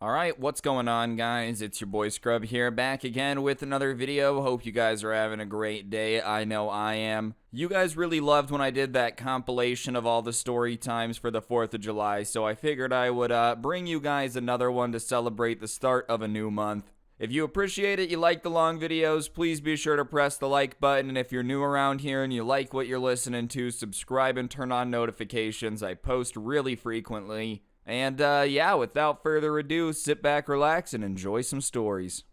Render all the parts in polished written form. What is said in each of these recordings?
Alright, what's going on, guys? It's your boy Scrub here, back again with another video. Hope you guys are having a great day. I know I am. You guys really loved when I did that compilation of all the story times for the 4th of July, so I figured I would bring you guys another one to celebrate the start of a new month. If you appreciate it, you like the long videos, please be sure to press the like button, and if you're new around here and you like what you're listening to, subscribe and turn on notifications. I post really frequently. And yeah, without further ado, sit back, relax, and enjoy some stories.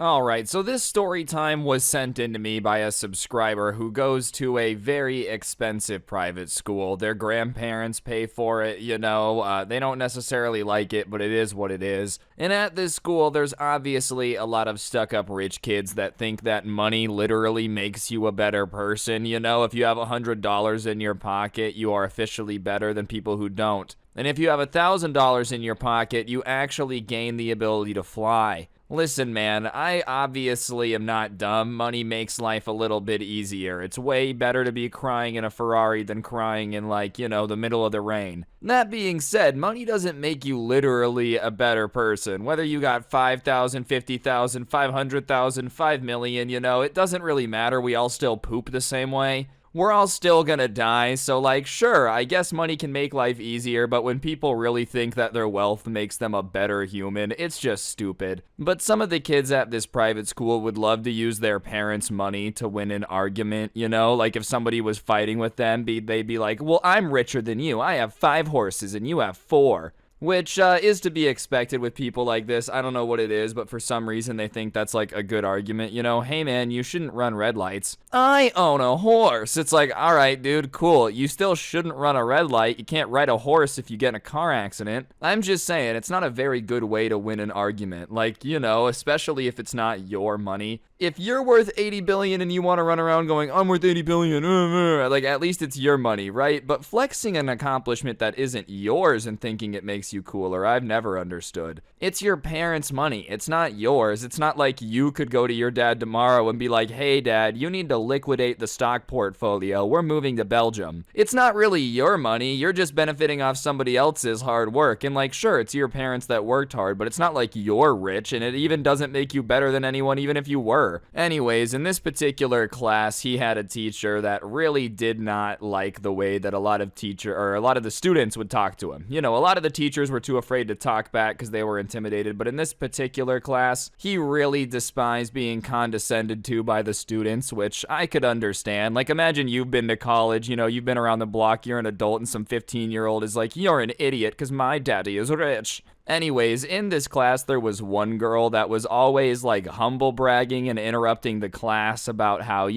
Alright, so this story time was sent in to me by a subscriber who goes to a very expensive private school. Their grandparents pay for it, they don't necessarily like it, but it is what it is. And at this school, there's obviously a lot of stuck-up rich kids that think that money literally makes you a better person. If you have $100 in your pocket, you are officially better than people who don't. And if you have $1,000 in your pocket, you actually gain the ability to fly. Listen, man, I obviously am not dumb. Money makes life a little bit easier. It's way better to be crying in a Ferrari than crying in, the middle of the rain. That being said, money doesn't make you literally a better person. Whether you got 5,000, 50,000, 500,000, 5 million, it doesn't really matter. We all still poop the same way. We're all still gonna die, so sure, I guess money can make life easier, but when people really think that their wealth makes them a better human, it's just stupid. But some of the kids at this private school would love to use their parents' money to win an argument, if somebody was fighting with them, they'd be like, well, I'm richer than you, I have 5 horses and you have 4. Which is to be expected with people like this. I don't know what it is, but for some reason they think that's a good argument. Hey man, you shouldn't run red lights. I own a horse. It's alright dude, cool. You still shouldn't run a red light. You can't ride a horse if you get in a car accident. I'm just saying, it's not a very good way to win an argument. Especially if it's not your money. If you're worth 80 billion and you want to run around going, I'm worth 80 billion, at least it's your money, right? But flexing an accomplishment that isn't yours and thinking it makes you cooler, I've never understood. It's your parents' money. It's not yours. It's not like you could go to your dad tomorrow and be like, hey dad, you need to liquidate the stock portfolio. We're moving to Belgium. It's not really your money. You're just benefiting off somebody else's hard work. And sure, it's your parents that worked hard, but it's not like you're rich, and it even doesn't make you better than anyone, even if you were. Anyways, in this particular class, he had a teacher that really did not like the way that a lot of the students would talk to him. A lot of the teachers were too afraid to talk back because they were intimidated, but in this particular class, he really despised being condescended to by the students, which I could understand. Imagine you've been to college, you've been around the block, you're an adult, and some 15-year-old is like, you're an idiot because my daddy is rich. Anyways, in this class, there was one girl that was always humble bragging and interrupting the class about how,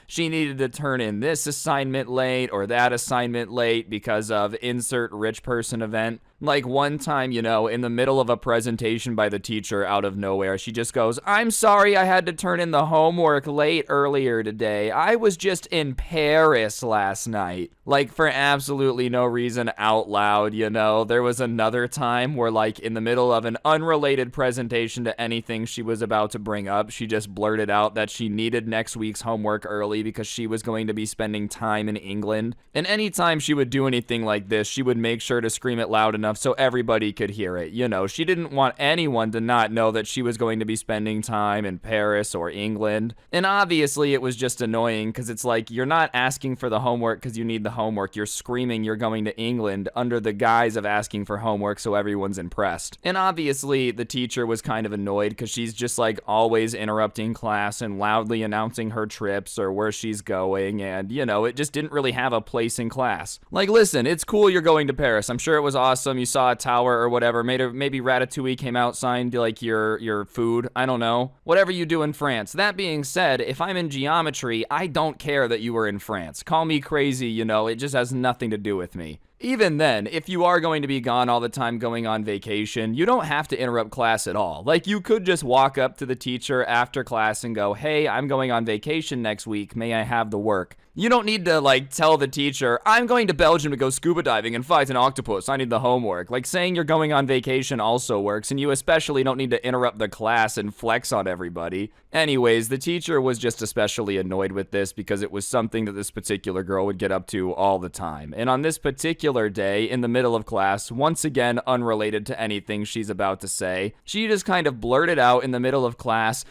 she needed to turn in this assignment late or that assignment late because of insert rich person event. One time, in the middle of a presentation by the teacher out of nowhere, she just goes, I'm sorry I had to turn in the homework late earlier today. I was just in Paris last night. For absolutely no reason out loud, There was another time where, in the middle of an unrelated presentation to anything she was about to bring up, she just blurted out that she needed next week's homework early because she was going to be spending time in England. And anytime she would do anything like this, she would make sure to scream it loud enough so everybody could hear it. She didn't want anyone to not know that she was going to be spending time in Paris or England. And obviously it was just annoying because it's you're not asking for the homework because you need the homework. You're screaming you're going to England under the guise of asking for homework so everyone's impressed. And obviously the teacher was kind of annoyed because she's just always interrupting class and loudly announcing her trips or where she's going, and it just didn't really have a place in class. Listen, it's cool you're going to Paris. I'm sure it was awesome. You saw a tower or whatever. Maybe Ratatouille came out, signed your food. I don't know. Whatever you do in France. That being said, if I'm in geometry, I don't care that you were in France. Call me crazy, it just has nothing to do with me. Even then, if you are going to be gone all the time going on vacation, you don't have to interrupt class at all. You could just walk up to the teacher after class and go, hey, I'm going on vacation next week. May I have the work? You don't need to, tell the teacher, I'm going to Belgium to go scuba diving and fight an octopus. I need the homework. Saying you're going on vacation also works, and you especially don't need to interrupt the class and flex on everybody. Anyways, the teacher was just especially annoyed with this because it was something that this particular girl would get up to all the time. And on this particular regular day in the middle of class, once again unrelated to anything she's about to say. She just kind of blurted out in the middle of class,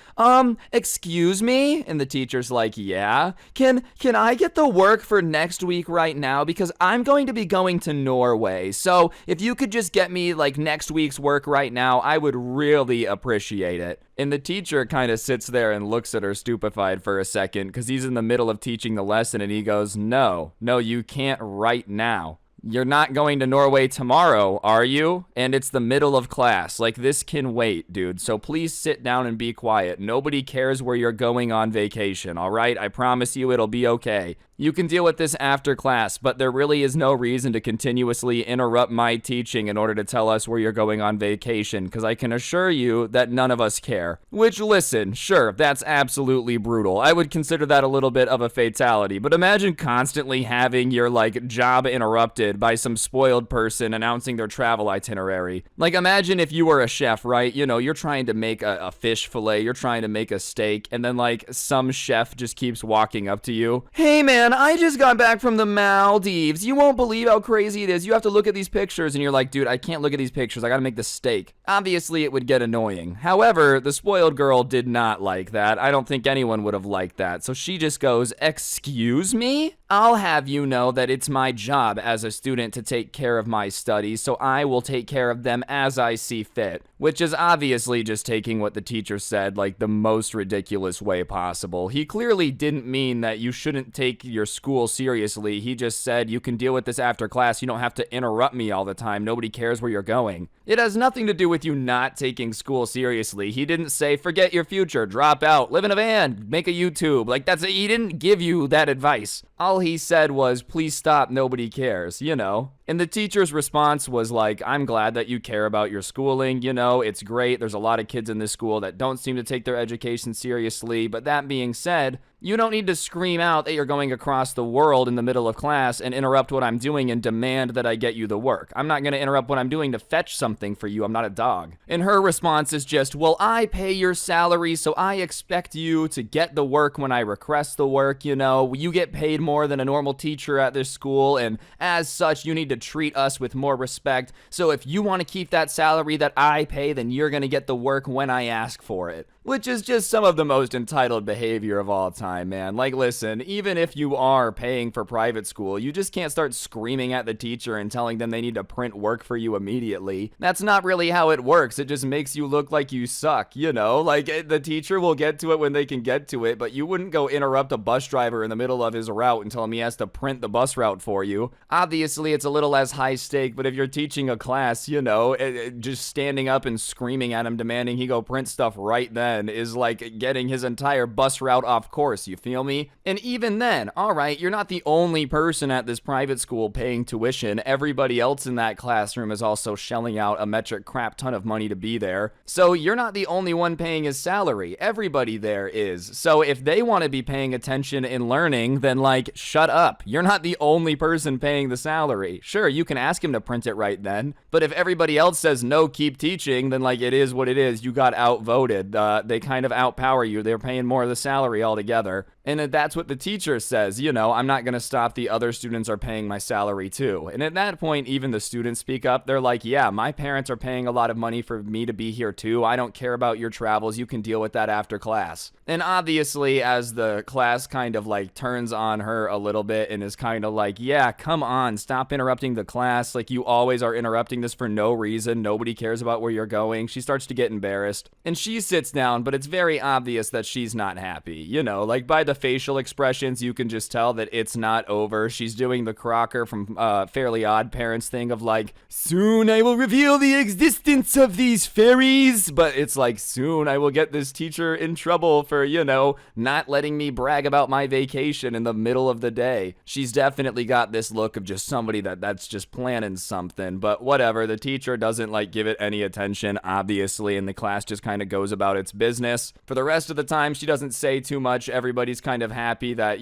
excuse me? And the teacher's like, yeah? Can I get the work for next week right now? Because I'm going to be going to Norway. So if you could just get me like next week's work right now, I would really appreciate it. And the teacher kind of sits there and looks at her stupefied for a second because he's in the middle of teaching the lesson and he goes, no, you can't right now. You're not going to Norway tomorrow, are you? And it's the middle of class. Like, this can wait, dude. So please sit down and be quiet. Nobody cares where you're going on vacation, all right? I promise you it'll be okay. You can deal with this after class, but there really is no reason to continuously interrupt my teaching in order to tell us where you're going on vacation, because I can assure you that none of us care. Which, listen, sure, that's absolutely brutal. I would consider that a little bit of a fatality, but imagine constantly having your, like, job interrupted by some spoiled person announcing their travel itinerary. Like, imagine if you were a chef, right? You know, you're trying to make a fish fillet, you're trying to make a steak, and then, like, some chef just keeps walking up to you. Hey, man, I just got back from the Maldives. You won't believe how crazy it is. You have to look at these pictures. And you're like, dude, I can't look at these pictures. I gotta make the steak. Obviously, it would get annoying. However, the spoiled girl did not like that. I don't think anyone would have liked that. So she just goes, excuse me? I'll have you know that it's my job as a student to take care of my studies, so I will take care of them as I see fit. Which is obviously just taking what the teacher said like the most ridiculous way possible. He clearly didn't mean that you shouldn't take your school seriously. He just said you can deal with this after class. You don't have to interrupt me all the time. Nobody cares where you're going. It has nothing to do with you not taking school seriously. He didn't say forget your future, drop out, live in a van, make a YouTube. Like he didn't give you that advice. All he said was please stop, nobody cares, you know. And the teacher's response was like, I'm glad that you care about your schooling, you know, it's great. There's a lot of kids in this school that don't seem to take their education seriously. But that being said, you don't need to scream out that you're going across the world in the middle of class and interrupt what I'm doing and demand that I get you the work. I'm not going to interrupt what I'm doing to fetch something for you. I'm not a dog. And her response is just, well, I pay your salary, so I expect you to get the work when I request the work, you know. You get paid more than a normal teacher at this school, and as such, you need to treat us with more respect. So if you want to keep that salary that I pay, then you're going to get the work when I ask for it. Which is just some of the most entitled behavior of all time, man. Like, listen, even if you are paying for private school, you just can't start screaming at the teacher and telling them they need to print work for you immediately. That's not really how it works. It just makes you look like you suck, you know? Like, the teacher will get to it when they can get to it, but you wouldn't go interrupt a bus driver in the middle of his route and tell him he has to print the bus route for you. Obviously, it's a little less high stake, but if you're teaching a class, you know, just standing up and screaming at him, demanding he go print stuff right then, is like getting his entire bus route off course, you feel me? And even then, alright, you're not the only person at this private school paying tuition. Everybody else in that classroom is also shelling out a metric crap ton of money to be there. So you're not the only one paying his salary. Everybody there is. So if they want to be paying attention and learning, then like, shut up. You're not the only person paying the salary. Sure, you can ask him to print it right then, but if everybody else says no, keep teaching, then like, it is what it is. You got outvoted. They kind of outpower you. They're paying more of the salary altogether. And that's what the teacher says, you know, I'm not going to stop. The other students are paying my salary too. And at that point, even the students speak up. They're like, yeah, my parents are paying a lot of money for me to be here too. I don't care about your travels. You can deal with that after class. And obviously, as the class kind of like turns on her a little bit and is kind of like, yeah, come on, stop interrupting the class. Like, you always are interrupting this for no reason. Nobody cares about where you're going. She starts to get embarrassed and she sits down, but it's very obvious that she's not happy. You know, like by the facial expressions, you can just tell that it's not over. She's doing the Crocker from Fairly Odd Parents thing of like, soon I will reveal the existence of these fairies. But it's like, soon I will get this teacher in trouble for, you know, not letting me brag about my vacation in the middle of the day. She's definitely got this look of just somebody that's just planning something. But whatever, the teacher doesn't like give it any attention, obviously, and the class just kind of goes about its business. For the rest of the time, she doesn't say too much. everybody's kind of happy that,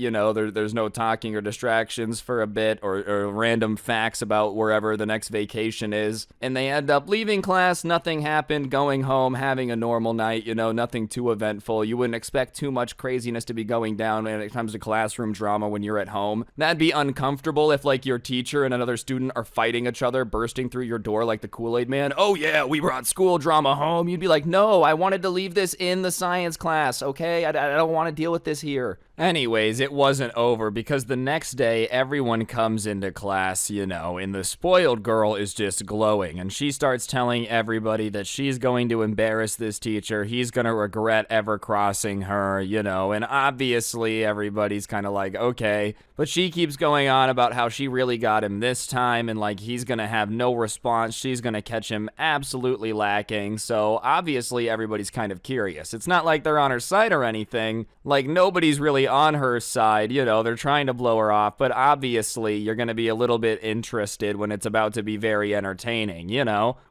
there's no talking or distractions for a bit, or random facts about wherever the next vacation is. And they end up leaving class, nothing happened, going home, having a normal night, nothing too eventful. You wouldn't expect too much craziness to be going down when it comes to classroom drama when you're at home. That'd be uncomfortable if, like, your teacher and another student are fighting each other, bursting through your door like the Kool-Aid Man. Oh yeah, we brought school drama home. You'd be like, no, I wanted to leave this in the science class, okay? I don't want to deal with this here. Anyways, it wasn't over, because the next day, everyone comes into class, and the spoiled girl is just glowing, and she starts telling everybody that she's going to embarrass this teacher, he's going to regret ever crossing her, and obviously everybody's kind of like, okay, but she keeps going on about how she really got him this time, and like he's going to have no response, she's going to catch him absolutely lacking, so obviously everybody's kind of curious. It's not like they're on her side or anything, like nobody's really on her side, they're trying to blow her off, but obviously you're going to be a little bit interested when it's about to be very entertaining,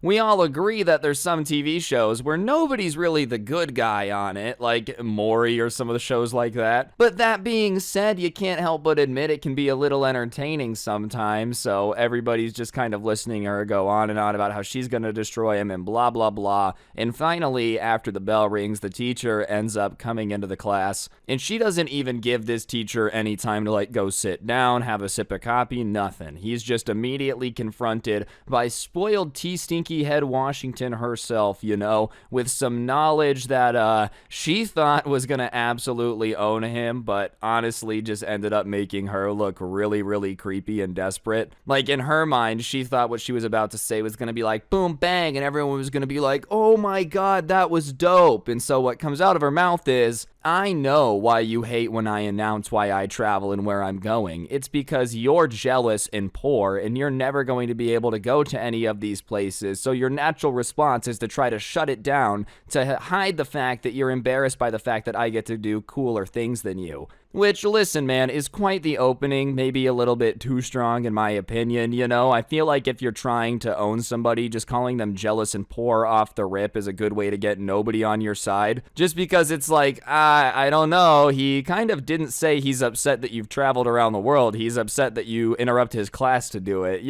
We all agree that there's some TV shows where nobody's really the good guy on it, like Maury or some of the shows like that. But that being said, you can't help but admit it can be a little entertaining sometimes, so everybody's just kind of listening to her go on and on about how she's going to destroy him and blah, blah, blah. And finally, after the bell rings, the teacher ends up coming into the class, and she doesn't even give this teacher any time to like go sit down, have a sip of coffee, nothing. He's just immediately confronted by spoiled tea stinky head Washington herself, with some knowledge that she thought was gonna absolutely own him, but honestly just ended up making her look really, really creepy and desperate. Like in her mind, she thought what she was about to say was gonna be like boom bang, and everyone was gonna be like, oh my god, that was dope. And so what comes out of her mouth is, I know why you hate when I announce why I travel and where I'm going. It's because you're jealous and poor, and you're never going to be able to go to any of these places, so your natural response is to try to shut it down, to hide the fact that you're embarrassed by the fact that I get to do cooler things than you. Which, listen, man, is quite the opening, maybe a little bit too strong in my opinion, I feel like if you're trying to own somebody, just calling them jealous and poor off the rip is a good way to get nobody on your side. Just because it's like, I don't know, he kind of didn't say he's upset that you've traveled around the world, he's upset that you interrupt his class to do it,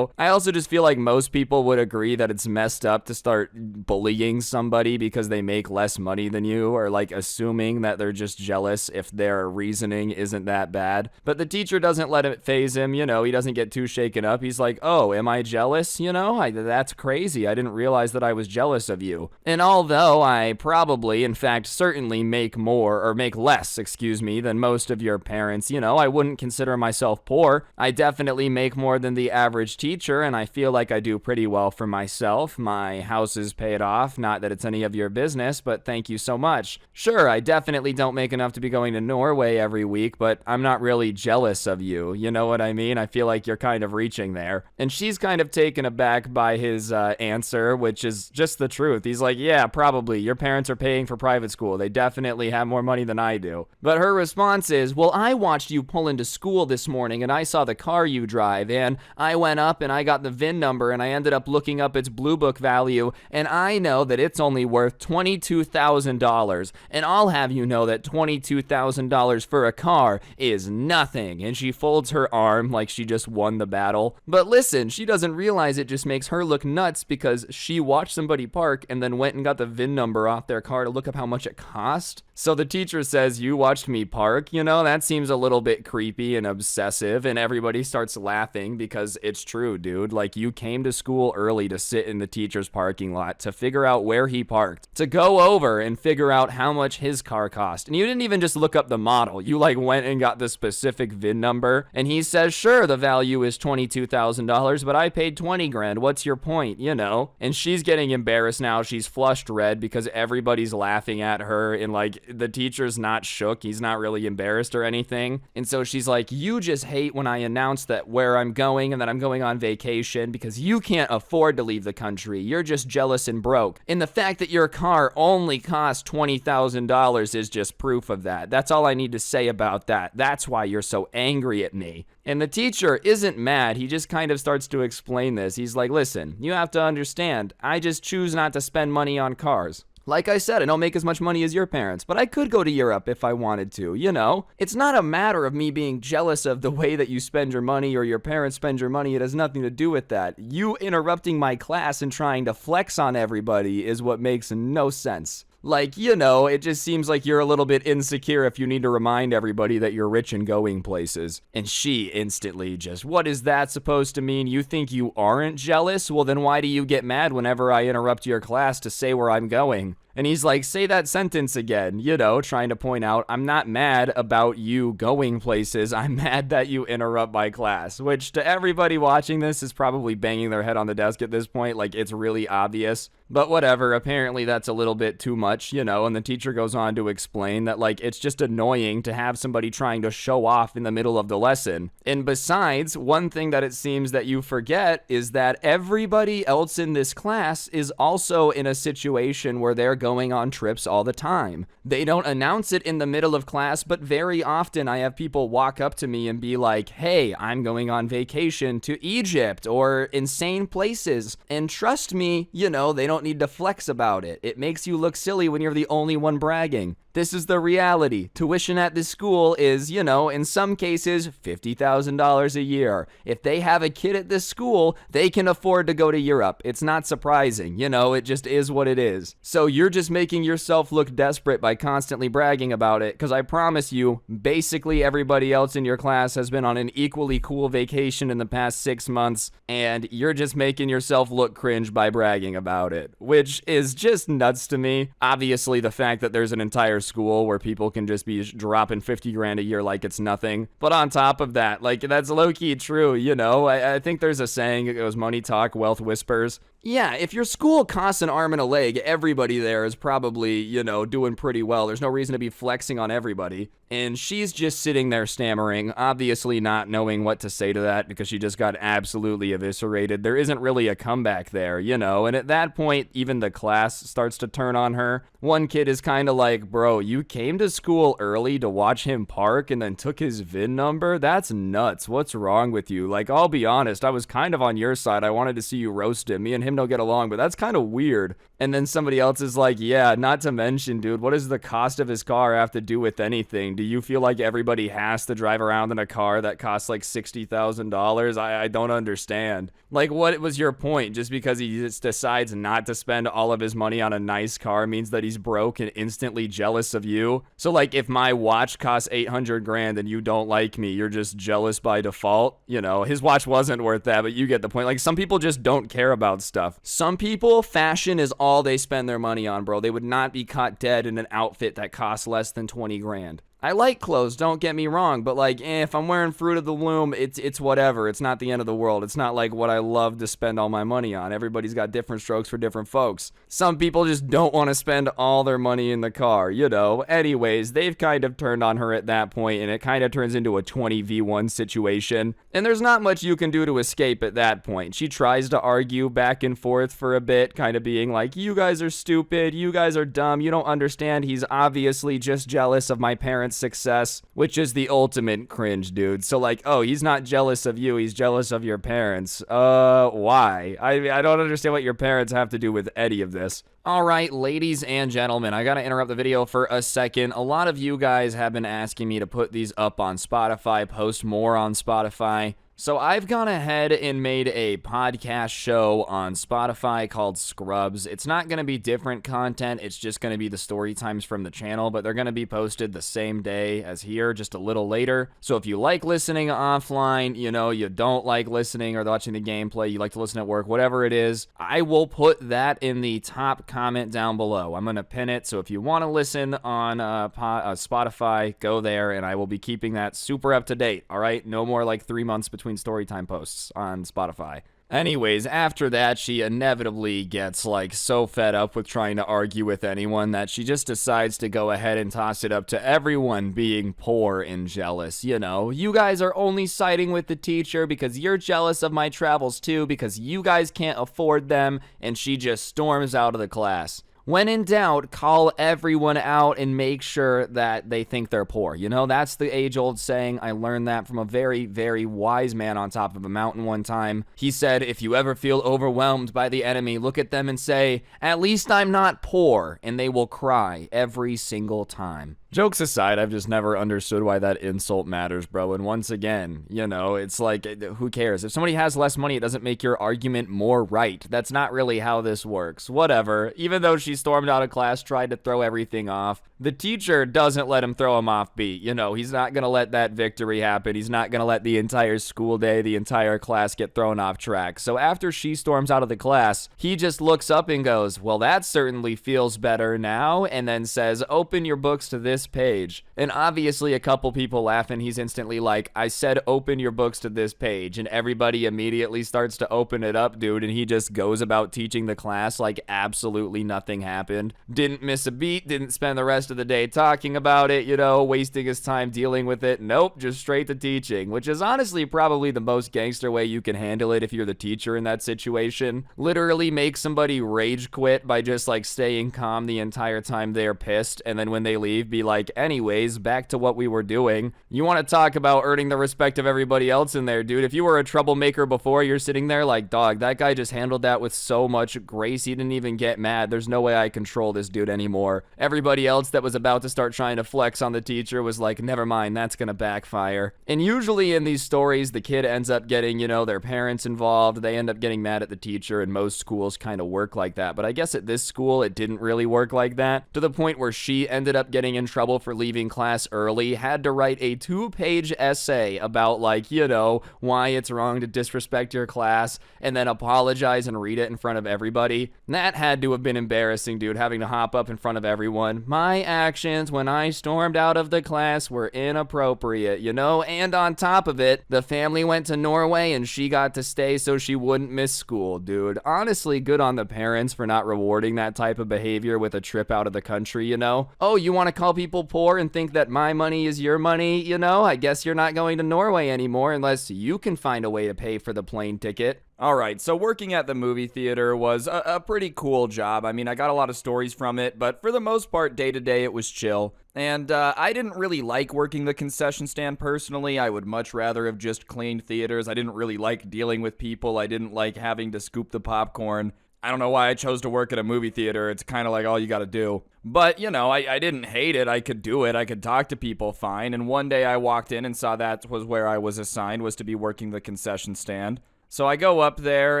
I also just feel like most people would agree that it's messed up to start bullying somebody because they make less money than you, or like assuming that they're just jealous if their reasoning isn't that bad. But the teacher doesn't let it faze him, he doesn't get too shaken up. He's like, oh, am I jealous? That's crazy. I didn't realize that I was jealous of you. And although I probably, in fact, certainly make less, than most of your parents, I wouldn't consider myself poor. I definitely make more than the average teacher, and I feel like I do pretty well for myself. My house is paid off, not that it's any of your business, but thank you so much. Sure, I definitely don't make enough to be going to Norway every week, but I'm not really jealous of you. You know what I mean? I feel like you're kind of reaching there. And she's kind of taken aback by his answer, which is just the truth. He's like, yeah, probably. Your parents are paying for private school. They definitely have more money than I do. But her response is, well, I watched you pull into school this morning and I saw the car you drive, and I went up and I got the VIN number and I ended up looking up its Blue Book value, and I know that it's only worth $22,000. And I'll have you know that $22,000 for a car is nothing. And she folds her arm like she just won the battle. But listen, she doesn't realize it just makes her look nuts because she watched somebody park and then went and got the VIN number off their car to look up how much it cost. So the teacher says, you watched me park? That seems a little bit creepy and obsessive, and everybody starts laughing because it's true, dude. Like, you came to school early to sit in the teacher's parking lot, to figure out where he parked, to go over and figure out how much his car cost. And you didn't even just look up the model. You went and got the specific VIN number, and he says, sure, the value is $22,000, but I paid 20 grand. What's your point? And she's getting embarrassed now. She's flushed red because everybody's laughing at her, and the teacher's not shook. He's not really embarrassed or anything. And so she's like, you just hate when I announce that where I'm going and that I'm going on vacation because you can't afford to leave the country. You're just jealous and broke. And the fact that your car only costs $20,000 is just proof of that. That's all I need to say about that. That's why you're so angry at me. And the teacher isn't mad. He just kind of starts to explain this. He's like, listen, you have to understand, I just choose not to spend money on cars. Like I said, I don't make as much money as your parents, but I could go to Europe if I wanted to, you know? It's not a matter of me being jealous of the way that you spend your money or your parents spend your money. It has nothing to do with that. You interrupting my class and trying to flex on everybody is what makes no sense. Like, you know, it just seems like you're a little bit insecure if you need to remind everybody that you're rich and going places. And she instantly just, what is that supposed to mean? You think you aren't jealous? Well, then why do you get mad whenever I interrupt your class to say where I'm going? And he's like, say that sentence again, you know, trying to point out, I'm not mad about you going places. I'm mad that you interrupt my class, which to everybody watching this is probably banging their head on the desk at this point. Like, it's really obvious. But whatever, apparently that's a little bit too much, you know, and the teacher goes on to explain that, like, it's just annoying to have somebody trying to show off in the middle of the lesson. And besides, one thing that it seems that you forget is that everybody else in this class is also in a situation where they're going on trips all the time. They don't announce it in the middle of class, but very often I have people walk up to me and be like, hey, I'm going on vacation to Egypt or insane places. And trust me, you know, they don't need to flex about it. It makes you look silly when you're the only one bragging. This is the reality. Tuition at this school is, you know, in some cases, $50,000 a year. If they have a kid at this school, they can afford to go to Europe. It's not surprising, you know, it just is what it is. So you're just making yourself look desperate by constantly bragging about it, because I promise you, basically everybody else in your class has been on an equally cool vacation in the past 6 months, and you're just making yourself look cringe by bragging about it, which is just nuts to me. Obviously, the fact that there's an entire school where people can just be dropping 50 grand a year like it's nothing. But on top of that, like, that's low-key true, you know? I think there's a saying, it goes, money talk, wealth whispers. Yeah, if your school costs an arm and a leg, everybody there is probably, you know, doing pretty well. There's no reason to be flexing on everybody. And she's just sitting there stammering, obviously not knowing what to say to that because she just got absolutely eviscerated. There isn't really a comeback there, you know? And at that point, even the class starts to turn on her. One kid is kind of like, bro, you came to school early to watch him park and then took his VIN number? That's nuts. What's wrong with you? Like, I'll be honest, I was kind of on your side. I wanted to see you roast him. Me and him don't get along, but that's kind of weird. And then somebody else is like, yeah, not to mention, dude, what does the cost of his car have to do with anything? Do you feel like everybody has to drive around in a car that costs like $60,000? I don't understand. Like, what was your point? Just because he just decides not to spend all of his money on a nice car means that he's broke and instantly jealous of you? So, like, if my watch costs 800 grand and you don't like me, you're just jealous by default? You know, his watch wasn't worth that, but you get the point. Like, some people just don't care about stuff. Some people, fashion is all they spend their money on, bro. They would not be caught dead in an outfit that costs less than 20 grand. I like clothes, don't get me wrong, but like, if I'm wearing Fruit of the Loom, it's whatever. It's not the end of the world. It's not like what I love to spend all my money on. Everybody's got different strokes for different folks. Some people just don't want to spend all their money in the car, you know. Anyways, they've kind of turned on her at that point, and it kind of turns into a 20v1 situation. And there's not much you can do to escape at that point. She tries to argue back and forth for a bit, kind of being like, you guys are stupid, you guys are dumb, you don't understand. He's obviously just jealous of my parents' success, which is the ultimate cringe, dude. So like, oh, he's not jealous of you, he's jealous of your parents. Why? I don't understand what your parents have to do with any of this. Alright, ladies and gentlemen, I gotta interrupt the video for a second. A lot of you guys have been asking me to put these up on Spotify, post more on Spotify. So I've gone ahead and made a podcast show on Spotify called Scrubs. It's not going to be different content, it's just going to be the story times from the channel, but they're going to be posted the same day as here, just a little later. So if you like listening offline, you know, you don't like listening or watching the gameplay, you like to listen at work, whatever it is, I will put that in the top comment down below. I'm going to pin it, so if you want to listen on Spotify, go there, and I will be keeping that super up to date, all right? No more like 3 months between storytime posts on Spotify. Anyways, after that, she inevitably gets like so fed up with trying to argue with anyone that she just decides to go ahead and toss it up to everyone being poor and jealous. You know, you guys are only siding with the teacher because you're jealous of my travels too, because you guys can't afford them, and she just storms out of the class. when in doubt, call everyone out and make sure that they think they're poor. You know, that's the age-old saying. I learned that from a very, very wise man on top of a mountain one time. He said, if you ever feel overwhelmed by the enemy, look at them and say, at least I'm not poor, and they will cry every single time. Jokes aside, I've just never understood why that insult matters, bro. And once again, you know, it's like, who cares? If somebody has less money, it doesn't make your argument more right. That's not really how this works. Whatever. Even though she stormed out of class, tried to throw everything off, the teacher doesn't let him throw him off beat. You know, he's not going to let that victory happen. He's not going to let the entire school day, the entire class get thrown off track. So after she storms out of the class, he just looks up and goes, well, that certainly feels better now, and then says, open your books to this page. And obviously a couple people laugh, and he's instantly like, I said open your books to this page, and everybody immediately starts to open it up, dude, and he just goes about teaching the class like absolutely nothing happened. Didn't miss a beat, didn't spend the rest of the day talking about it, you know, wasting his time dealing with it. Nope, just straight to teaching, which is honestly probably the most gangster way you can handle it if you're the teacher in that situation. Literally make somebody rage quit by just like staying calm the entire time they're pissed, and then when they leave, be like, anyways, back to what we were doing. You want to talk about earning the respect of everybody else in there, dude. If you were a troublemaker before, you're sitting there like, dog, that guy just handled that with so much grace, he didn't even get mad. There's no way I control this dude anymore. Everybody else that was about to start trying to flex on the teacher was like, never mind, that's gonna backfire. And usually in these stories, the kid ends up getting, you know, their parents involved. They end up getting mad at the teacher, and most schools kind of work like that. But I guess at this school, it didn't really work like that, to the point where she ended up getting in trouble for leaving class early, had to write a 2-page essay about, like, you know, why it's wrong to disrespect your class, and then apologize and read it in front of everybody. That had to have been embarrassing, dude, having to hop up in front of everyone. My actions when I stormed out of the class were inappropriate, you know? And on top of it, the family went to Norway and she got to stay so she wouldn't miss school, dude. Honestly, good on the parents for not rewarding that type of behavior with a trip out of the country, you know? Oh, you want to call people poor and think that my money is your money, you know? I guess you're not going to Norway anymore unless you can find a way to pay for the plane ticket. Alright, so working at the movie theater was a pretty cool job. I mean, I got a lot of stories from it, but for the most part, day to day, it was chill. And I didn't really like working the concession stand personally. I would much rather have just cleaned theaters. I didn't really like dealing with people. I didn't like having to scoop the popcorn. I don't know why I chose to work at a movie theater. It's kind of like all you got to do. But, you know, I didn't hate it. I could do it. I could talk to people fine. And one day I walked in and saw that was where I was assigned, was to be working the concession stand. So I go up there,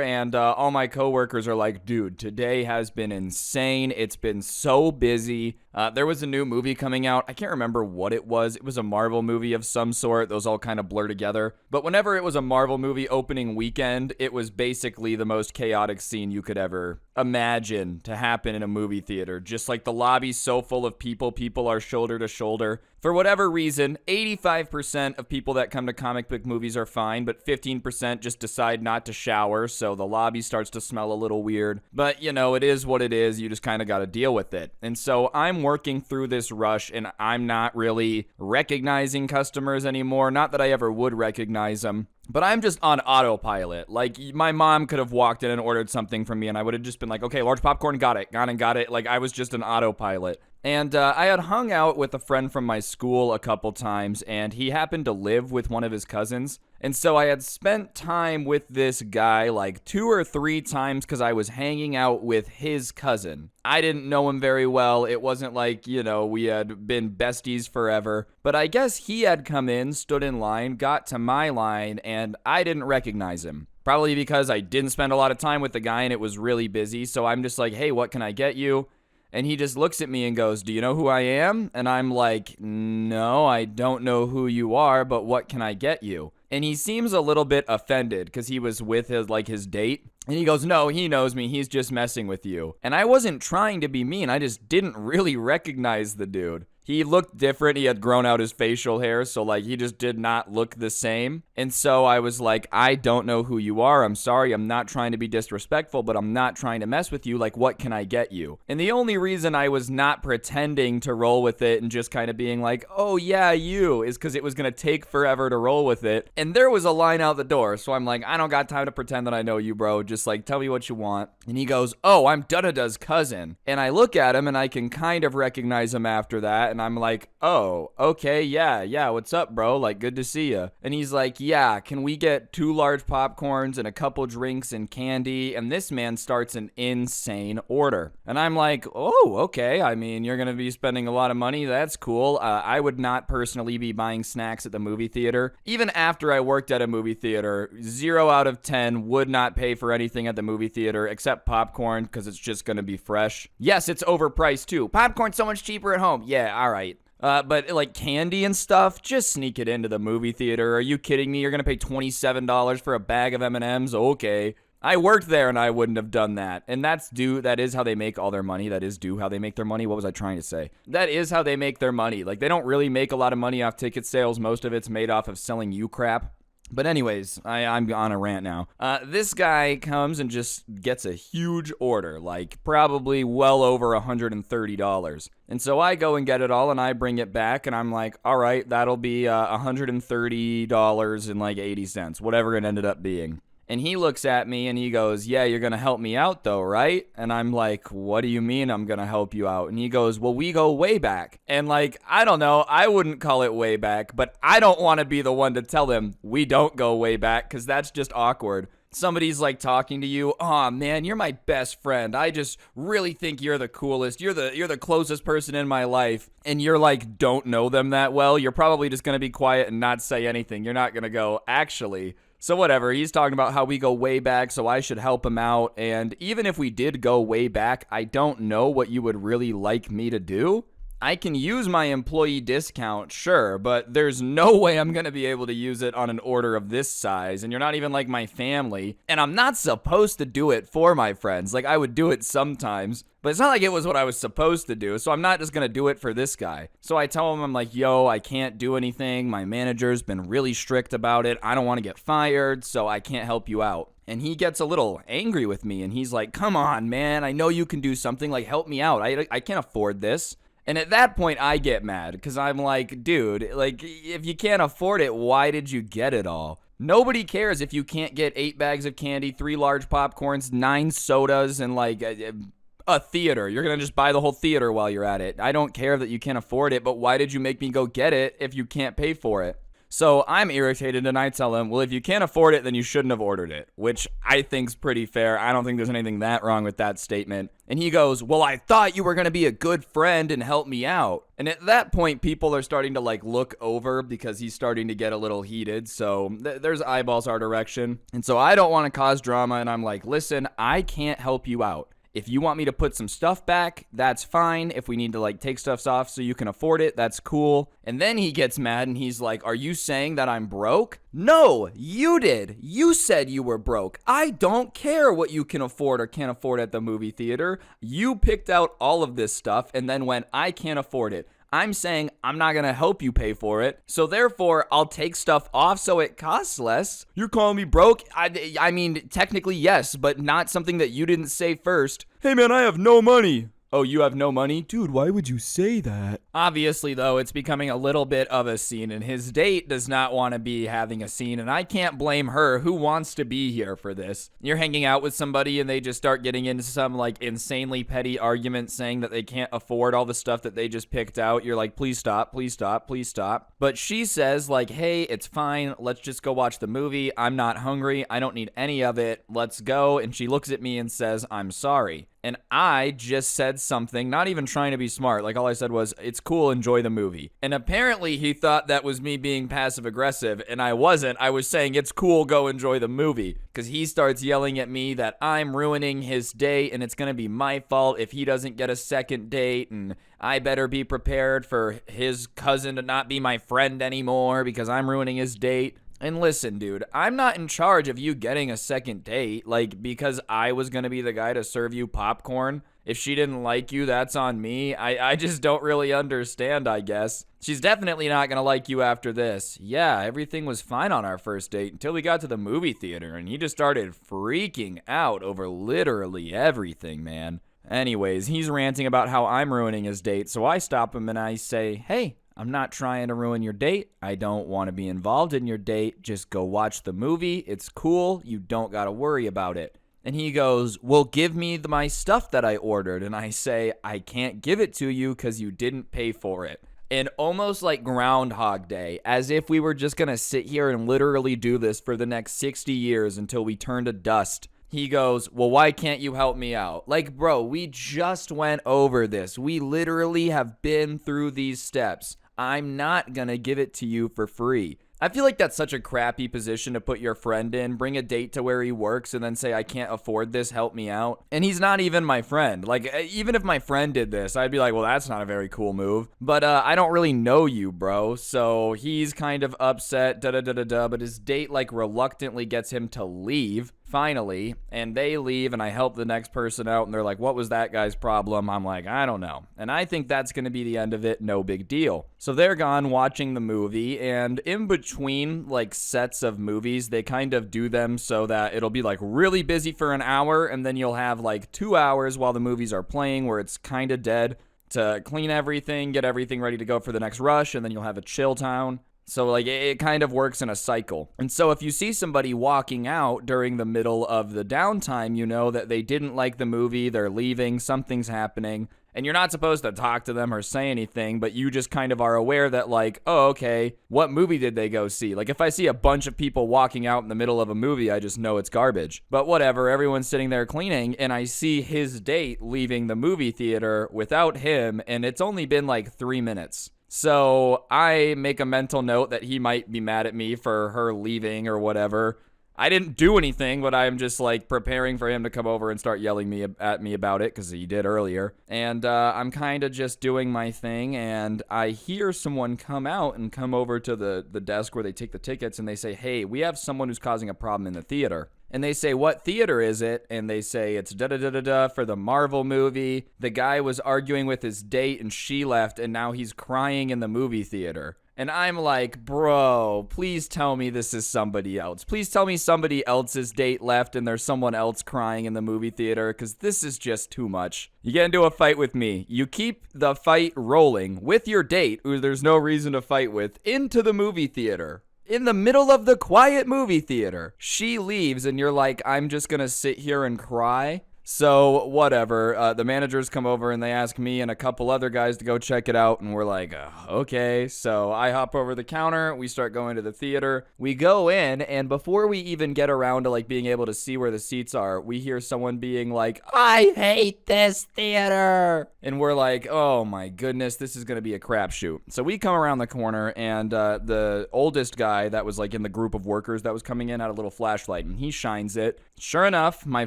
and all my coworkers are like, dude, today has been insane. It's been so busy. There was a new movie coming out. I can't remember what it was. It was a Marvel movie of some sort. Those all kind of blur together. But whenever it was a Marvel movie opening weekend, it was basically the most chaotic scene you could ever imagine to happen in a movie theater. Just like the lobby's so full of people. People are shoulder to shoulder. For whatever reason, 85% of people that come to comic book movies are fine, but 15% just decide not to shower, so the lobby starts to smell a little weird. But, you know, it is what it is. You just kind of got to deal with it. And so I'm working through this rush, and I'm not really recognizing customers anymore. Not that I ever would recognize them. But I'm just on autopilot. Like, my mom could have walked in and ordered something from me, and I would have just been like, okay, large popcorn, got it, got it. Like, I was just an autopilot. And I had hung out with a friend from my school a couple times, and he happened to live with one of his cousins. And so I had spent time with this guy like 2 or 3 times because I was hanging out with his cousin. I didn't know him very well. It wasn't like, you know, we had been besties forever. But I guess he had come in, stood in line, got to my line, and I didn't recognize him. Probably because I didn't spend a lot of time with the guy and it was really busy. So I'm just like, hey, what can I get you? And he just looks at me and goes, do you know who I am? And I'm like, no, I don't know who you are, but what can I get you? And he seems a little bit offended because he was with his date. And he goes, no, he knows me. He's just messing with you. And I wasn't trying to be mean. I just didn't really recognize the dude. He looked different. He had grown out his facial hair, so like he just did not look the same. And so I was like, I don't know who you are. I'm sorry. I'm not trying to be disrespectful, but I'm not trying to mess with you. Like, what can I get you? And the only reason I was not pretending to roll with it and just kind of being like, oh yeah, you, is because it was going to take forever to roll with it. And there was a line out the door. So I'm like, I don't got time to pretend that I know you, bro. Just like, tell me what you want. And he goes, oh, I'm Dudada's cousin. And I look at him and I can kind of recognize him after that. And I'm like, oh, okay, yeah, what's up, bro? Like, good to see you. And he's like, yeah, can we get 2 large popcorns and a couple drinks and candy? And this man starts an insane order. And I'm like, oh, okay. I mean, you're going to be spending a lot of money. That's cool. I would not personally be buying snacks at the movie theater. Even after I worked at a movie theater, 0 out of 10 would not pay for anything at the movie theater except popcorn because it's just going to be fresh. Yes, it's overpriced too. Popcorn's so much cheaper at home. Yeah, all right. But like candy and stuff, just sneak it into the movie theater. Are you kidding me? You're gonna pay $27 for a bag of M&Ms? Okay. I worked there and I wouldn't have done that. And that is how they make all their money. That is how they make their money. What was I trying to say? That is how they make their money. Like, they don't really make a lot of money off ticket sales. Most of it's made off of selling you crap. But anyways, I'm on a rant now. This guy comes and just gets a huge order, like probably well over $130. And so I go and get it all and I bring it back and I'm like, all right, that'll be $130 and like 80 cents, whatever it ended up being. And he looks at me and he goes, yeah, you're going to help me out though, right? And I'm like, what do you mean I'm going to help you out? And he goes, well, we go way back. And like, I don't know, I wouldn't call it way back, but I don't want to be the one to tell him we don't go way back because that's just awkward. Somebody's like talking to you, oh man, you're my best friend. I just really think you're the coolest. You're the closest person in my life. And you're like, don't know them that well. You're probably just going to be quiet and not say anything. You're not going to go, actually. So whatever, he's talking about how we go way back, so I should help him out. And even if we did go way back, I don't know what you would really like me to do. I can use my employee discount, sure, but there's no way I'm going to be able to use it on an order of this size, and you're not even like my family, and I'm not supposed to do it for my friends. Like, I would do it sometimes, but it's not like it was what I was supposed to do, so I'm not just going to do it for this guy. So I tell him, I'm like, yo, I can't do anything. My manager's been really strict about it. I don't want to get fired, so I can't help you out. And he gets a little angry with me, and he's like, come on, man, I know you can do something. Like, help me out. I can't afford this. And at that point, I get mad because I'm like, dude, like, if you can't afford it, why did you get it all? Nobody cares if you can't get 8 bags of candy, 3 large popcorns, 9 sodas, and like a theater. You're going to just buy the whole theater while you're at it. I don't care that you can't afford it, but why did you make me go get it if you can't pay for it? So I'm irritated and I tell him, well, if you can't afford it, then you shouldn't have ordered it, which I think's pretty fair. I don't think there's anything that wrong with that statement. And he goes, well, I thought you were going to be a good friend and help me out. And at that point, people are starting to like look over because he's starting to get a little heated. So there's eyeballs our direction. And so I don't want to cause drama. And I'm like, listen, I can't help you out. If you want me to put some stuff back, that's fine. If we need to like take stuff off so you can afford it, that's cool. And then he gets mad and he's like, are you saying that I'm broke? No, you did. You said you were broke. I don't care what you can afford or can't afford at the movie theater. You picked out all of this stuff and then went, I can't afford it. I'm saying I'm not going to help you pay for it, so therefore I'll take stuff off so it costs less. You're calling me broke? I mean, technically yes, but not something that you didn't say first. Hey man, I have no money. Oh, you have no money? Dude, why would you say that? Obviously, though, it's becoming a little bit of a scene, and his date does not want to be having a scene, and I can't blame her. Who wants to be here for this? You're hanging out with somebody, and they just start getting into some, like, insanely petty argument saying that they can't afford all the stuff that they just picked out. You're like, please stop, please stop, please stop. But she says, like, hey, it's fine. Let's just go watch the movie. I'm not hungry. I don't need any of it. Let's go. And she looks at me and says, I'm sorry. And I just said something, not even trying to be smart. Like, all I said was, it's cool, enjoy the movie. And apparently he thought that was me being passive aggressive, and I wasn't. I was saying, it's cool, go enjoy the movie. Because he starts yelling at me that I'm ruining his date, and it's going to be my fault if he doesn't get a second date, and I better be prepared for his cousin to not be my friend anymore because I'm ruining his date. And listen, dude, I'm not in charge of you getting a second date, like, because I was going to be the guy to serve you popcorn If she didn't like you, that's on me. I just don't really understand, I guess. She's definitely not gonna like you after this. Yeah, everything was fine on our first date until we got to the movie theater and he just started freaking out over literally everything, man. Anyways, he's ranting about how I'm ruining his date, so I stop him and I say, hey, I'm not trying to ruin your date. I don't want to be involved in your date. Just go watch the movie. It's cool. You don't got to worry about it. And he goes, well, give me my stuff that I ordered. And I say, I can't give it to you because you didn't pay for it. And almost like Groundhog Day, as if we were just going to sit here and literally do this for the next 60 years until we turn to dust. He goes, well, why can't you help me out? Like, bro, we just went over this. We literally have been through these steps. I'm not going to give it to you for free. I feel like that's such a crappy position to put your friend in. Bring a date to where he works and then say, I can't afford this, help me out. And he's not even my friend. Like, even if my friend did this, I'd be like, well, that's not a very cool move. But I don't really know you, bro. So he's kind of upset, but his date, like, reluctantly gets him to leave. Finally, and they leave and I help the next person out and they're like, what was that guy's problem? I'm like, I don't know. And I think that's going to be the end of it. No big deal. So they're gone watching the movie, and in between like sets of movies, they kind of do them so that it'll be like really busy for an hour and then you'll have like 2 hours while the movies are playing where it's kind of dead to clean everything, get everything ready to go for the next rush, and then you'll have a chill town. So, like, it kind of works in a cycle. And so if you see somebody walking out during the middle of the downtime, you know that they didn't like the movie, they're leaving, something's happening, and you're not supposed to talk to them or say anything, but you just kind of are aware that, like, oh, okay, what movie did they go see? Like, if I see a bunch of people walking out in the middle of a movie, I just know it's garbage. But whatever, everyone's sitting there cleaning, and I see his date leaving the movie theater without him, and it's only been like 3 minutes. So I make a mental note that he might be mad at me for her leaving or whatever. I didn't do anything, but I'm just like preparing for him to come over and start yelling at me about it because he did earlier. And I'm kind of just doing my thing, and I hear someone come out and come over to the desk where they take the tickets, and they say, hey, we have someone who's causing a problem in the theater. And they say, what theater is it? And they say, it's da-da-da-da-da for the Marvel movie. The guy was arguing with his date and she left, and now he's crying in the movie theater. And I'm like, bro, please tell me this is somebody else. Please tell me somebody else's date left and there's someone else crying in the movie theater, because this is just too much. You get into a fight with me. You keep the fight rolling with your date, who there's no reason to fight with, into the movie theater. In the middle of the quiet movie theater, she leaves and you're like, I'm just gonna sit here and cry. So whatever, the managers come over and they ask me and a couple other guys to go check it out, and we're like, okay. So I hop over the counter, we start going to the theater, we go in, and before we even get around to like being able to see where the seats are, we hear someone being like, I hate this theater, and we're like, oh my goodness, this is gonna be a crapshoot. So we come around the corner, and the oldest guy that was like in the group of workers that was coming in had a little flashlight, and he shines it. Sure enough, my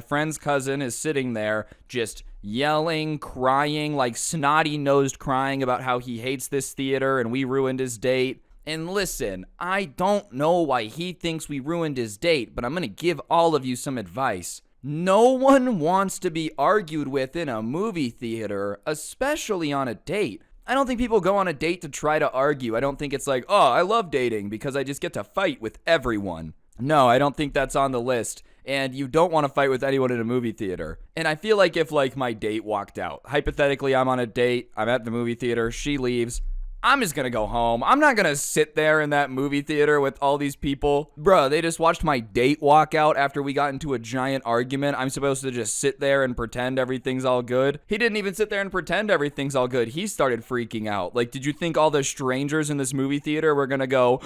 friend's cousin is sitting there just yelling, crying, like snotty-nosed crying about how he hates this theater and we ruined his date. And listen, I don't know why he thinks we ruined his date, but I'm going to give all of you some advice. No one wants to be argued with in a movie theater, especially on a date. I don't think people go on a date to try to argue. I don't think it's like, oh, I love dating because I just get to fight with everyone. No, I don't think that's on the list. And you don't want to fight with anyone in a movie theater. And I feel like if like my date walked out, hypothetically, I'm on a date, I'm at the movie theater, she leaves, I'm just gonna go home. I'm not gonna sit there in that movie theater with all these people. Bruh, they just watched my date walk out after we got into a giant argument. I'm supposed to just sit there and pretend everything's all good. He didn't even sit there and pretend everything's all good. He started freaking out. Like, did you think all the strangers in this movie theater were gonna go,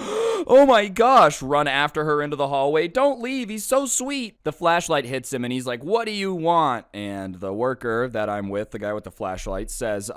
oh my gosh, run after her into the hallway? Don't leave, he's so sweet. The flashlight hits him and he's like, what do you want? And the worker that I'm with, the guy with the flashlight, says,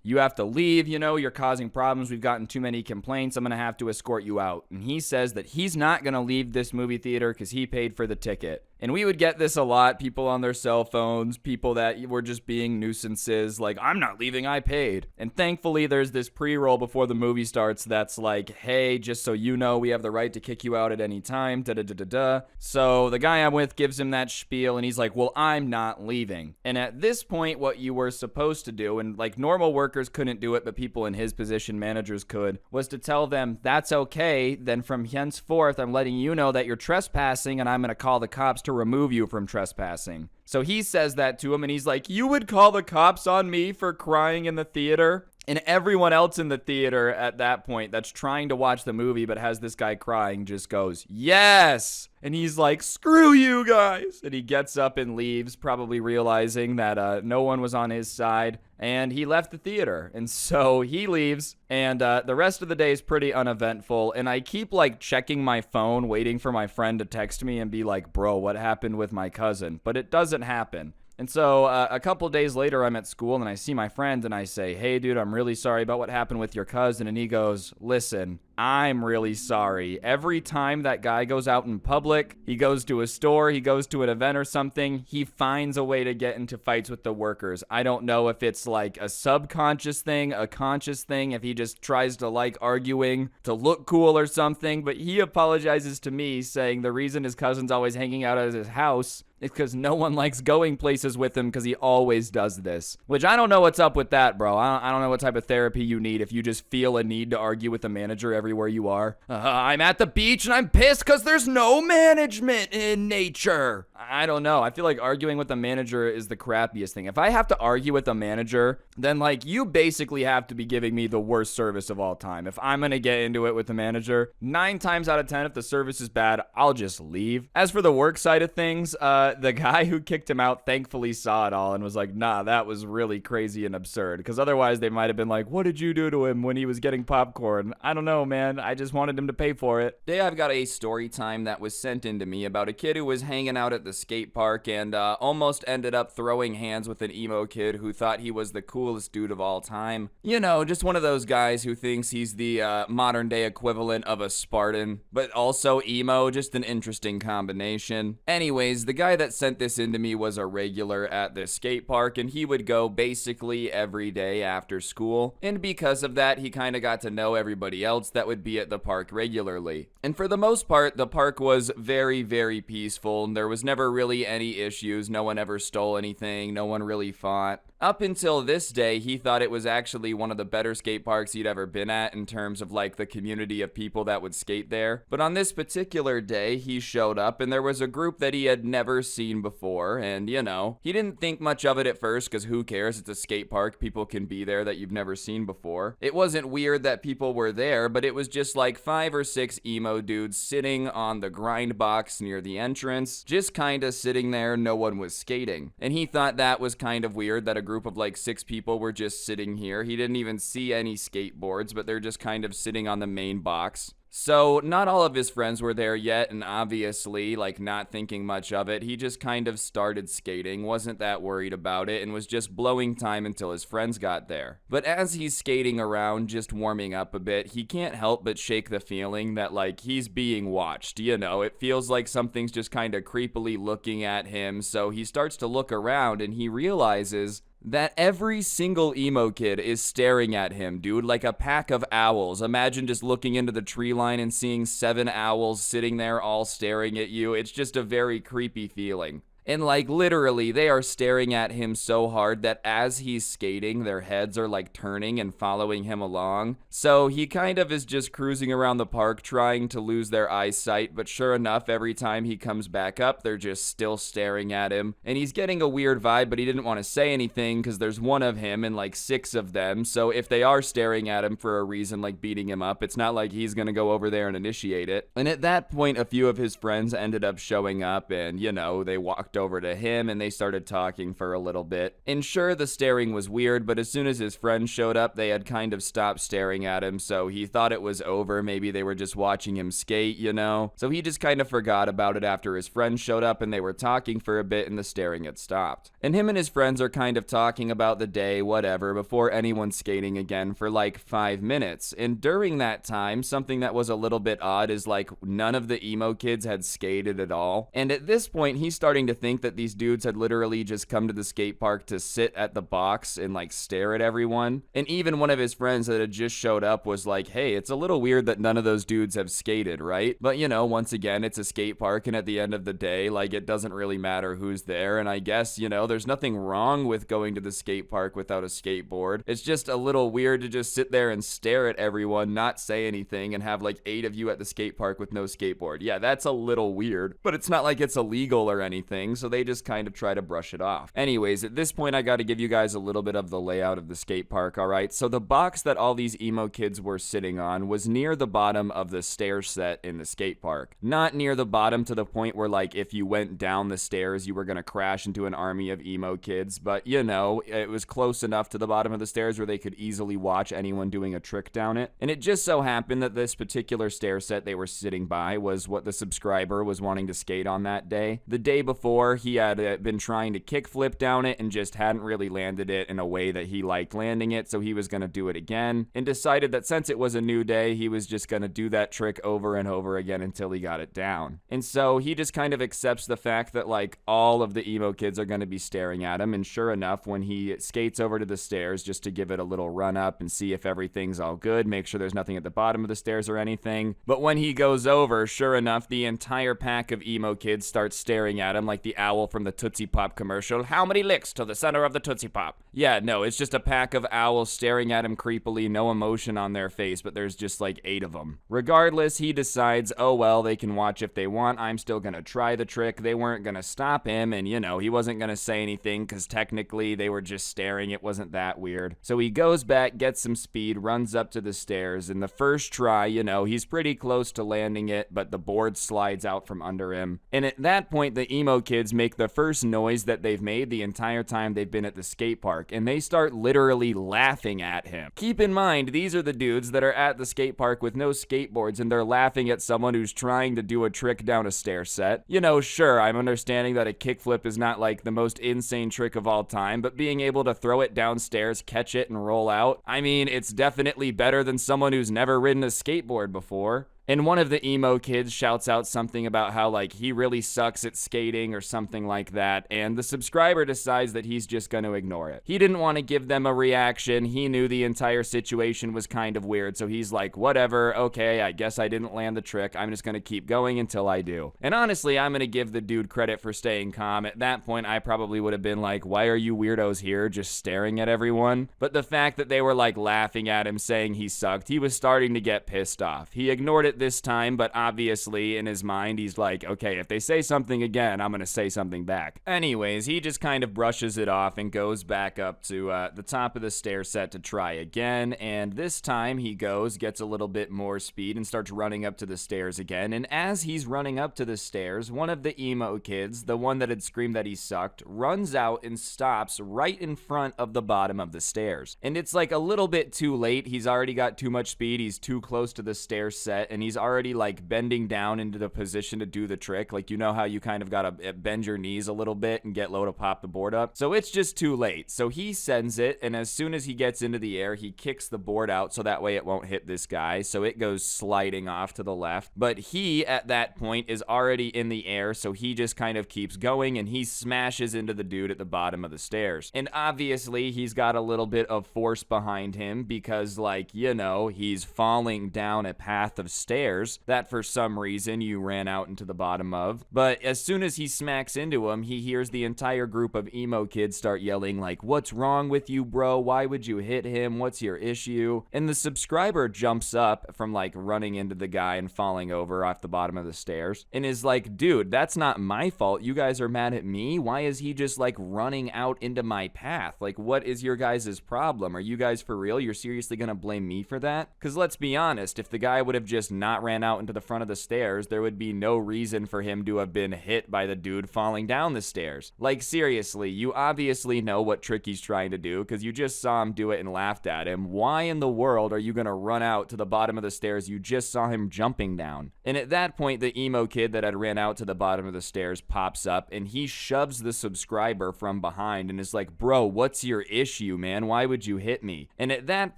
you have to leave, you know, you're causing problems. We've gotten too many complaints. I'm going to have to escort you out. And he says that he's not going to leave this movie theater because he paid for the ticket. And we would get this a lot, people on their cell phones, people that were just being nuisances, like, I'm not leaving, I paid. And thankfully, there's this pre-roll before the movie starts that's like, hey, just so you know, we have the right to kick you out at any time, da-da-da-da-da. So the guy I'm with gives him that spiel, and he's like, well, I'm not leaving. And at this point, what you were supposed to do, and like normal workers couldn't do it, but people in his position, managers could, was to tell them, that's okay, then from henceforth, I'm letting you know that you're trespassing, and I'm going to call the cops to remove you from trespassing. So he says that to him, and he's like, you would call the cops on me for crying in the theater? And everyone else in the theater at that point that's trying to watch the movie but has this guy crying just goes, yes! And he's like, screw you guys! And he gets up and leaves, probably realizing that no one was on his side. And he left the theater. And so he leaves, and the rest of the day is pretty uneventful. And I keep, like, checking my phone, waiting for my friend to text me and be like, bro, what happened with my cousin? But it doesn't happen. And so a couple days later, I'm at school, and I see my friend, and I say, hey, dude, I'm really sorry about what happened with your cousin. And he goes, listen, I'm really sorry. Every time that guy goes out in public, he goes to a store, he goes to an event or something, he finds a way to get into fights with the workers. I don't know if it's like a subconscious thing, a conscious thing, if he just tries to like arguing to look cool or something, but he apologizes to me saying the reason his cousin's always hanging out at his house is because no one likes going places with him because he always does this. Which I don't know what's up with that, bro. I don't know what type of therapy you need if you just feel a need to argue with the manager everywhere you are. I'm at the beach and I'm pissed because there's no management in nature. I don't know. I feel like arguing with the manager is the crappiest thing. If I have to argue with a manager, then like you basically have to be giving me the worst service of all time. If I'm going to get into it with the manager, 9 times out of 10, if the service is bad, I'll just leave. As for the work side of things, the guy who kicked him out thankfully saw it all and was like, nah, that was really crazy and absurd. Because otherwise they might have been like, what did you do to him when he was getting popcorn? I don't know, man. I just wanted him to pay for it. Today I've got a story time that was sent in to me about a kid who was hanging out at the skate park and almost ended up throwing hands with an emo kid who thought he was the coolest dude of all time. You know, just one of those guys who thinks he's the modern day equivalent of a Spartan, but also emo, just an interesting combination. Anyways, the guy that sent this in to me was a regular at the skate park, and he would go basically every day after school, and because of that, he kind of got to know everybody else that would be at the park regularly. And for the most part, the park was very, very peaceful, and there was never really any issues. No one ever stole anything. No one really fought. Up until this day, he thought it was actually one of the better skate parks he'd ever been at in terms of like the community of people that would skate there. But on this particular day, he showed up and there was a group that he had never seen before. And you know, he didn't think much of it at first because who cares? It's a skate park. People can be there that you've never seen before. It wasn't weird that people were there, but it was just like 5 or 6 emo dudes sitting on the grind box near the entrance, just kind of sitting there. No one was skating. And he thought that was kind of weird that a group of like 6 people were just sitting here. He didn't even see any skateboards, but they're just kind of sitting on the main box. So not all of his friends were there yet, and obviously, like, not thinking much of it, he just kind of started skating, wasn't that worried about it, and was just blowing time until his friends got there. But as he's skating around, just warming up a bit, he can't help but shake the feeling that, like, he's being watched, you know? It feels like something's just kind of creepily looking at him, so he starts to look around, and he realizes that every single emo kid is staring at him, dude, like a pack of owls. Imagine just looking into the tree line and seeing 7 owls sitting there all staring at you. It's just a very creepy feeling. And like literally, they are staring at him so hard that as he's skating, their heads are like turning and following him along. So he kind of is just cruising around the park trying to lose their eyesight, but sure enough, every time he comes back up, they're just still staring at him. And he's getting a weird vibe, but he didn't want to say anything because there's one of him and like 6 of them. So if they are staring at him for a reason, like beating him up, it's not like he's gonna go over there and initiate it. And at that point, a few of his friends ended up showing up and, you know, they walked walked over to him and they started talking for a little bit. And sure, the staring was weird, but as soon as his friends showed up, they had kind of stopped staring at him, so he thought it was over. Maybe they were just watching him skate, you know? So he just kind of forgot about it after his friends showed up and they were talking for a bit and the staring had stopped. And him and his friends are kind of talking about the day, whatever, before anyone's skating again for like 5 minutes. And during that time, something that was a little bit odd is like none of the emo kids had skated at all. And at this point, he's starting to think that these dudes had literally just come to the skate park to sit at the box and like stare at everyone. And even one of his friends that had just showed up was like, hey, it's a little weird that none of those dudes have skated, right? But you know, once again, it's a skate park, and at the end of the day, like, it doesn't really matter who's there. And I guess, you know, there's nothing wrong with going to the skate park without a skateboard. It's just a little weird to just sit there and stare at everyone, not say anything, and have like 8 of you at the skate park with no skateboard. Yeah, that's a little weird, but it's not like it's illegal or anything, so they just kind of try to brush it off. Anyways, at this point, I got to give you guys a little bit of the layout of the skate park, alright? So the box that all these emo kids were sitting on was near the bottom of the stair set in the skate park. Not near the bottom to the point where, like, if you went down the stairs, you were gonna crash into an army of emo kids, but, you know, it was close enough to the bottom of the stairs where they could easily watch anyone doing a trick down it. And it just so happened that this particular stair set they were sitting by was what the subscriber was wanting to skate on that day. The day before, he had been trying to kickflip down it and just hadn't really landed it in a way that he liked landing it, so he was gonna do it again, and decided that since it was a new day, he was just gonna do that trick over and over again until he got it down. And so he just kind of accepts the fact that like all of the emo kids are gonna be staring at him, and sure enough, when he skates over to the stairs just to give it a little run up and see if everything's all good, make sure there's nothing at the bottom of the stairs or anything, but when he goes over, sure enough, the entire pack of emo kids starts staring at him like the owl from the Tootsie Pop commercial. How many licks to the center of the Tootsie Pop? Yeah, no, it's just a pack of owls staring at him creepily, no emotion on their face, but there's just like 8 of them. Regardless, he decides, oh well, they can watch if they want, I'm still gonna try the trick. They weren't gonna stop him, and you know, he wasn't gonna say anything because technically they were just staring, it wasn't that weird. So he goes back, gets some speed, runs up to the stairs, and the first try, you know, he's pretty close to landing it, but the board slides out from under him. And at that point, the emo kids make the first noise that they've made the entire time they've been at the skate park, and they start literally laughing at him. Keep in mind, these are the dudes that are at the skate park with no skateboards, and they're laughing at someone who's trying to do a trick down a stair set. You know, sure, I'm understanding that a kickflip is not like the most insane trick of all time, but being able to throw it downstairs, catch it, and roll out, I mean, it's definitely better than someone who's never ridden a skateboard before. And one of the emo kids shouts out something about how, like, he really sucks at skating or something like that, and the subscriber decides that he's just going to ignore it. He didn't want to give them a reaction. He knew the entire situation was kind of weird, so he's like, whatever, okay, I guess I didn't land the trick. I'm just going to keep going until I do. And honestly, I'm going to give the dude credit for staying calm. At that point, I probably would have been like, why are you weirdos here just staring at everyone? But the fact that they were, like, laughing at him, saying he sucked, he was starting to get pissed off. He ignored it this time, but obviously in his mind he's like, okay, if they say something again, I'm gonna say something back. Anyways, he just kind of brushes it off and goes back up to the top of the stair set to try again, and this time he goes, gets a little bit more speed, and starts running up to the stairs again. And as he's running up to the stairs, one of the emo kids, the one that had screamed that he sucked, runs out and stops right in front of the bottom of the stairs. And it's like a little bit too late. He's already got too much speed, he's too close to the stair set, and he's already like bending down into the position to do the trick. Like, you know how you kind of gotta bend your knees a little bit and get low to pop the board up? So it's just too late. So he sends it, and as soon as he gets into the air, he kicks the board out so that way it won't hit this guy. So it goes sliding off to the left. But he, at that point, is already in the air, so he just kind of keeps going, and he smashes into the dude at the bottom of the stairs. And obviously, he's got a little bit of force behind him because, like, you know, he's falling down a path of stairs that for some reason you ran out into the bottom of. But as soon as he smacks into him, he hears the entire group of emo kids start yelling like, what's wrong with you, bro? Why would you hit him? What's your issue? And the subscriber jumps up from like running into the guy and falling over off the bottom of the stairs and is like, dude, that's not my fault. You guys are mad at me? Why is he just like running out into my path? Like, what is your guys' problem? Are you guys for real? You're seriously gonna blame me for that? Because let's be honest, if the guy would have just not ran out into the front of the stairs, there would be no reason for him to have been hit by the dude falling down the stairs. Like, seriously, you obviously know what trick he's trying to do because you just saw him do it and laughed at him. Why in the world are you going to run out to the bottom of the stairs you just saw him jumping down? And at that point, the emo kid that had ran out to the bottom of the stairs pops up and he shoves the subscriber from behind and is like, bro, what's your issue, man? Why would you hit me? And at that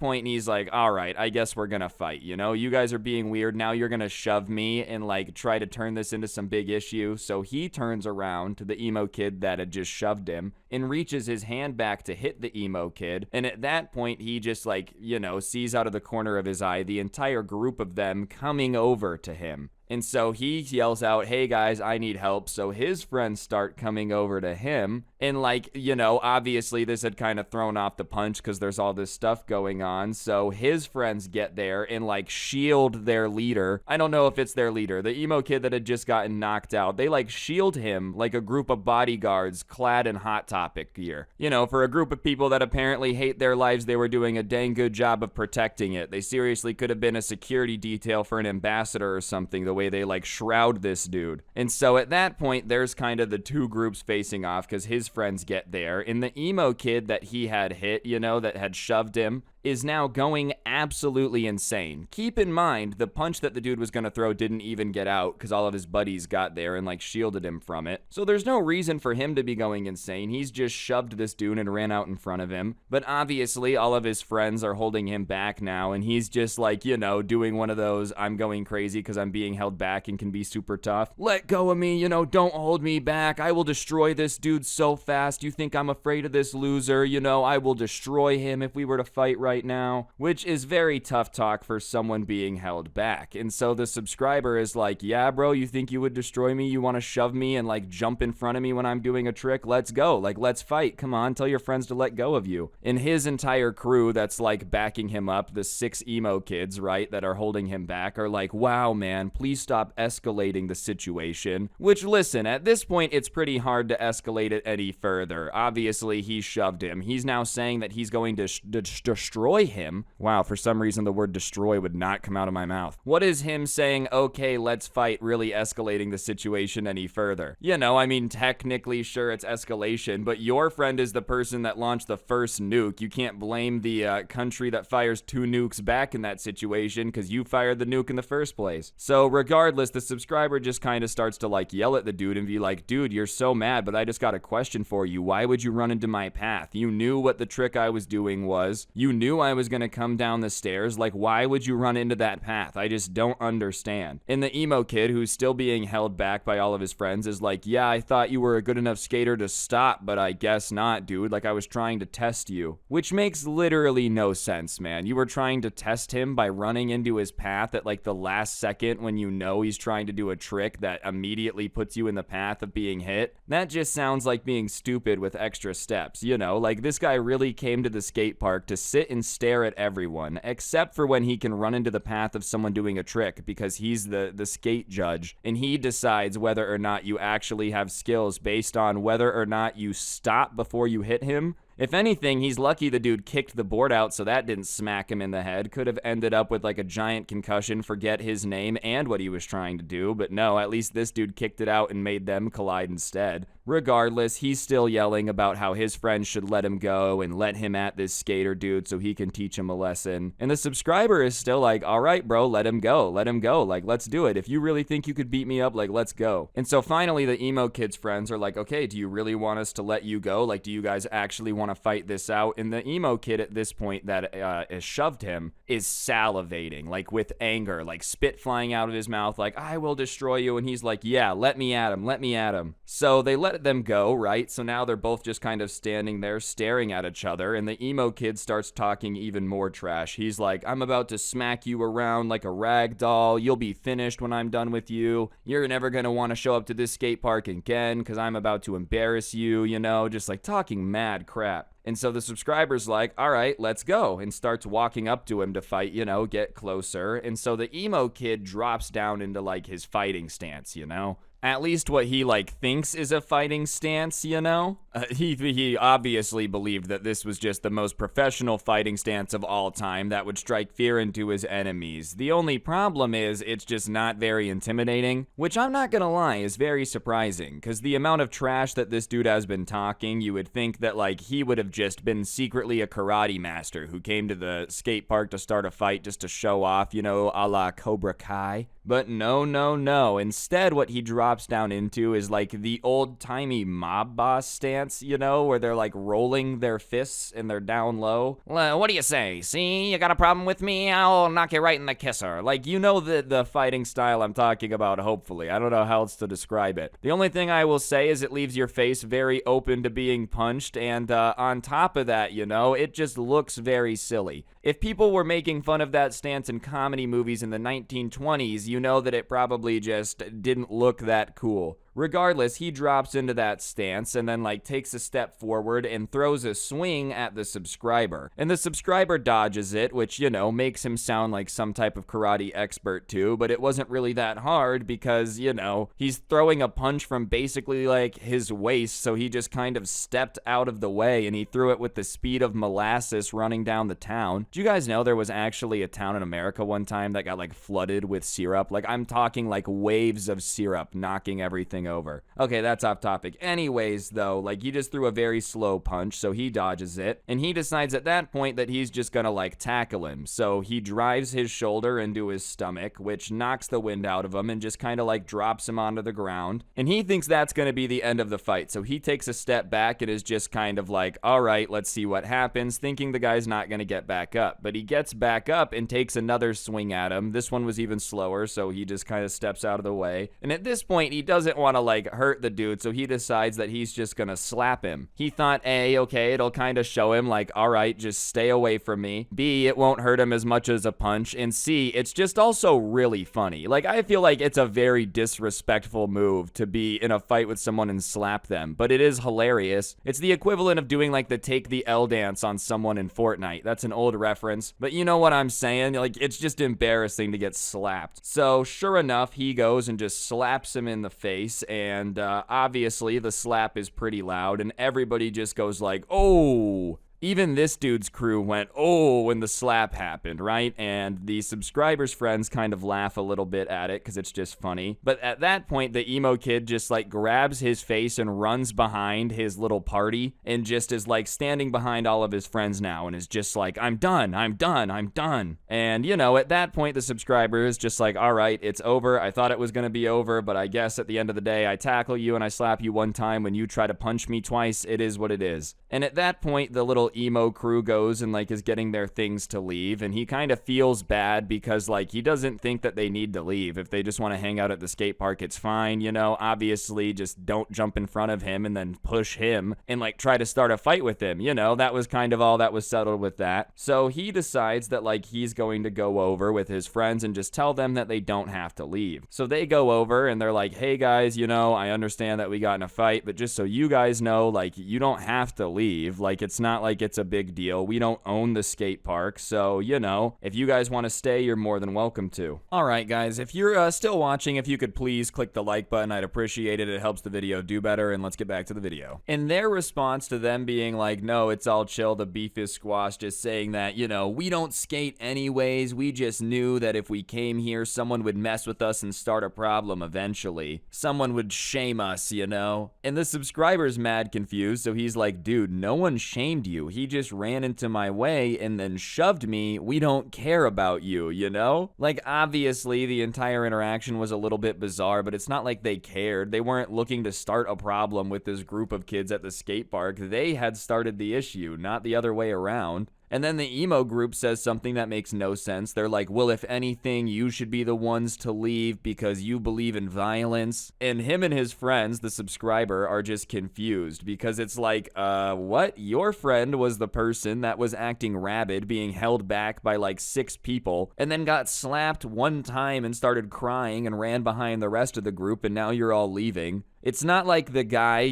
point, he's like, all right, I guess we're gonna fight, you know? You guys are being weird. Now you're gonna shove me and like try to turn this into some big issue. So he turns around to the emo kid that had just shoved him and reaches his hand back to hit the emo kid. And at that point, he just like, you know, sees out of the corner of his eye the entire group of them coming over to him. And so he yells out, hey guys, I need help. So his friends start coming over to him. And like, you know, obviously this had kind of thrown off the punch because there's all this stuff going on. So his friends get there and like shield their leader. I don't know if it's their leader, the emo kid that had just gotten knocked out. They like shield him like a group of bodyguards clad in Hot Topic gear. You know, for a group of people that apparently hate their lives, they were doing a dang good job of protecting it. They seriously could have been a security detail for an ambassador or something, the way they like shroud this dude. And so at that point, there's kind of the two groups facing off because his friends get there. And the emo kid that he had hit, you know, that had shoved him, is now going absolutely insane. Keep in mind, the punch that the dude was going to throw didn't even get out because all of his buddies got there and like shielded him from it. So there's no reason for him to be going insane. He's just shoved this dude and ran out in front of him. But obviously all of his friends are holding him back now and he's just like, you know, doing one of those I'm going crazy because I'm being held back and can be super tough. Let go of me, you know, don't hold me back. I will destroy this dude so fast. You think I'm afraid of this loser? You know, I will destroy him if we were to fight right now, which is very tough talk for someone being held back. And so the subscriber is like, yeah, bro, you think you would destroy me? You want to shove me and like jump in front of me when I'm doing a trick? Let's go. Like, let's fight. Come on, tell your friends to let go of you. And his entire crew that's like backing him up, the 6 emo kids, right, that are holding him back, are like, wow, man, please stop escalating the situation. Which, listen, at this point, it's pretty hard to escalate it any further. Obviously, he shoved him. He's now saying that he's going to destroy him. Wow, for some reason the word destroy would not come out of my mouth. What is him saying, okay, let's fight, really escalating the situation any further? You know, I mean, technically, sure, it's escalation, but your friend is the person that launched the first nuke. You can't blame the country that fires 2 nukes back in that situation because you fired the nuke in the first place. So regardless, the subscriber just kind of starts to like yell at the dude and be like, dude, you're so mad, but I just got a question for you. Why would you run into my path? You knew what the trick I was doing was. You knew I was going to come down the stairs. Like, why would you run into that path? I just don't understand. And the emo kid, who's still being held back by all of his friends, is like, yeah, I thought you were a good enough skater to stop, but I guess not, dude. Like, I was trying to test you. Which makes literally no sense, man. You were trying to test him by running into his path at like the last second when you know he's trying to do a trick that immediately puts you in the path of being hit. That just sounds like being stupid with extra steps, you know? Like, this guy really came to the skate park to sit and stare at everyone, except for when he can run into the path of someone doing a trick because he's the skate judge, and he decides whether or not you actually have skills based on whether or not you stop before you hit him. If anything, he's lucky the dude kicked the board out so that didn't smack him in the head. Could have ended up with like a giant concussion, forget his name and what he was trying to do, but no, at least this dude kicked it out and made them collide instead. Regardless, he's still yelling about how his friends should let him go and let him at this skater dude so he can teach him a lesson. And the subscriber is still like, all right, bro, let him go. Let him go. Like, let's do it. If you really think you could beat me up, like, let's go. And so finally, the emo kid's friends are like, okay, do you really want us to let you go? Like, do you guys actually want to fight this out? And the emo kid at this point that has shoved him is salivating, like with anger, like spit flying out of his mouth, like, I will destroy you. And he's like, yeah, let me at him. Let me at him. So they let them go, right? So now they're both just kind of standing there staring at each other, and the emo kid starts talking even more trash. He's like, I'm about to smack you around like a rag doll. You'll be finished when I'm done with you. You're never gonna want to show up to this skate park again because I'm about to embarrass you, you know, just like talking mad crap. And so the subscriber's like, all right, let's go, and starts walking up to him to fight, you know, get closer. And so the emo kid drops down into like his fighting stance, you know? At least what he, like, thinks is a fighting stance, you know? He obviously believed that this was just the most professional fighting stance of all time that would strike fear into his enemies. The only problem is it's just not very intimidating, which I'm not gonna lie is very surprising, because the amount of trash that this dude has been talking, you would think that, like, he would have just been secretly a karate master who came to the skate park to start a fight just to show off, you know, a la Cobra Kai. But no, no, no. Instead, what he drops down into is like the old-timey mob boss stance, you know, where they're like rolling their fists and they're down low. What do you say? See, you got a problem with me? I'll knock you right in the kisser. Like, you know the fighting style I'm talking about, hopefully. I don't know how else to describe it. The only thing I will say is it leaves your face very open to being punched, and on top of that, you know, it just looks very silly. If people were making fun of that stance in comedy movies in the 1920s, you know that it probably just didn't look that cool. Regardless, he drops into that stance and then like takes a step forward and throws a swing at the subscriber. And the subscriber dodges it, which, you know, makes him sound like some type of karate expert too, but it wasn't really that hard because, you know, he's throwing a punch from basically like his waist, so he just kind of stepped out of the way and he threw it with the speed of molasses running down the town. Do you guys know there was actually a town in America one time that got like flooded with syrup? Like, I'm talking like waves of syrup knocking everything over. Okay, that's off topic. Anyways, though, like, he just threw a very slow punch, so he dodges it, and he decides at that point that he's just gonna, like, tackle him. So he drives his shoulder into his stomach, which knocks the wind out of him and just kind of, like, drops him onto the ground. And he thinks that's gonna be the end of the fight, so he takes a step back and is just kind of like, all right, let's see what happens, thinking the guy's not gonna get back up. But he gets back up and takes another swing at him. This one was even slower, so he just kind of steps out of the way. And at this point, he doesn't want to like hurt the dude, so he decides that he's just gonna slap him. He thought, A, okay, it'll kind of show him like, all right, just stay away from me. B, it won't hurt him as much as a punch. And C, it's just also really funny. Like, I feel like it's a very disrespectful move to be in a fight with someone and slap them, but it is hilarious. It's the equivalent of doing like the take the L dance on someone in Fortnite. That's an old reference, but you know what I'm saying? Like, it's just embarrassing to get slapped. So sure enough, he goes and just slaps him in the face, and obviously the slap is pretty loud, and everybody just goes like, oh. Even this dude's crew went, oh, when the slap happened, right? And the subscribers' friends kind of laugh a little bit at it because it's just funny. But at that point, the emo kid just like grabs his face and runs behind his little party and just is like standing behind all of his friends now and is just like, I'm done, I'm done, I'm done. And, you know, at that point, the subscriber is just like, all right, it's over. I thought it was going to be over, but I guess at the end of the day, I tackle you and I slap you one time when you try to punch me twice. It is what it is. And at that point, the little emo crew goes and like is getting their things to leave, and he kind of feels bad because like he doesn't think that they need to leave. If they just want to hang out at the skate park, it's fine, you know. Obviously, just don't jump in front of him and then push him and like try to start a fight with him, you know. That was kind of all that was settled with that. So he decides that like he's going to go over with his friends and just tell them that they don't have to leave. So they go over and they're like, hey guys, you know, I understand that we got in a fight, but just so you guys know, like, you don't have to leave. Like, it's not like it's a big deal. We don't own the skate park, so, you know, if you guys want to stay, you're more than welcome to. Alright guys, if you're still watching, if you could please click the like button, I'd appreciate it. It helps the video do better, and let's get back to the video. In their response to them being like, no, it's all chill, the beef is squashed, just saying that, you know, we don't skate anyways, we just knew that if we came here, someone would mess with us and start a problem eventually. Someone would shame us, you know? And the subscriber's mad confused, so he's like, dude, no one shamed you. He just ran into my way and then shoved me. We don't care about you, you know? Like, obviously, the entire interaction was a little bit bizarre, but it's not like they cared. They weren't looking to start a problem with this group of kids at the skate park. They had started the issue, not the other way around. And then the emo group says something that makes no sense. They're like, well, if anything, you should be the ones to leave because you believe in violence. And him and his friends, the subscriber, are just confused because it's like, what? Your friend was the person that was acting rabid, being held back by like 6 people, and then got slapped one time and started crying and ran behind the rest of the group, and now you're all leaving. It's not like the guy,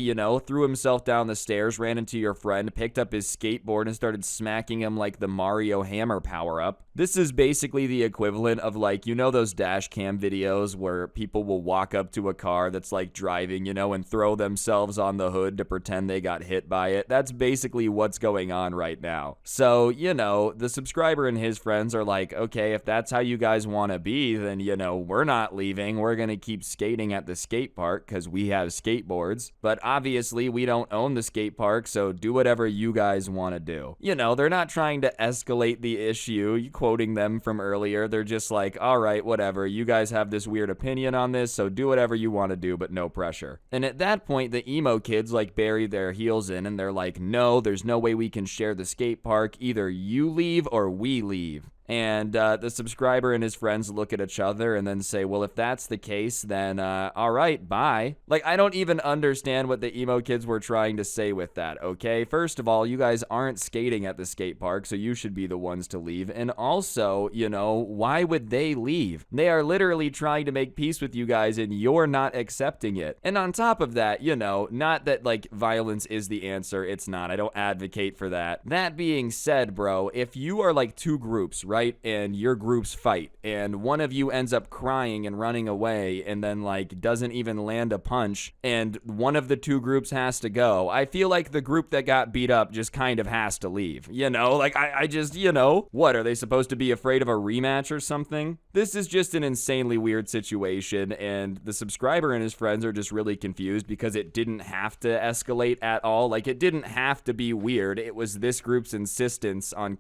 threw himself down the stairs, ran into your friend, picked up his skateboard, and started smacking him like the Mario hammer power-up. This is basically the equivalent of those dash cam videos where people will walk up to a car that's driving, and throw themselves on the hood to pretend they got hit by it. That's basically what's going on right now. So, the subscriber and his friends are like, okay, if that's how you guys want to be, then, we're not leaving. We're going to keep skating at the skate park because we have skateboards. But obviously, we don't own the skate park, so do whatever you guys want to do. They're not trying to escalate the issue. Quoting them from earlier, they're just like, all right, whatever. You guys have this weird opinion on this, so do whatever you want to do, but no pressure. And at that point, the emo kids bury their heels in, and they're like, no, there's no way we can share the skate park. Either you leave or we leave. And the subscriber and his friends look at each other and then say, well, if that's the case, then all right, bye. I don't even understand what the emo kids were trying to say with that, okay? First of all, you guys aren't skating at the skate park, so you should be the ones to leave. And also, why would they leave? They are literally trying to make peace with you guys, and you're not accepting it. And on top of that, not that, violence is the answer. It's not. I don't advocate for that. That being said, bro, if you are, two groups, right? And your groups fight, and one of you ends up crying and running away, and then doesn't even land a punch, and one of the two groups has to go, I feel like the group that got beat up just kind of has to leave. I just, what, are they supposed to be afraid of a rematch or something? This is just an insanely weird situation, and the subscriber and his friends are just really confused because it didn't have to escalate at all. It didn't have to be weird. It was this group's insistence on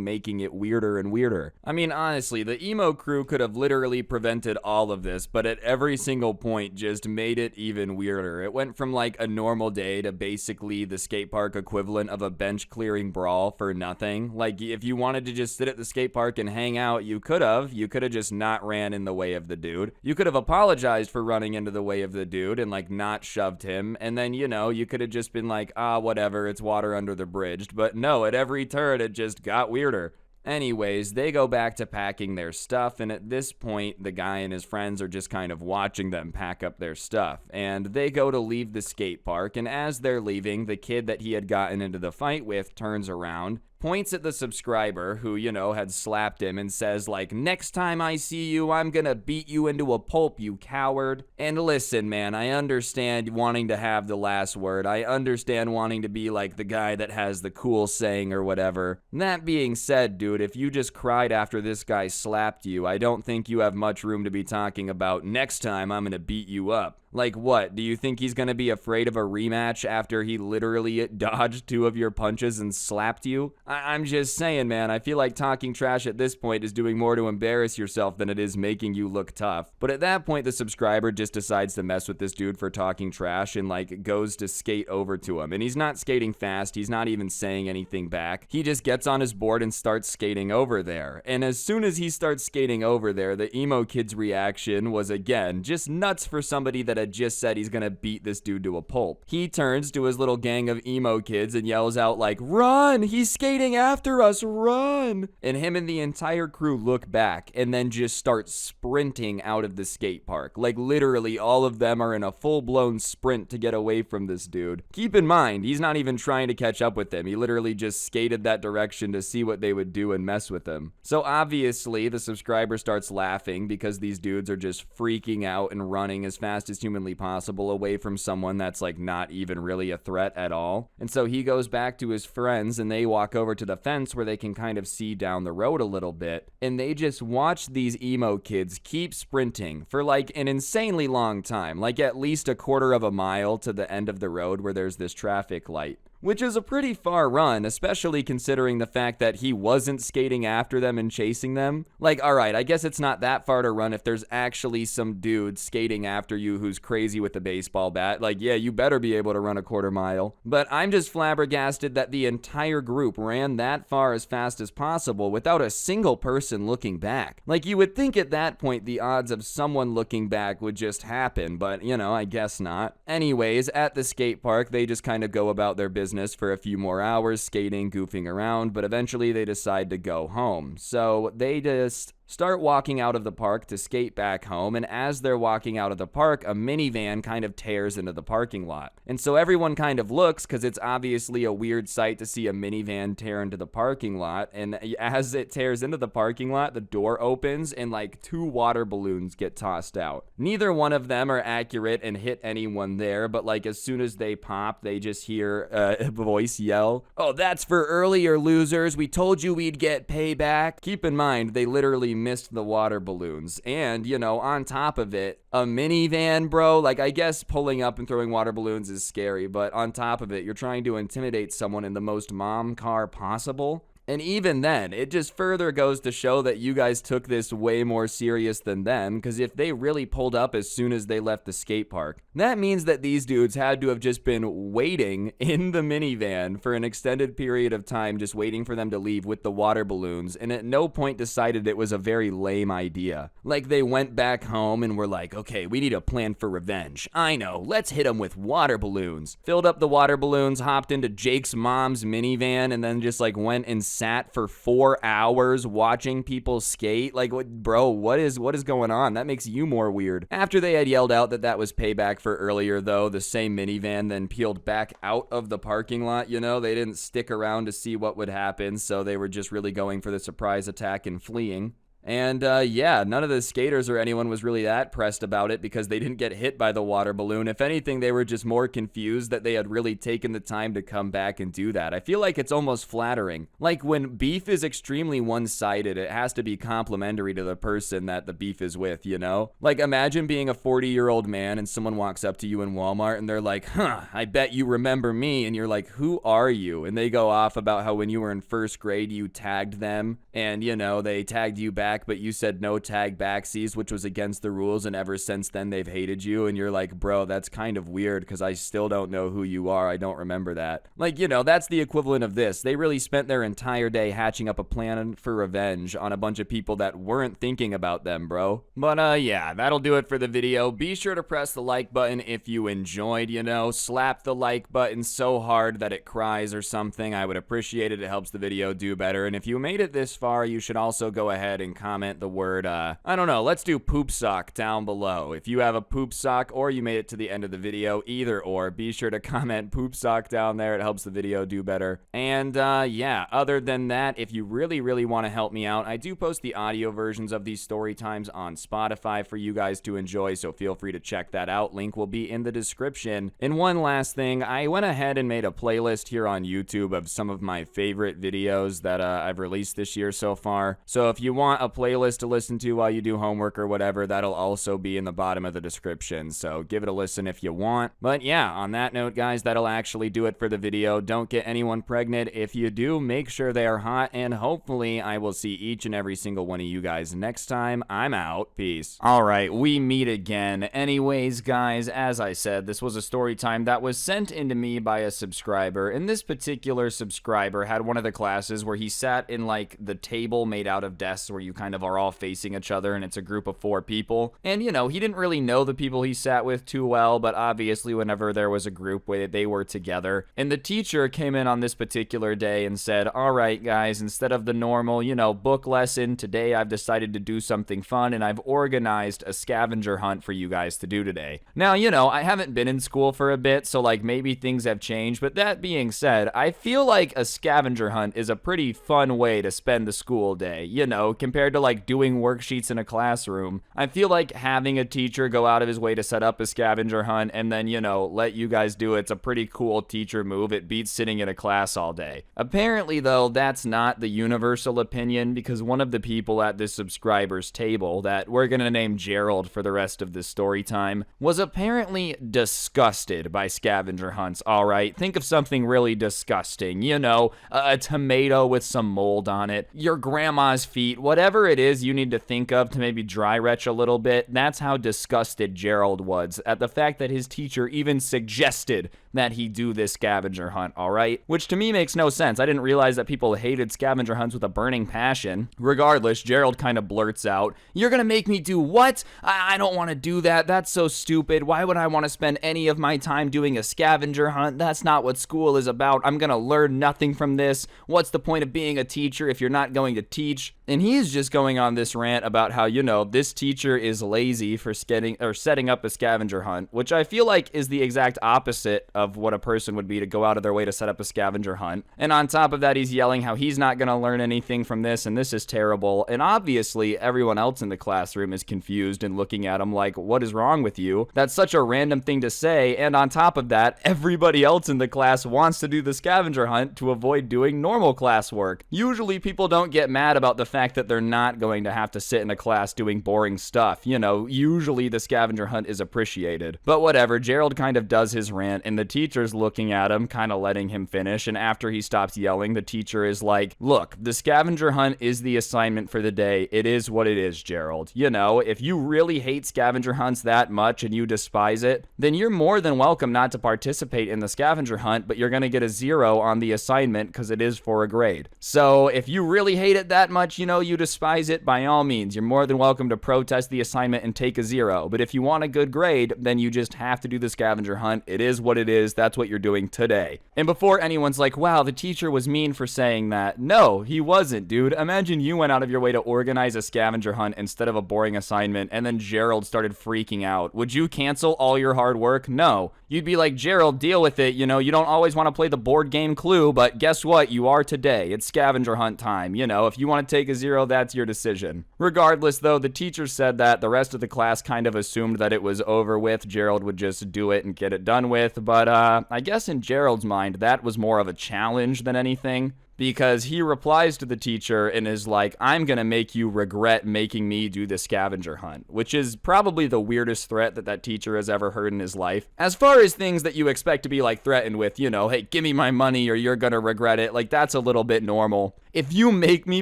making it weirder and weirder. I mean, honestly, the emo crew could have literally prevented all of this, but at every single point just made it even weirder. It went from a normal day to basically the skate park equivalent of a bench clearing brawl for nothing. If you wanted to just sit at the skate park and hang out, you could have just not ran in the way of the dude. You could have apologized for running into the way of the dude and not shoved him, and then you could have just been whatever, it's water under the bridge. But no, at every turn it just got weirder. Anyways, they go back to packing their stuff, and at this point, the guy and his friends are just kind of watching them pack up their stuff. And they go to leave the skate park, and as they're leaving, the kid that he had gotten into the fight with turns around, points at the subscriber who, had slapped him and says, next time I see you, I'm gonna beat you into a pulp, you coward. And listen, man, I understand wanting to have the last word. I understand wanting to be the guy that has the cool saying or whatever. That being said, dude, if you just cried after this guy slapped you, I don't think you have much room to be talking about, next time I'm gonna beat you up. What? Do you think he's gonna be afraid of a rematch after he literally dodged two of your punches and slapped you? I'm just saying, man, I feel like talking trash at this point is doing more to embarrass yourself than it is making you look tough. But at that point, the subscriber just decides to mess with this dude for talking trash and goes to skate over to him. And he's not skating fast, he's not even saying anything back. He just gets on his board and starts skating over there. And as soon as he starts skating over there, the emo kid's reaction was, again, just nuts for somebody that had just said he's gonna beat this dude to a pulp. He turns to his little gang of emo kids and yells out run! He's skating after us, run! And him and the entire crew look back and then just start sprinting out of the skate park. Literally all of them are in a full-blown sprint to get away from this dude. Keep in mind, he's not even trying to catch up with them. He literally just skated that direction to see what they would do and mess with him. So obviously, the subscriber starts laughing because these dudes are just freaking out and running as fast as humanly possible away from someone that's not even really a threat at all. And so he goes back to his friends and they walk over to the fence where they can kind of see down the road a little bit, and they just watch these emo kids keep sprinting for an insanely long time, at least a quarter of a mile to the end of the road where there's this traffic light. Which is a pretty far run, especially considering the fact that he wasn't skating after them and chasing them. Alright, I guess it's not that far to run if there's actually some dude skating after you who's crazy with a baseball bat. Yeah, you better be able to run a quarter mile. But I'm just flabbergasted that the entire group ran that far as fast as possible without a single person looking back. You would think at that point the odds of someone looking back would just happen, but, I guess not. Anyways, at the skate park, they just kind of go about their business for a few more hours, skating, goofing around, but eventually they decide to go home. So they just start walking out of the park to skate back home, and as they're walking out of the park, a minivan kind of tears into the parking lot. And so everyone kind of looks, because it's obviously a weird sight to see a minivan tear into the parking lot, and as it tears into the parking lot, the door opens and like 2 water balloons get tossed out. Neither one of them are accurate and hit anyone there, but like as soon as they pop, they just hear a voice yell, "Oh, that's for earlier, losers. We told you we'd get payback." Keep in mind, they literally missed the water balloons. And, you know, on top of it, a minivan, bro, like I guess pulling up and throwing water balloons is scary, but on top of it, you're trying to intimidate someone in the most mom car possible. And even then, it just further goes to show that you guys took this way more serious than them, because if they really pulled up as soon as they left the skate park, that means that these dudes had to have just been waiting in the minivan for an extended period of time, just waiting for them to leave with the water balloons, and at no point decided it was a very lame idea. Like they went back home and were like, okay, we need a plan for revenge. I know, let's hit them with water balloons. Filled up the water balloons, hopped into Jake's mom's minivan, and then just like went and sat for 4 hours watching people skate. Like, what, bro, what is going on? That makes you more weird. After they had yelled out that was payback for earlier, though, the same minivan then peeled back out of the parking lot. You know, they didn't stick around to see what would happen, so they were just really going for the surprise attack and fleeing. And yeah, none of the skaters or anyone was really that pressed about it because they didn't get hit by the water balloon. If anything, they were just more confused that they had really taken the time to come back and do that. I feel like it's almost flattering. Like when beef is extremely one-sided, it has to be complimentary to the person that the beef is with, you know? Like imagine being a 40-year-old man and someone walks up to you in Walmart and they're like, I bet you remember me. And you're like, who are you? And they go off about how when you were in first grade, you tagged them and, you know, they tagged you back, but you said no tag backsies, which was against the rules, and ever since then they've hated you. And you're like, bro, that's kind of weird because I still don't know who you are. I don't remember that. Like, you know, that's the equivalent of this. They really spent their entire day hatching up a plan for revenge on a bunch of people that weren't thinking about them, bro. But yeah, that'll do it for the video. Be sure to press the like button if you enjoyed, you know, slap the like button so hard that it cries or something. I would appreciate it. It helps the video do better. And if you made it this far, you should also go ahead and comment the word, I don't know, let's do poop sock down below. If you have a poop sock or you made it to the end of the video, either or, be sure to comment poop sock down there. It helps the video do better. And yeah, other than that, if you really want to help me out, I do post the audio versions of these story times on Spotify for you guys to enjoy, so feel free to check that out. Link will be in the description. And one last thing, I went ahead and made a playlist here on YouTube of some of my favorite videos that I've released this year so far. So if you want a playlist to listen to while you do homework or whatever, that'll also be in the bottom of the description, so give it a listen if you want. But yeah, on that note, guys, that'll actually do it for the video. Don't get anyone pregnant. If you do, make sure they are hot, and hopefully I will see each and every single one of you guys next time. I'm out. Peace. Alright, we meet again. Anyways, guys, as I said, this was a story time that was sent into me by a subscriber, and this particular subscriber had one of the classes where he sat in like the table made out of desks where you kind of are all facing each other, and it's a group of 4 people. And you know, he didn't really know the people he sat with too well, but obviously whenever there was a group where they were together, and the teacher came in on this particular day and said, alright guys, instead of the normal, you know, book lesson, today I've decided to do something fun, and I've organized a scavenger hunt for you guys to do today. Now, you know, I haven't been in school for a bit, so like maybe things have changed, but that being said, I feel like a scavenger hunt is a pretty fun way to spend the school day, you know, compared to like doing worksheets in a classroom. I feel like having a teacher go out of his way to set up a scavenger hunt and then, you know, let you guys do it's a pretty cool teacher move. It beats sitting in a class all day. Apparently, though, that's not the universal opinion, because one of the people at this subscriber's table, that we're gonna name Gerald for the rest of this story time, was apparently disgusted by scavenger hunts, alright? Think of something really disgusting, you know, a tomato with some mold on it, your grandma's feet, whatever it is you need to think of to maybe dry retch a little bit. That's how disgusted Gerald was at the fact that his teacher even suggested that he do this scavenger hunt, alright? Which to me makes no sense. I didn't realize that people hated scavenger hunts with a burning passion. Regardless, Gerald kind of blurts out, "You're gonna make me do what? I don't want to do that. That's so stupid. Why would I want to spend any of my time doing a scavenger hunt? That's not what school is about. I'm gonna learn nothing from this. What's the point of being a teacher if you're not going to teach?" And he's just going on this rant about how, this teacher is lazy for setting up a scavenger hunt, which I feel like is the exact opposite of what a person would be to go out of their way to set up a scavenger hunt. And on top of that, he's yelling how he's not going to learn anything from this, and this is terrible. And obviously, everyone else in the classroom is confused and looking at him like, what is wrong with you? That's such a random thing to say, and on top of that, everybody else in the class wants to do the scavenger hunt to avoid doing normal classwork. Usually, people don't get mad about the fact that they're not going to have to sit in a class doing boring stuff. Usually the scavenger hunt is appreciated. But whatever, Gerald kind of does his rant, and the teacher's looking at him, kind of letting him finish, and after he stops yelling, the teacher is like, "Look, the scavenger hunt is the assignment for the day. It is what it is, Gerald. If you really hate scavenger hunts that much and you despise it, then you're more than welcome not to participate in the scavenger hunt, but you're going to get a 0 on the assignment because it is for a grade. So if you really hate it that much, you despise it, by all means, you're more than welcome to protest the assignment and take a 0. But if you want a good grade, then you just have to do the scavenger hunt. It is what it is. That's what you're doing today." And before anyone's like, wow, the teacher was mean for saying that. No, he wasn't, dude. Imagine you went out of your way to organize a scavenger hunt instead of a boring assignment, and then Gerald started freaking out. Would you cancel all your hard work? No. You'd be like, "Gerald, deal with it. You don't always want to play the board game Clue, but guess what? You are today. It's scavenger hunt time. If you want to take a 0, that's your decision." Regardless, though, the teacher said that. The rest of the class kind of assumed that it was over with. Gerald would just do it and get it done with. But I guess in Gerald's mind, that was more of a challenge than anything. Because he replies to the teacher and is like, "I'm gonna make you regret making me do the scavenger hunt," which is probably the weirdest threat that teacher has ever heard in his life. As far as things that you expect to be threatened with, hey, give me my money or you're gonna regret it, that's a little bit normal. If you make me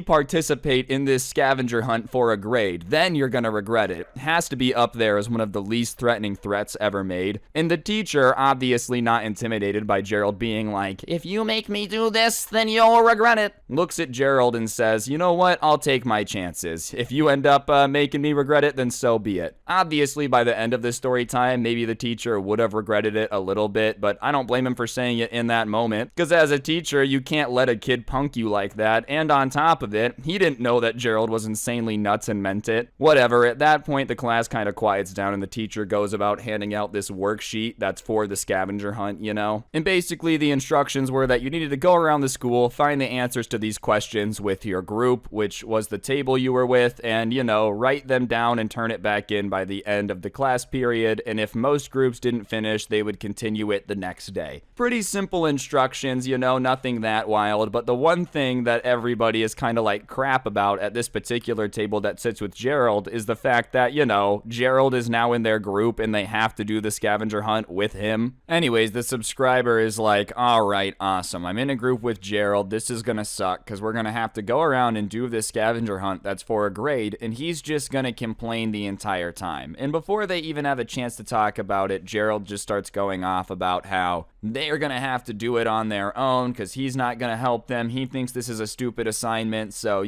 participate in this scavenger hunt for a grade, then you're gonna regret it. It has to be up there as one of the least threatening threats ever made. And the teacher, obviously not intimidated by Gerald being like, "If you make me do this, then you'll regret it," looks at Gerald and says, "You know what? I'll take my chances. If you end up making me regret it, then so be it." Obviously, by the end of this story time, maybe the teacher would have regretted it a little bit, but I don't blame him for saying it in that moment. Because as a teacher, you can't let a kid punk you like that. And on top of it, he didn't know that Gerald was insanely nuts and meant it. Whatever, at that point, the class kind of quiets down and the teacher goes about handing out this worksheet that's for the scavenger hunt, And basically, the instructions were that you needed to go around the school, find the answers to these questions with your group, which was the table you were with, and, write them down and turn it back in by the end of the class period. And if most groups didn't finish, they would continue it the next day. Pretty simple instructions, nothing that wild. But the one thing that everybody is kind of crap about at this particular table that sits with Gerald is the fact that, Gerald is now in their group and they have to do the scavenger hunt with him. Anyways, the subscriber is like, "All right, awesome. I'm in a group with Gerald. This is gonna suck because we're gonna have to go around and do this scavenger hunt that's for a grade, and he's just gonna complain the entire time." And before they even have a chance to talk about it, Gerald just starts going off about how they're gonna have to do it on their own because he's not gonna help them. He thinks this is a stupid assignment, so,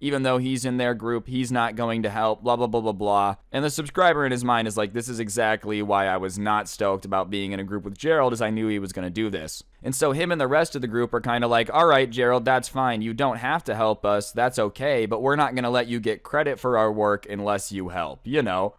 even though he's in their group, he's not going to help, blah, blah, blah, blah, blah. And the subscriber in his mind is like, this is exactly why I was not stoked about being in a group with Gerald, as I knew he was gonna do this. And so him and the rest of the group are kind of like, "All right, Gerald, that's fine. You don't have to help us. That's okay, but we're not going to let you get credit for our work unless you help,"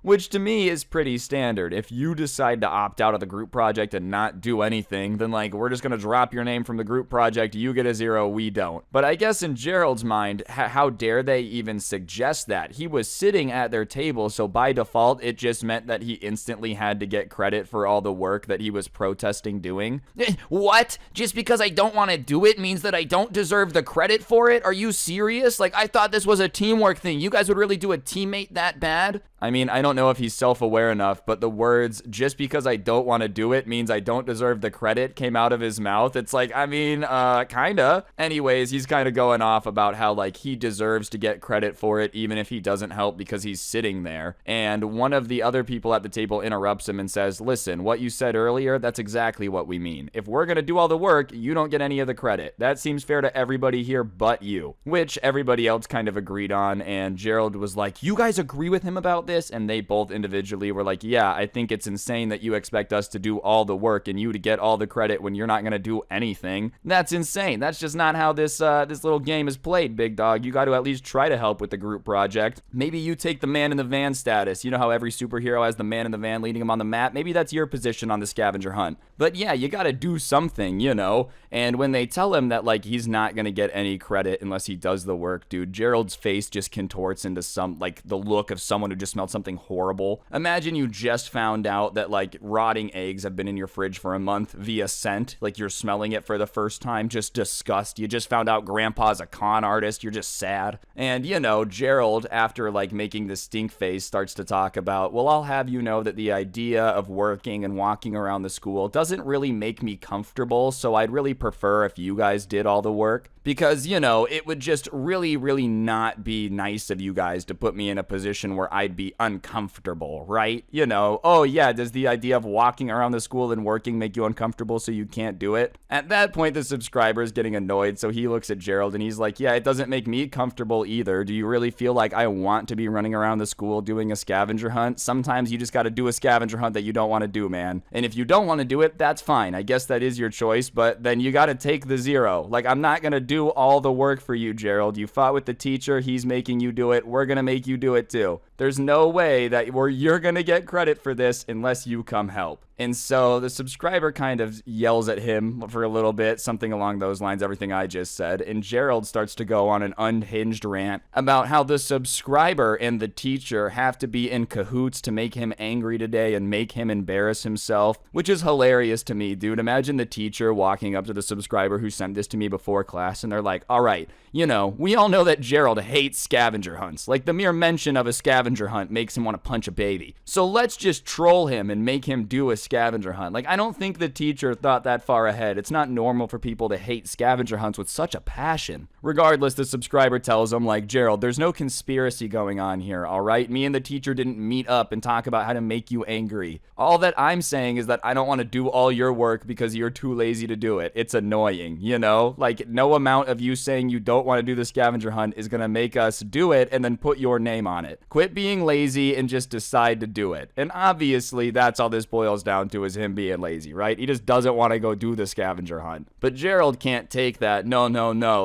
Which to me is pretty standard. If you decide to opt out of the group project and not do anything, then we're just going to drop your name from the group project. You get a 0, we don't. But I guess in Gerald's mind, how dare they even suggest that? He was sitting at their table, so by default, it just meant that he instantly had to get credit for all the work that he was protesting doing. What? What? Just because I don't want to do it means that I don't deserve the credit for it? Are you serious? Like, I thought this was a teamwork thing. You guys would really do a teammate that bad? I mean, I don't know if he's self-aware enough, but the words, just because I don't want to do it means I don't deserve the credit, came out of his mouth. It's like, I mean, kinda. Anyways, he's kind of going off about how, like, he deserves to get credit for it, even if he doesn't help because he's sitting there. And one of the other people at the table interrupts him and says, listen, what you said earlier, that's exactly what we mean. If we're going to do all the work, you don't get any of the credit. That seems fair to everybody here but you, which everybody else kind of agreed on. And Gerald was like, you guys agree with him about this? And they both individually were like, yeah, I think it's insane that you expect us to do all the work and you to get all the credit when you're not going to do anything. That's insane. That's just not how this little game is played, big dog. You got to at least try to help with the group project. Maybe you take the man in the van status. You know how every superhero has the man in the van leading him on the map? Maybe that's your position on the scavenger hunt. But yeah, you got to do something, you know? And when they tell him that, like, he's not going to get any credit unless he does the work, dude, Gerald's face just contorts into some, like, the look of someone who just smelled something horrible. Imagine you just found out that, like, rotting eggs have been in your fridge for a month via scent. Like, you're smelling it for the first time, just disgust. You just found out grandpa's a con artist. You're just sad. And, you know, Gerald, after, like, making the stink face, starts to talk about, well, I'll have you know that the idea of working and walking around the school doesn't really make me comfortable, so I'd really prefer if you guys did all the work. Because, you know, it would just really, really not be nice of you guys to put me in a position where I'd be uncomfortable, right? You know, oh yeah, does the idea of walking around the school and working make you uncomfortable so you can't do it? At that point, the subscriber is getting annoyed, so he looks at Gerald and he's like, yeah, it doesn't make me comfortable either. Do you really feel like I want to be running around the school doing a scavenger hunt? Sometimes you just got to do a scavenger hunt that you don't want to do, man. And if you don't want to do it, that's fine. I guess that is your choice, but then you got to take the 0. Like, I'm not going to do all the work for you, Gerald. You fought with the teacher. He's making you do it. We're going to make you do it too. There's no way that you're going to get credit for this unless you come help. And so the subscriber kind of yells at him for a little bit, something along those lines, everything I just said. And Gerald starts to go on an unhinged rant about how the subscriber and the teacher have to be in cahoots to make him angry today and make him embarrass himself, which is hilarious to me, dude. Imagine the teacher walking up to the subscriber who sent this to me before class, and they're like, all right, you know, we all know that Gerald hates scavenger hunts. Like, the mere mention of a scavenger hunt makes him want to punch a baby. So let's just troll him and make him do a scavenger hunt. Like, I don't think the teacher thought that far ahead. It's not normal for people to hate scavenger hunts with such a passion. Regardless, the subscriber tells him, like, Gerald, there's no conspiracy going on here, all right? Me and the teacher didn't meet up and talk about how to make you angry. All that I'm saying is that I don't want to do all your work because you're too lazy to do it. It's annoying, you know? Like, no amount of you saying you don't want to do the scavenger hunt is going to make us do it and then put your name on it. Quit being lazy and just decide to do it. And obviously, that's all this boils down to, is him being lazy, right? He just doesn't want to go do the scavenger hunt. But Gerald can't take that. No.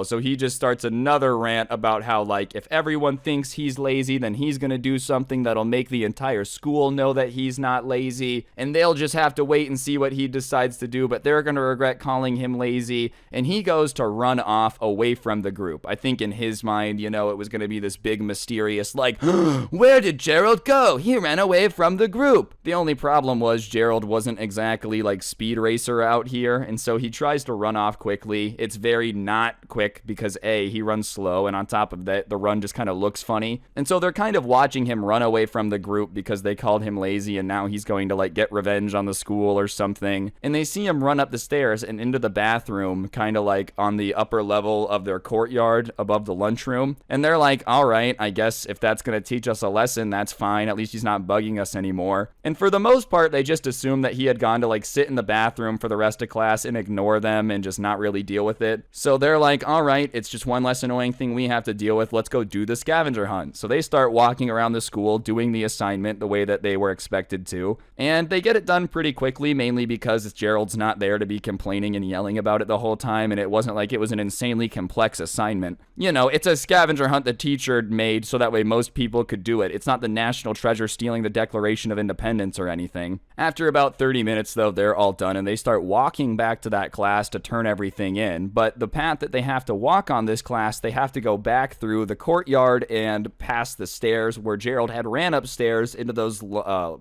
So he just starts another rant about how, like, if everyone thinks he's lazy, then he's going to do something that'll make the entire school know that he's not lazy, and they'll just have to wait and see what he decides to do, but they're going to regret calling him lazy, and he goes to run off away from the group. I think in his mind, you know, it was going to be this big mysterious, like, where did Gerald go? He ran away from the group. The only problem was Gerald wasn't exactly like Speed Racer out here, and so he tries to run off quickly. It's very not quick because A, he runs slow, and on top of that, the run just kind of looks funny. And so they're kind of watching him run away from the group because they called him lazy, and now he's going to, like, get revenge on the school or something. And they see him run up the stairs and into the bathroom, kind of like on the upper level of their courtyard above the lunchroom. And they're like, all right, I guess if that's going to teach us a lesson, that's fine. At least he's not bugging us anymore. And for the most part, they just assume that he had gone to, like, sit in the bathroom for the rest of class and ignore them and just not really deal with it. So they're like, all right, it's just one less annoying thing we have to deal with. Let's go do the scavenger hunt. So they start walking around the school doing the assignment the way that they were expected to. And they get it done pretty quickly, mainly because Gerald's not there to be complaining and yelling about it the whole time. And it wasn't like it was an insanely complex assignment. You know, it's a scavenger hunt the teacher made so that way most people could do it. It's not the national treasure stealing the Declaration of Independence or anything. After about 30 minutes, though, they're all done and they start walking back to that class to turn everything in. But the path that they have to walk on this class, they have to go back through the courtyard and past the stairs where Gerald had ran upstairs into those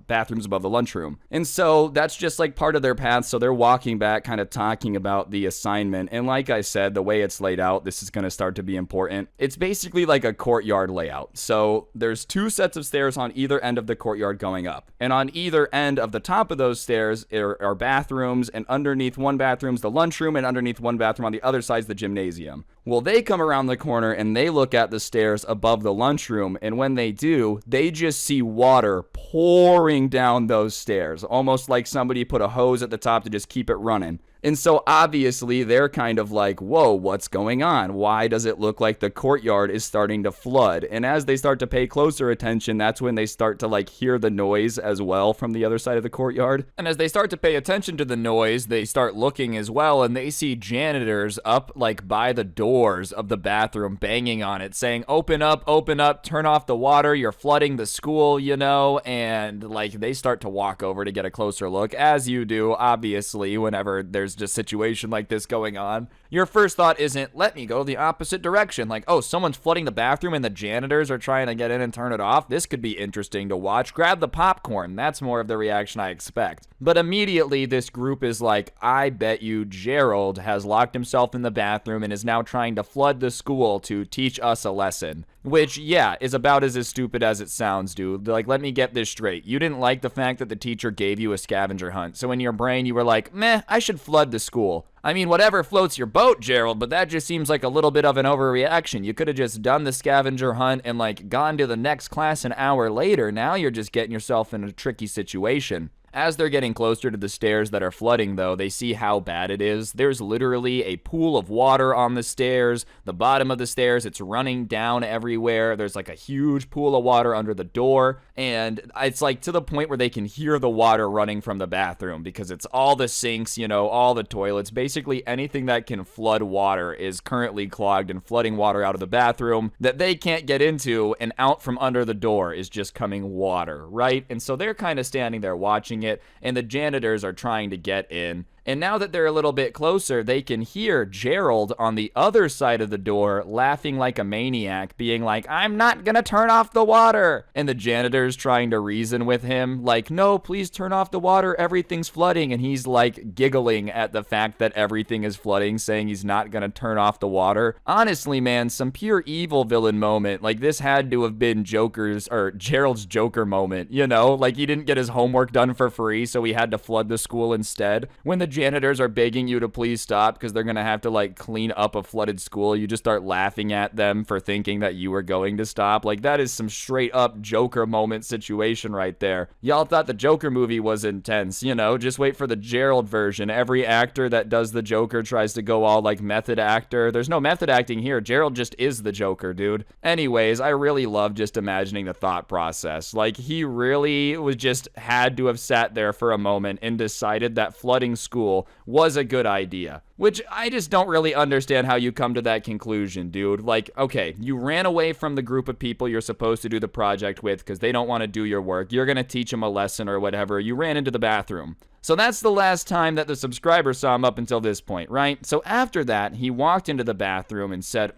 bathrooms above the lunchroom. And so that's just like part of their path. So they're walking back kind of kind of talking about the assignment. And like I said, the way it's laid out, this is going to start to be important. It's basically like a courtyard layout. So there's 2 sets of stairs on either end of the courtyard going up. And on either end of the top of those stairs are bathrooms, and underneath one bathroom's the lunchroom, and underneath one bathroom on the other side's the gymnasium. Well, they come around the corner and they look at the stairs above the lunchroom, and when they do, they just see water pouring down those stairs, almost like somebody put a hose at the top to just keep it running. And so obviously they're kind of like, whoa, what's going on? Why does it look like the courtyard is starting to flood? And as they start to pay closer attention, that's when they start to like hear the noise as well from the other side of the courtyard. And as they start to pay attention to the noise, they start looking as well, and they see janitors up like by the doors of the bathroom banging on it, saying, open up, turn off the water, you're flooding the school, you know? And like they start to walk over to get a closer look, as you do, obviously, whenever there's just a situation like this going on. Your first thought isn't, let me go the opposite direction. Like, oh, someone's flooding the bathroom and the janitors are trying to get in and turn it off. This could be interesting to watch. Grab the popcorn. That's more of the reaction I expect. But immediately this group is like, I bet you Gerald has locked himself in the bathroom and is now trying to flood the school to teach us a lesson. Which, yeah, is about as stupid as it sounds, dude. Like, let me get this straight. You didn't like the fact that the teacher gave you a scavenger hunt. So in your brain, you were like, meh, I should flood the school. I mean, whatever floats your boat, Gerald, but that just seems like a little bit of an overreaction. You could have just done the scavenger hunt and, like, gone to the next class an hour later. Now you're just getting yourself in a tricky situation. As they're getting closer to the stairs that are flooding, though, they see how bad it is. There's literally a pool of water on the stairs. The bottom of the stairs, it's running down everywhere. There's like a huge pool of water under the door. And it's like to the point where they can hear the water running from the bathroom because it's all the sinks, you know, all the toilets. Basically anything that can flood water is currently clogged and flooding water out of the bathroom that they can't get into, and out from under the door is just coming water, right? And so they're kind of standing there watching it, and the janitors are trying to get in. And now that they're a little bit closer, they can hear Gerald on the other side of the door laughing like a maniac, being like, I'm not gonna turn off the water. And the janitor's trying to reason with him, like, no, please turn off the water, everything's flooding. And he's like giggling at the fact that everything is flooding, saying he's not gonna turn off the water. Honestly, man, some pure evil villain moment. Like, this had to have been Gerald's Joker moment, you know? Like, he didn't get his homework done for free, so he had to flood the school instead. When the janitors are begging you to please stop because they're gonna have to like clean up a flooded school, you just start laughing at them for thinking that you were going to stop. Like, that is some straight up Joker moment situation right there. Y'all thought the Joker movie was intense, you know? Just wait for the Gerald version. Every actor that does the Joker tries to go all like method actor. There's no method acting here. Gerald just is the Joker, dude. Anyways, I really love just imagining the thought process. Like, he really was just had to have sat there for a moment and decided that flooding school was a good idea. Which I just don't really understand how you come to that conclusion, dude. Like, okay, you ran away from the group of people you're supposed to do the project with because they don't want to do your work. You're going to teach them a lesson or whatever. You ran into the bathroom. So that's the last time that the subscriber saw him up until this point, right? So after that, he walked into the bathroom and said,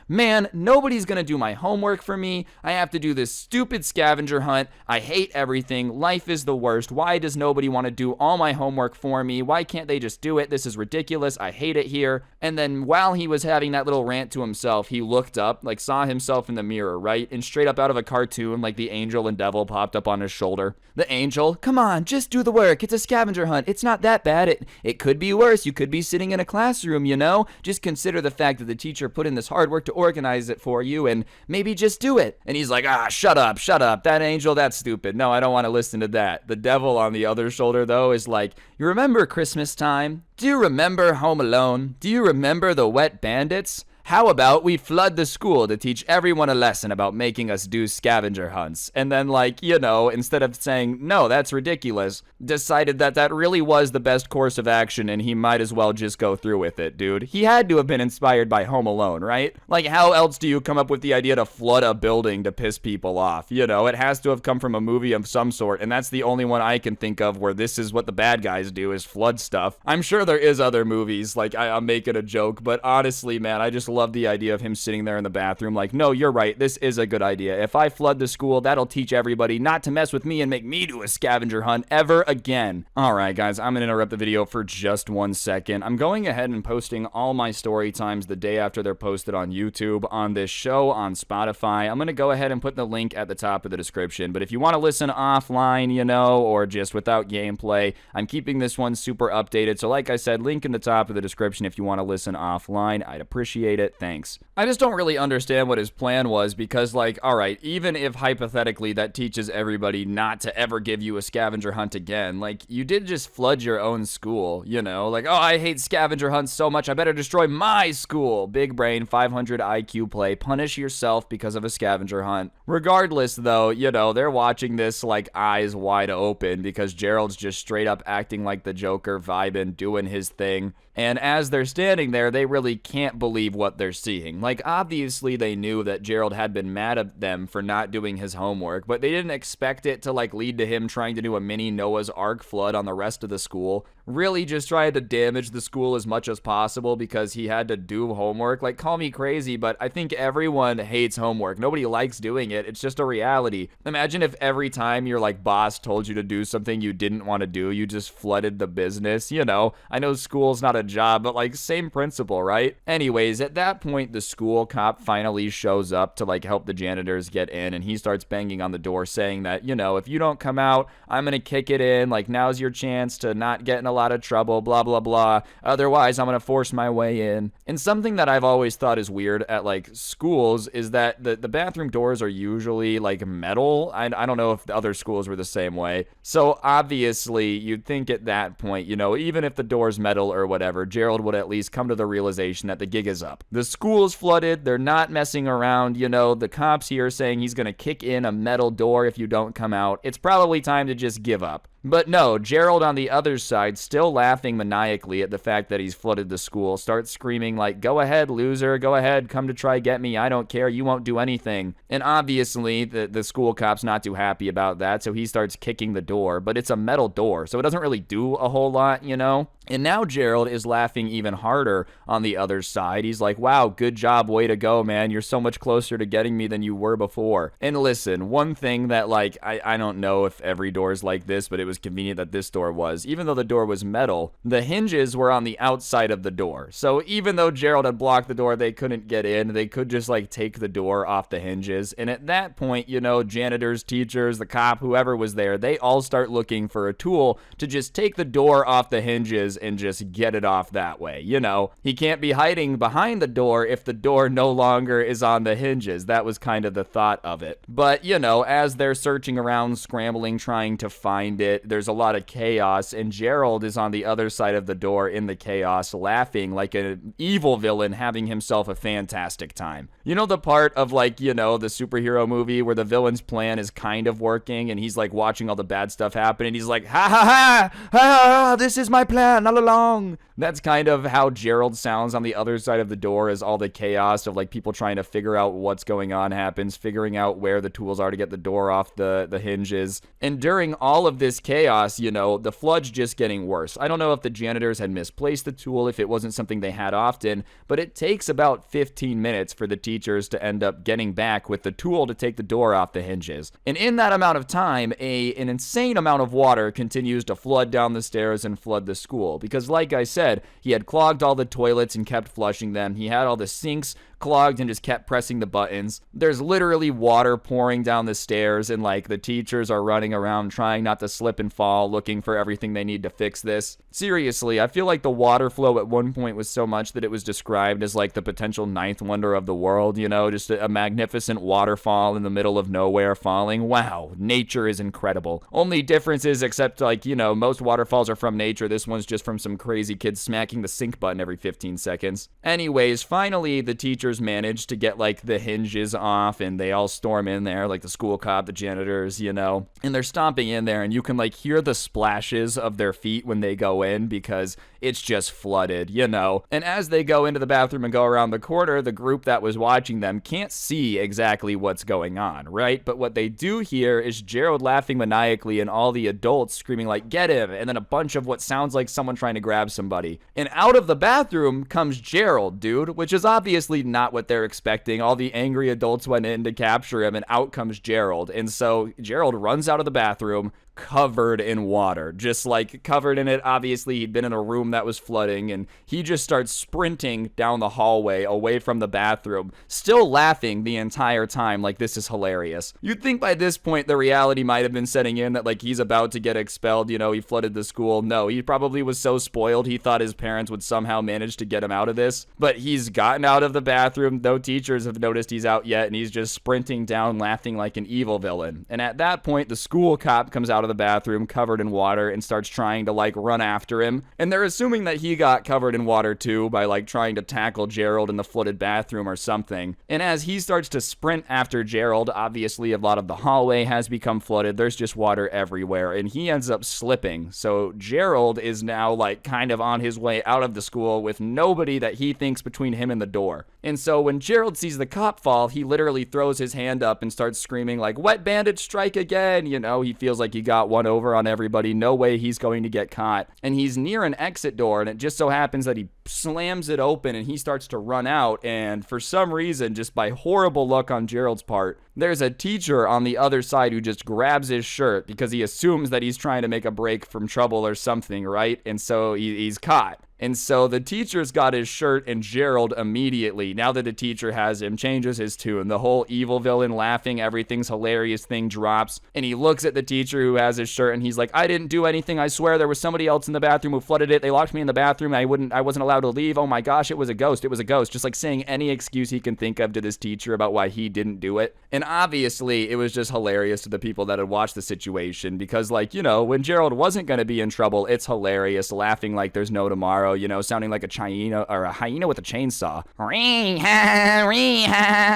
man, nobody's gonna do my homework for me. I have to do this stupid scavenger hunt. I hate everything. Life is the worst. Why does nobody want to do all my homework for me? Why can't they just do it? This is ridiculous. I hate it here. And then while he was having that little rant to himself, he looked up, like saw himself in the mirror, right? And straight up out of a cartoon, like the angel and devil popped up on his shoulder. The angel, come on, just do the work. It's a scavenger hunt. It's not that bad. It could be worse. You could be sitting in a classroom, you know? Just consider the fact that the teacher put in this hard work to organize it for you, and maybe just do it. And he's like, shut up. That angel, that's stupid. No, I don't want to listen to that. The devil on the other shoulder, though, is like, you remember Christmas time? Do you remember Home Alone? Do you remember the Wet Bandits? How about we flood the school to teach everyone a lesson about making us do scavenger hunts? And then, like, you know, instead of saying, no, that's ridiculous, decided that that really was the best course of action and he might as well just go through with it, dude. He had to have been inspired by Home Alone, right? Like, how else do you come up with the idea to flood a building to piss people off? You know, it has to have come from a movie of some sort, and that's the only one I can think of where this is what the bad guys do, is flood stuff. I'm sure there is other movies, like, I'm making a joke, but honestly, man, I just love the idea of him sitting there in the bathroom like, no, you're right, this is a good idea. If I flood the school, that'll teach everybody not to mess with me and make me do a scavenger hunt ever again. Alright guys, I'm gonna interrupt the video for just 1 second. I'm going ahead and posting all my story times the day after they're posted on YouTube, on this show, on Spotify. I'm gonna go ahead and put the link at the top of the description, but if you want to listen offline, you know, or just without gameplay, I'm keeping this one super updated, so like I said, link in the top of the description if you want to listen offline. I'd appreciate it, thanks. I just don't really understand what his plan was, because like, alright, even if hypothetically that teaches everybody not to ever give you a scavenger hunt again, like, you did just flood your own school, you know, like, oh, I hate scavenger hunts so much, I better destroy my school. Big brain, 500 IQ play, punish yourself because of a scavenger hunt. Regardless though, you know, they're watching this like eyes wide open because Gerald's just straight up acting like the Joker, vibing, doing his thing. And as they're standing there, they really can't believe what they're seeing. Like, obviously they knew that Gerald had been mad at them for not doing his homework, but they didn't expect it to like lead to him trying to do a mini Noah's Ark flood on the rest of the school. Really just tried to damage the school as much as possible because he had to do homework. Like, call me crazy, but I think everyone hates homework. Nobody likes doing it. It's just a reality. Imagine if every time your like boss told you to do something you didn't want to do, you just flooded the business. You know, I know school's not a job, but like same principle, right? Anyways, at that point, the school cop finally shows up to like help the janitors get in, and he starts banging on the door saying that, you know, if you don't come out, I'm gonna kick it in. Like, now's your chance to not get in a lot of trouble, blah, blah, blah. Otherwise, I'm gonna force my way in. And something that I've always thought is weird at like schools is that the bathroom doors are usually like metal. I don't know if the other schools were the same way. So obviously, you'd think at that point, you know, even if the door's metal or whatever, Gerald would at least come to the realization that the gig is up. The school's flooded, they're not messing around, you know, the cops here saying he's gonna kick in a metal door if you don't come out. It's probably time to just give up. But no, Gerald on the other side, still laughing maniacally at the fact that he's flooded the school, starts screaming like, go ahead, loser, go ahead, come to try get me, I don't care, you won't do anything. And obviously, the school cop's not too happy about that, so he starts kicking the door, but it's a metal door, so it doesn't really do a whole lot, you know? And now Gerald is laughing even harder on the other side. He's like, wow, good job, way to go, man. You're so much closer to getting me than you were before. And listen, one thing that, like, I don't know if every door is like this, but it was convenient that this door was. Even though the door was metal, the hinges were on the outside of the door. So even though Gerald had blocked the door, they couldn't get in. They could just, like, take the door off the hinges. And at that point, you know, janitors, teachers, the cop, whoever was there, they all start looking for a tool to just take the door off the hinges and just get it off that way. You know, he can't be hiding behind the door if the door no longer is on the hinges. That was kind of the thought of it. But, you know, as they're searching around, scrambling, trying to find it, there's a lot of chaos, and Gerald is on the other side of the door in the chaos, laughing like an evil villain having himself a fantastic time. You know the part of, like, you know, the superhero movie where the villain's plan is kind of working and he's like watching all the bad stuff happen and he's like, ha ha ha, ha, this is my plan all along. That's kind of how Gerald sounds on the other side of the door, as all the chaos of like people trying to figure out what's going on happens, figuring out where the tools are to get the door off the hinges. And during all of this chaos, you know, the flood's just getting worse. I don't know if the janitors had misplaced the tool, if it wasn't something they had often, but it takes about 15 minutes for the teachers to end up getting back with the tool to take the door off the hinges. And in that amount of time, an insane amount of water continues to flood down the stairs and flood the school. Because like I said, he had clogged all the toilets and kept flushing them. He had all the sinks clogged and just kept pressing the buttons. There's literally water pouring down the stairs, and like the teachers are running around trying not to slip and fall, looking for everything they need to fix this. Seriously, I feel like the water flow at one point was so much that it was described as like the potential ninth wonder of the world, you know, just a magnificent waterfall in the middle of nowhere falling. Wow, nature is incredible. Only difference is, except like, you know, most waterfalls are from nature, this one's just from some crazy kid smacking the sink button every 15 seconds. Anyways, finally the teachers teachers manage to get like the hinges off, and they all storm in there, like the school cop, the janitors, and they're stomping in there, and you can like hear the splashes of their feet when they go in because it's just flooded, And as they go into the bathroom and go around the corner, the group that was watching them can't see exactly what's going on, right? But what they do hear is Gerald laughing maniacally and all the adults screaming like, "Get him!" and then a bunch of what sounds like someone trying to grab somebody. And out of the bathroom comes Gerald, dude, which is obviously not what they're expecting. All the angry adults went in to capture him, and out comes Gerald. And so Gerald runs out of the bathroom covered in water, just like covered in it. Obviously, he'd been in a room that was flooding, and he just starts sprinting down the hallway away from the bathroom, still laughing the entire time like this is hilarious. You'd think by this point the reality might have been setting in that like he's about to get expelled, he flooded the school. No, he probably was so spoiled he thought his parents would somehow manage to get him out of this, but he's gotten out of the bathroom. No teachers have noticed he's out yet, and he's just sprinting down laughing like an evil villain. And at that point, the school cop comes out of the bathroom covered in water and starts trying to like run after him, and they're assuming that he got covered in water too by like trying to tackle Gerald in the flooded bathroom or something. And as he starts to sprint after Gerald, obviously a lot of the hallway has become flooded, there's just water everywhere, and he ends up slipping. So Gerald is now like kind of on his way out of the school with nobody that he thinks between him and the door. And so when Gerald sees the cop fall, he literally throws his hand up and starts screaming like, "Wet bandit strike again!" He feels like he got one over on everybody. No way he's going to get caught. And he's near an exit door, and it just so happens that he slams it open and he starts to run out. And for some reason, just by horrible luck on Gerald's part, there's a teacher on the other side who just grabs his shirt because he assumes that he's trying to make a break from trouble or something, right? And so he's caught. And so the teacher's got his shirt, and Gerald immediately, now that the teacher has him, changes his tune. The whole evil villain laughing, everything's hilarious thing drops, and he looks at the teacher who has his shirt, and he's like, "I didn't do anything, I swear. There was somebody else in the bathroom who flooded it. They locked me in the bathroom. I wasn't allowed to leave. Oh my gosh, it was a ghost. It was a ghost." Just like saying any excuse he can think of to this teacher about why he didn't do it. And obviously, it was just hilarious to the people that had watched the situation because, like, when Gerald wasn't going to be in trouble, it's hilarious, laughing like there's no tomorrow. Sounding like a hyena with a chainsaw.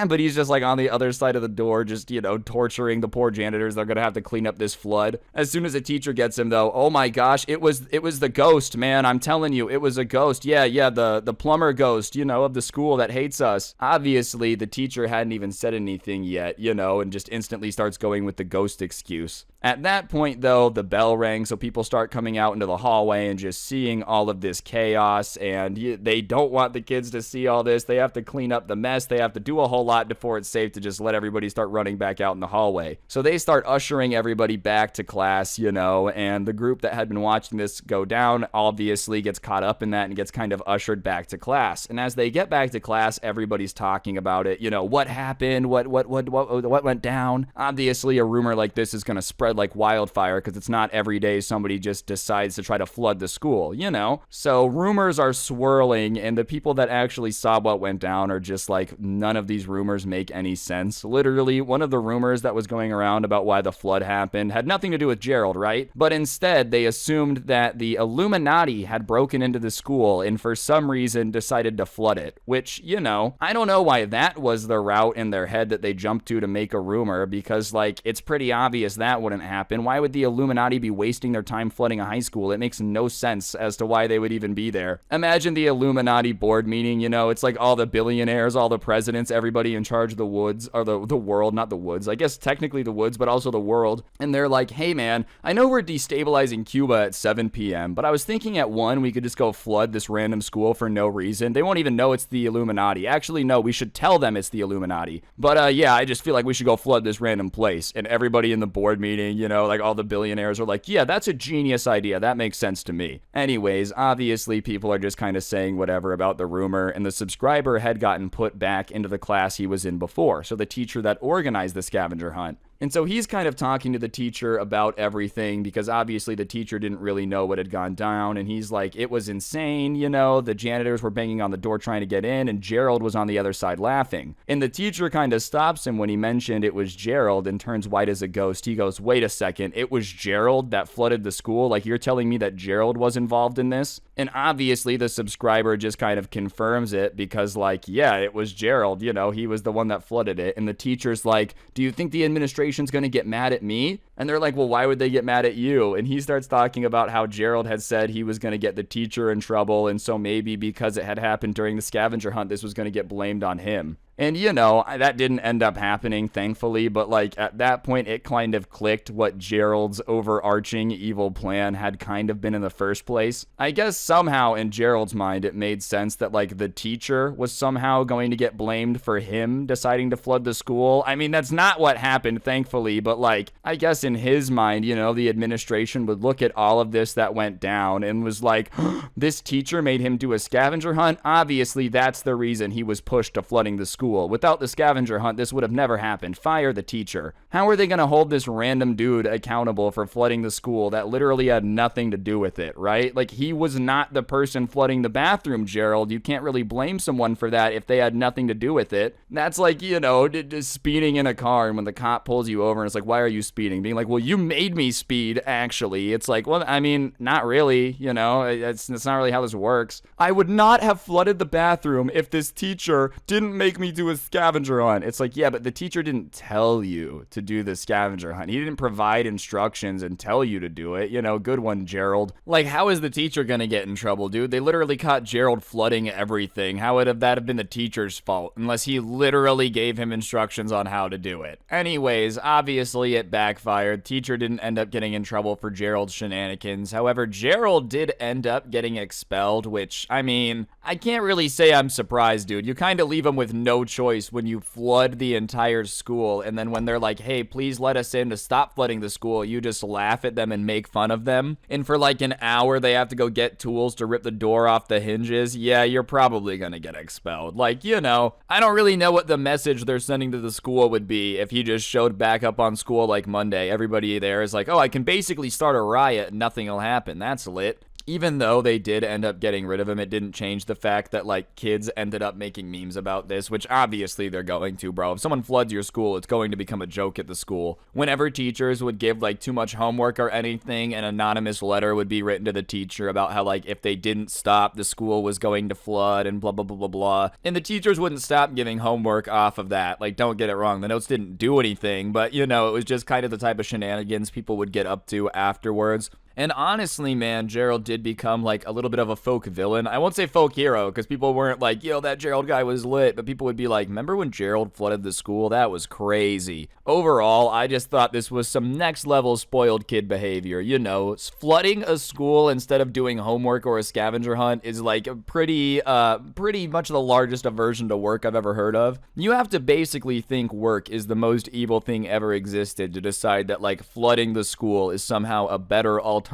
But he's just like on the other side of the door, just, torturing the poor janitors. They're going to have to clean up this flood. As soon as the teacher gets him, though, oh my gosh, it was the ghost, man. I'm telling you, it was a ghost. Yeah, the plumber ghost, of the school that hates us. Obviously, the teacher hadn't even said anything yet, and just instantly starts going with the ghost excuse. At that point, though, the bell rang, so people start coming out into the hallway and just seeing all of this chaos, and they don't want the kids to see all this. They have to clean up the mess. They have to do a whole lot before it's safe to just let everybody start running back out in the hallway. So they start ushering everybody back to class, and the group that had been watching this go down obviously gets caught up in that and gets kind of ushered back to class. And as they get back to class, everybody's talking about it. What happened? What went down? Obviously, a rumor like this is going to spread like wildfire because it's not every day somebody just decides to try to flood the school, So rumors are swirling, and the people that actually saw what went down are just like, none of these rumors make any sense. Literally, one of the rumors that was going around about why the flood happened had nothing to do with Gerald, right? But instead, they assumed that the Illuminati had broken into the school and for some reason decided to flood it, which, I don't know why that was the route in their head that they jumped to make a rumor, because like, it's pretty obvious that wouldn't happen. Why would the Illuminati be wasting their time flooding a high school? It makes no sense as to why they would even be there. Imagine the Illuminati board meeting, it's like all the billionaires, all the presidents, everybody in charge of the woods, or the world, not the woods. I guess technically the woods, but also the world. And they're like, "Hey man, I know we're destabilizing Cuba at 7 p.m., but I was thinking at 1 we could just go flood this random school for no reason. They won't even know it's the Illuminati. Actually, no, we should tell them it's the Illuminati. But yeah, I just feel like we should go flood this random place." And everybody in the board meeting, like all the billionaires are like, "Yeah, that's a genius idea. That makes sense to me." Anyways, obviously people are just kind of saying whatever about the rumor, and the subscriber had gotten put back into the class he was in before. So the teacher that organized the scavenger hunt. And so he's kind of talking to the teacher about everything because obviously the teacher didn't really know what had gone down. And he's like, it was insane, the janitors were banging on the door trying to get in, and Gerald was on the other side laughing. And the teacher kind of stops him when he mentioned it was Gerald and turns white as a ghost. He goes, wait a second, it was Gerald that flooded the school? Like, you're telling me that Gerald was involved in this? And obviously the subscriber just kind of confirms it because, like, yeah, it was Gerald, he was the one that flooded it. And the teacher's like, do you think the administration's gonna get mad at me? And they're like, well, why would they get mad at you? And he starts talking about how Gerald had said he was gonna get the teacher in trouble, and so maybe because it had happened during the scavenger hunt, this was gonna get blamed on him. And, that didn't end up happening, thankfully, but, like, at that point, it kind of clicked what Gerald's overarching evil plan had kind of been in the first place. I guess somehow in Gerald's mind, it made sense that, like, the teacher was somehow going to get blamed for him deciding to flood the school. I mean, that's not what happened, thankfully, but, like, I guess in his mind, the administration would look at all of this that went down and was like, this teacher made him do a scavenger hunt? Obviously, that's the reason he was pushed to flooding the school. Without the scavenger hunt, this would have never happened. Fire the teacher. How are they going to hold this random dude accountable for flooding the school that literally had nothing to do with it, right? Like, he was not the person flooding the bathroom, Gerald. You can't really blame someone for that if they had nothing to do with it. That's like, just speeding in a car, and when the cop pulls you over and it's like, why are you speeding? Being like, well, you made me speed, actually. It's like, well, I mean, not really, it's not really how this works. I would not have flooded the bathroom if this teacher didn't make me do a scavenger hunt. It's like, yeah, but the teacher didn't tell you to do the scavenger hunt. He didn't provide instructions and tell you to do it. Good one, Gerald. Like, how is the teacher gonna get in trouble, dude? They literally caught Gerald flooding everything. How would that have been the teacher's fault unless he literally gave him instructions on how to do it? Anyways, obviously it backfired. Teacher didn't end up getting in trouble for Gerald's shenanigans. However, Gerald did end up getting expelled, which, I mean, I can't really say I'm surprised, dude. You kind of leave him with no choice when you flood the entire school, and then when they're like, hey, please let us in to stop flooding the school, you just laugh at them and make fun of them. And for like an hour, they have to go get tools to rip the door off the hinges. Yeah, you're probably gonna get expelled. Like, I don't really know what the message they're sending to the school would be if he just showed back up on school like Monday. Everybody there is like, oh, I can basically start a riot and nothing will happen. That's lit. Even though they did end up getting rid of him, it didn't change the fact that, like, kids ended up making memes about this, which obviously they're going to, bro. If someone floods your school, it's going to become a joke at the school. Whenever teachers would give, like, too much homework or anything, an anonymous letter would be written to the teacher about how, like, if they didn't stop, the school was going to flood and blah, blah, blah, blah, blah. And the teachers wouldn't stop giving homework off of that. Like, don't get it wrong. The notes didn't do anything, but, it was just kind of the type of shenanigans people would get up to afterwards. And honestly, man, Gerald did become like a little bit of a folk villain. I won't say folk hero because people weren't like, yo, that Gerald guy was lit. But people would be like, remember when Gerald flooded the school? That was crazy. Overall, I just thought this was some next level spoiled kid behavior. Flooding a school instead of doing homework or a scavenger hunt is like a pretty much the largest aversion to work I've ever heard of. You have to basically think work is the most evil thing ever existed to decide that like flooding the school is somehow a better alternative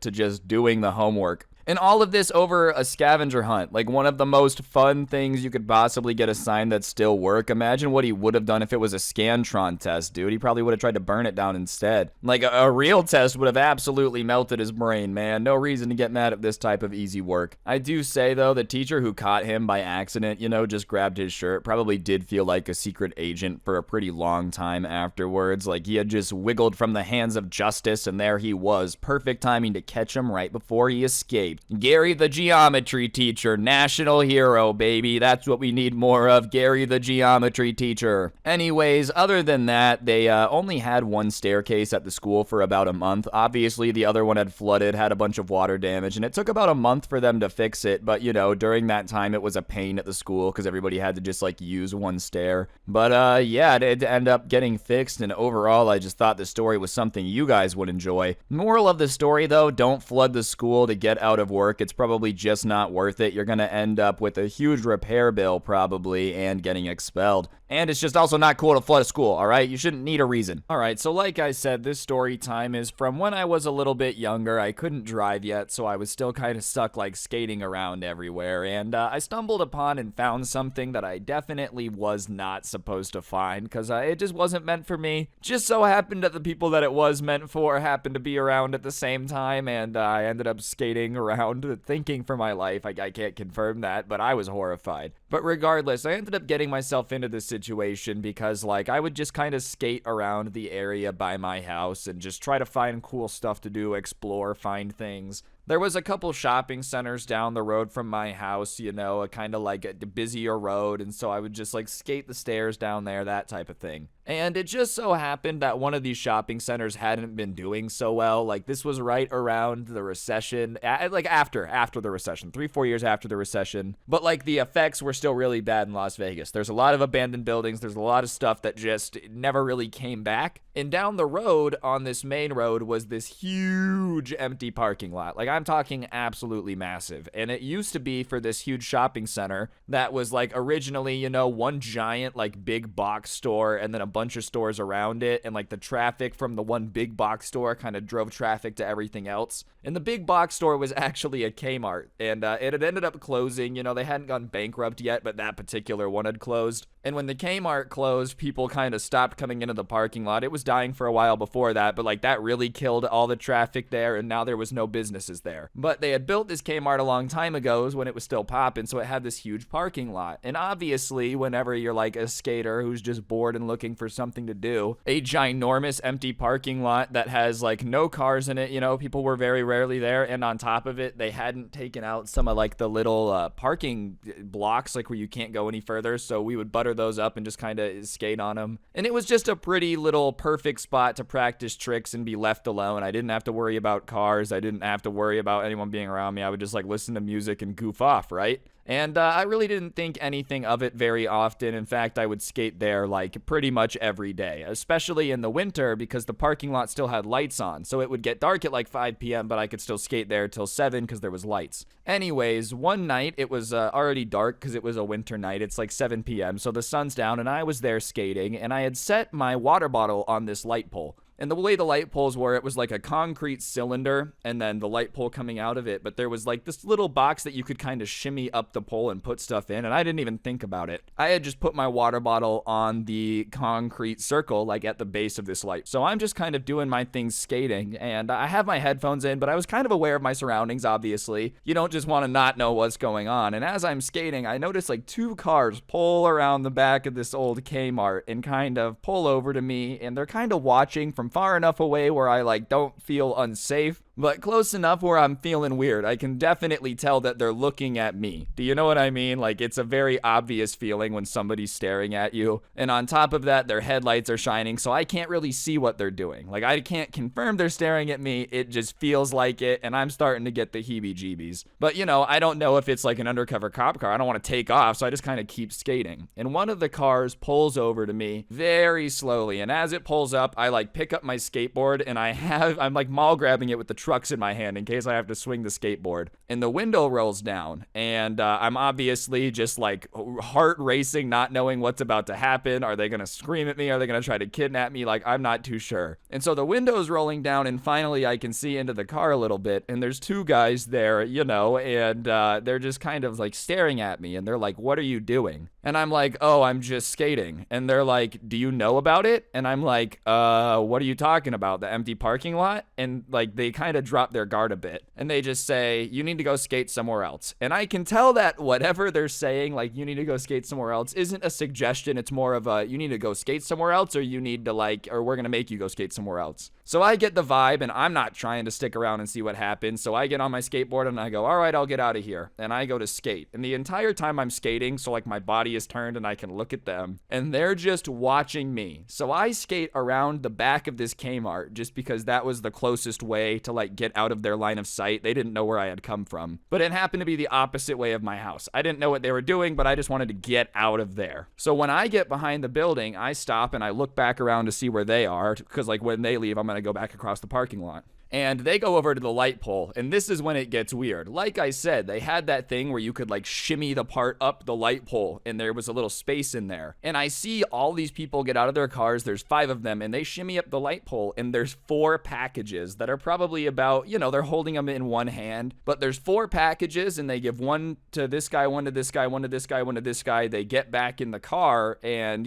to just doing the homework. And all of this over a scavenger hunt, like one of the most fun things you could possibly get assigned that still work. Imagine what he would have done if it was a Scantron test, dude. He probably would have tried to burn it down instead. Like a real test would have absolutely melted his brain, man. No reason to get mad at this type of easy work. I do say, though, the teacher who caught him by accident, just grabbed his shirt, probably did feel like a secret agent for a pretty long time afterwards. Like he had just wiggled from the hands of justice, and there he was. Perfect timing to catch him right before he escaped. Gary the geometry teacher, national hero, baby. That's what we need more of, Gary the geometry teacher. Anyways, other than that, they only had one staircase at the school for about a month. Obviously, the other one had flooded, had a bunch of water damage, and it took about a month for them to fix it. But, during that time, it was a pain at the school because everybody had to just, like, use one stair. But, yeah, it did end up getting fixed, and overall, I just thought the story was something you guys would enjoy. Moral of the story, though, don't flood the school to get out of work, it's probably just not worth it. You're going to end up with a huge repair bill probably and getting expelled. And it's just also not cool to flood a school, all right? You shouldn't need a reason. All right, so like I said, this story time is from when I was a little bit younger. I couldn't drive yet, so I was still kind of stuck like skating around everywhere. And I stumbled upon and found something that I definitely was not supposed to find because it just wasn't meant for me. Just so happened that the people that it was meant for happened to be around at the same time, and I ended up skating around thinking for my life. I can't confirm that, but I was horrified. But regardless, I ended up getting myself into this situation because like I would just kind of skate around the area by my house and just try to find cool stuff to do, explore, find things. There was a couple shopping centers down the road from my house, you know, a kind of like a busier road, and so I would just like skate the stairs down there, that type of thing. And it just so happened that one of these shopping centers hadn't been doing so well. Like this was right around the recession, like after the recession, 3-4 years after the recession. But like the effects were still really bad in Las Vegas. There's a lot of abandoned buildings. There's a lot of stuff that just never really came back. And down the road on this main road was this huge empty parking lot. Like I'm talking absolutely massive. And it used to be for this huge shopping center that was like originally, you know, one giant like big box store and then a bunch of stores around it, and like the traffic from the one big box store kind of drove traffic to everything else. And the big box store was actually a Kmart, and it had ended up closing. You know, they hadn't gone bankrupt yet, but that particular one had closed. And when the Kmart closed, people kind of stopped coming into the parking lot. It was dying for a while before that, but like that really killed all the traffic there, and now there was no businesses there. But they had built this Kmart a long time ago when it was still popping, so it had this huge parking lot. And obviously, whenever you're like a skater who's just bored and looking for something to do, a ginormous empty parking lot that has like no cars in it, you know, people were very rarely there, and on top of it, they hadn't taken out some of like the little parking blocks like where you can't go any further, so we would butter those up and just kind of skate on them. And it was just a pretty little perfect spot to practice tricks and be left alone. I didn't have to worry about cars. I didn't have to worry about anyone being around me. I would just like listen to music and goof off, right? And I really didn't think anything of it very often. In fact, I would skate there like pretty much every day, especially in the winter because the parking lot still had lights on. So it would get dark at like 5 p.m., but I could still skate there till 7 because there was lights. Anyways, one night it was already dark because it was a winter night. It's like 7 p.m., so the sun's down, and I was there skating, and I had set my water bottle on this light pole. And the way the light poles were, it was like a concrete cylinder and then the light pole coming out of it. But there was like this little box that you could kind of shimmy up the pole and put stuff in. And I didn't even think about it. I had just put my water bottle on the concrete circle, like at the base of this light. So I'm just kind of doing my thing skating. And I have my headphones in, but I was kind of aware of my surroundings, obviously. You don't just want to not know what's going on. And as I'm skating, I noticed like 2 cars pull around the back of this old Kmart and kind of pull over to me. And they're kind of watching from far enough away where I like don't feel unsafe, but close enough where I'm feeling weird. I can definitely tell that they're looking at me. Do you know what I mean? Like it's a very obvious feeling when somebody's staring at you. And on top of that, their headlights are shining, so I can't really see what they're doing. Like I can't confirm they're staring at me. It just feels like it, and I'm starting to get the heebie-jeebies. But you know, I don't know if it's like an undercover cop car. I don't want to take off, so I just kind of keep skating. And one of the cars pulls over to me very slowly, and as it pulls up, I like pick up my skateboard, and I'm like mall grabbing it with the trucks in my hand in case I have to swing the skateboard. And the window rolls down, and I'm obviously just like heart racing, not knowing what's about to happen. Are they gonna scream at me? Are they gonna try to kidnap me? Like I'm not too sure. And so the window's rolling down, and finally I can see into the car a little bit, and there's 2 guys there, you know, and they're just kind of like staring at me, and they're like, "What are you doing?" And I'm like, "Oh, I'm just skating." And they're like, "Do you know about it?" And I'm like, what are you talking about? The empty parking lot? And like they kind of drop their guard a bit, and they just say, "You need to go skate somewhere else." And I can tell that whatever they're saying, like "you need to go skate somewhere else," isn't a suggestion. It's more of a "you need to go skate somewhere else," or "you need to like," or "we're gonna make you go skate somewhere else." So I get the vibe, and I'm not trying to stick around and see what happens. So I get on my skateboard and I go, "All right, I'll get out of here." And I go to skate. And the entire time I'm skating, so like my body is turned and I can look at them, and they're just watching me. So I skate around the back of this Kmart just because that was the closest way to like get out of their line of sight. They didn't know where I had come from. But it happened to be the opposite way of my house. I didn't know what they were doing, but I just wanted to get out of there. So when I get behind the building, I stop and I look back around to see where they are, because like when they leave, I'm going to go back across the parking lot. And they go over to the light pole, and this is when it gets weird. Like I said, they had that thing where you could like shimmy the part up the light pole, and there was a little space in there. And I see all these people get out of their cars, there's 5 of them, and they shimmy up the light pole, and there's 4 packages that are probably about, they're holding them in one hand, but there's 4 packages, and they give one to this guy, one to this guy, one to this guy, one to this guy. They get back in the car, and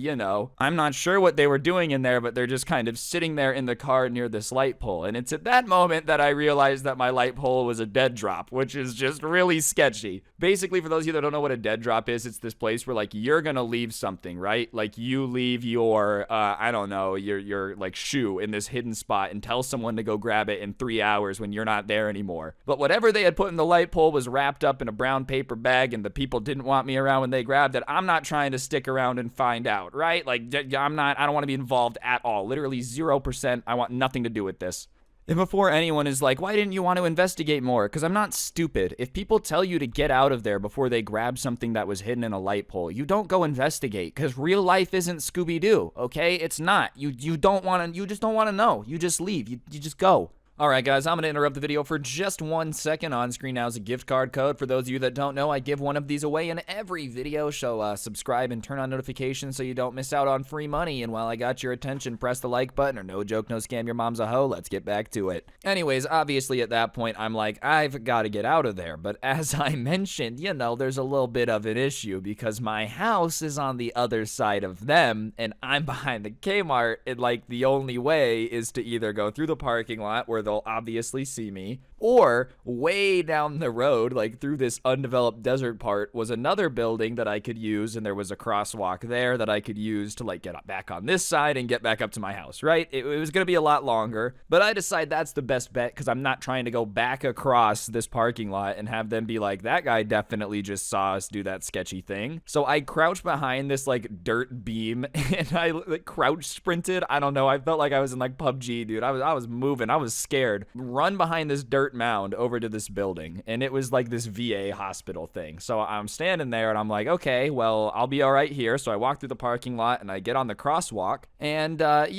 I'm not sure what they were doing in there, but they're just kind of sitting there in the car near this light pole. And it's at that moment that I realized that my light pole was a dead drop, which is just really sketchy. Basically, for those of you that don't know what a dead drop is, it's this place where like you're gonna leave something, right? Like you leave your your like shoe in this hidden spot and tell someone to go grab it in 3 hours when you're not there anymore. But whatever they had put in the light pole was wrapped up in a brown paper bag, and the people didn't want me around when they grabbed it. I'm not trying to stick around and find out, right? Like I don't want to be involved at all. Literally 0%. I want nothing to do with this. And before anyone is like, why didn't you want to investigate more? Because I'm not stupid. If people tell you to get out of there before they grab something that was hidden in a light pole, you don't go investigate, because real life isn't Scooby-Doo, okay? It's not. You just don't want to know. You just leave. You just go. Alright guys, I'm going to interrupt the video for just 1 second. On screen now is a gift card code. For those of you that don't know, I give one of these away in every video, so subscribe and turn on notifications so you don't miss out on free money. And while I got your attention, press the like button, or no joke, no scam, your mom's a hoe. Let's get back to it. Anyways, obviously at that point, I'm like, I've got to get out of there. But as I mentioned, there's a little bit of an issue, because my house is on the other side of them, and I'm behind the Kmart, and like the only way is to either go through the parking lot where they'll obviously see me, or way down the road, like through this undeveloped desert part, was another building that I could use, and there was a crosswalk there that I could use to like get back on this side and get back up to my house, right? It was going to be a lot longer, but I decide that's the best bet, because I'm not trying to go back across this parking lot and have them be like, that guy definitely just saw us do that sketchy thing. So I crouched behind this like dirt beam, and I like crouch sprinted. I don't know, I felt like I was in like PUBG, dude. I was moving, I was scared. Run behind this dirt mound over to this building, and it was like this VA hospital thing. So I'm standing there, and I'm like, okay, well, I'll be all right here. So I walk through the parking lot, and I get on the crosswalk, and I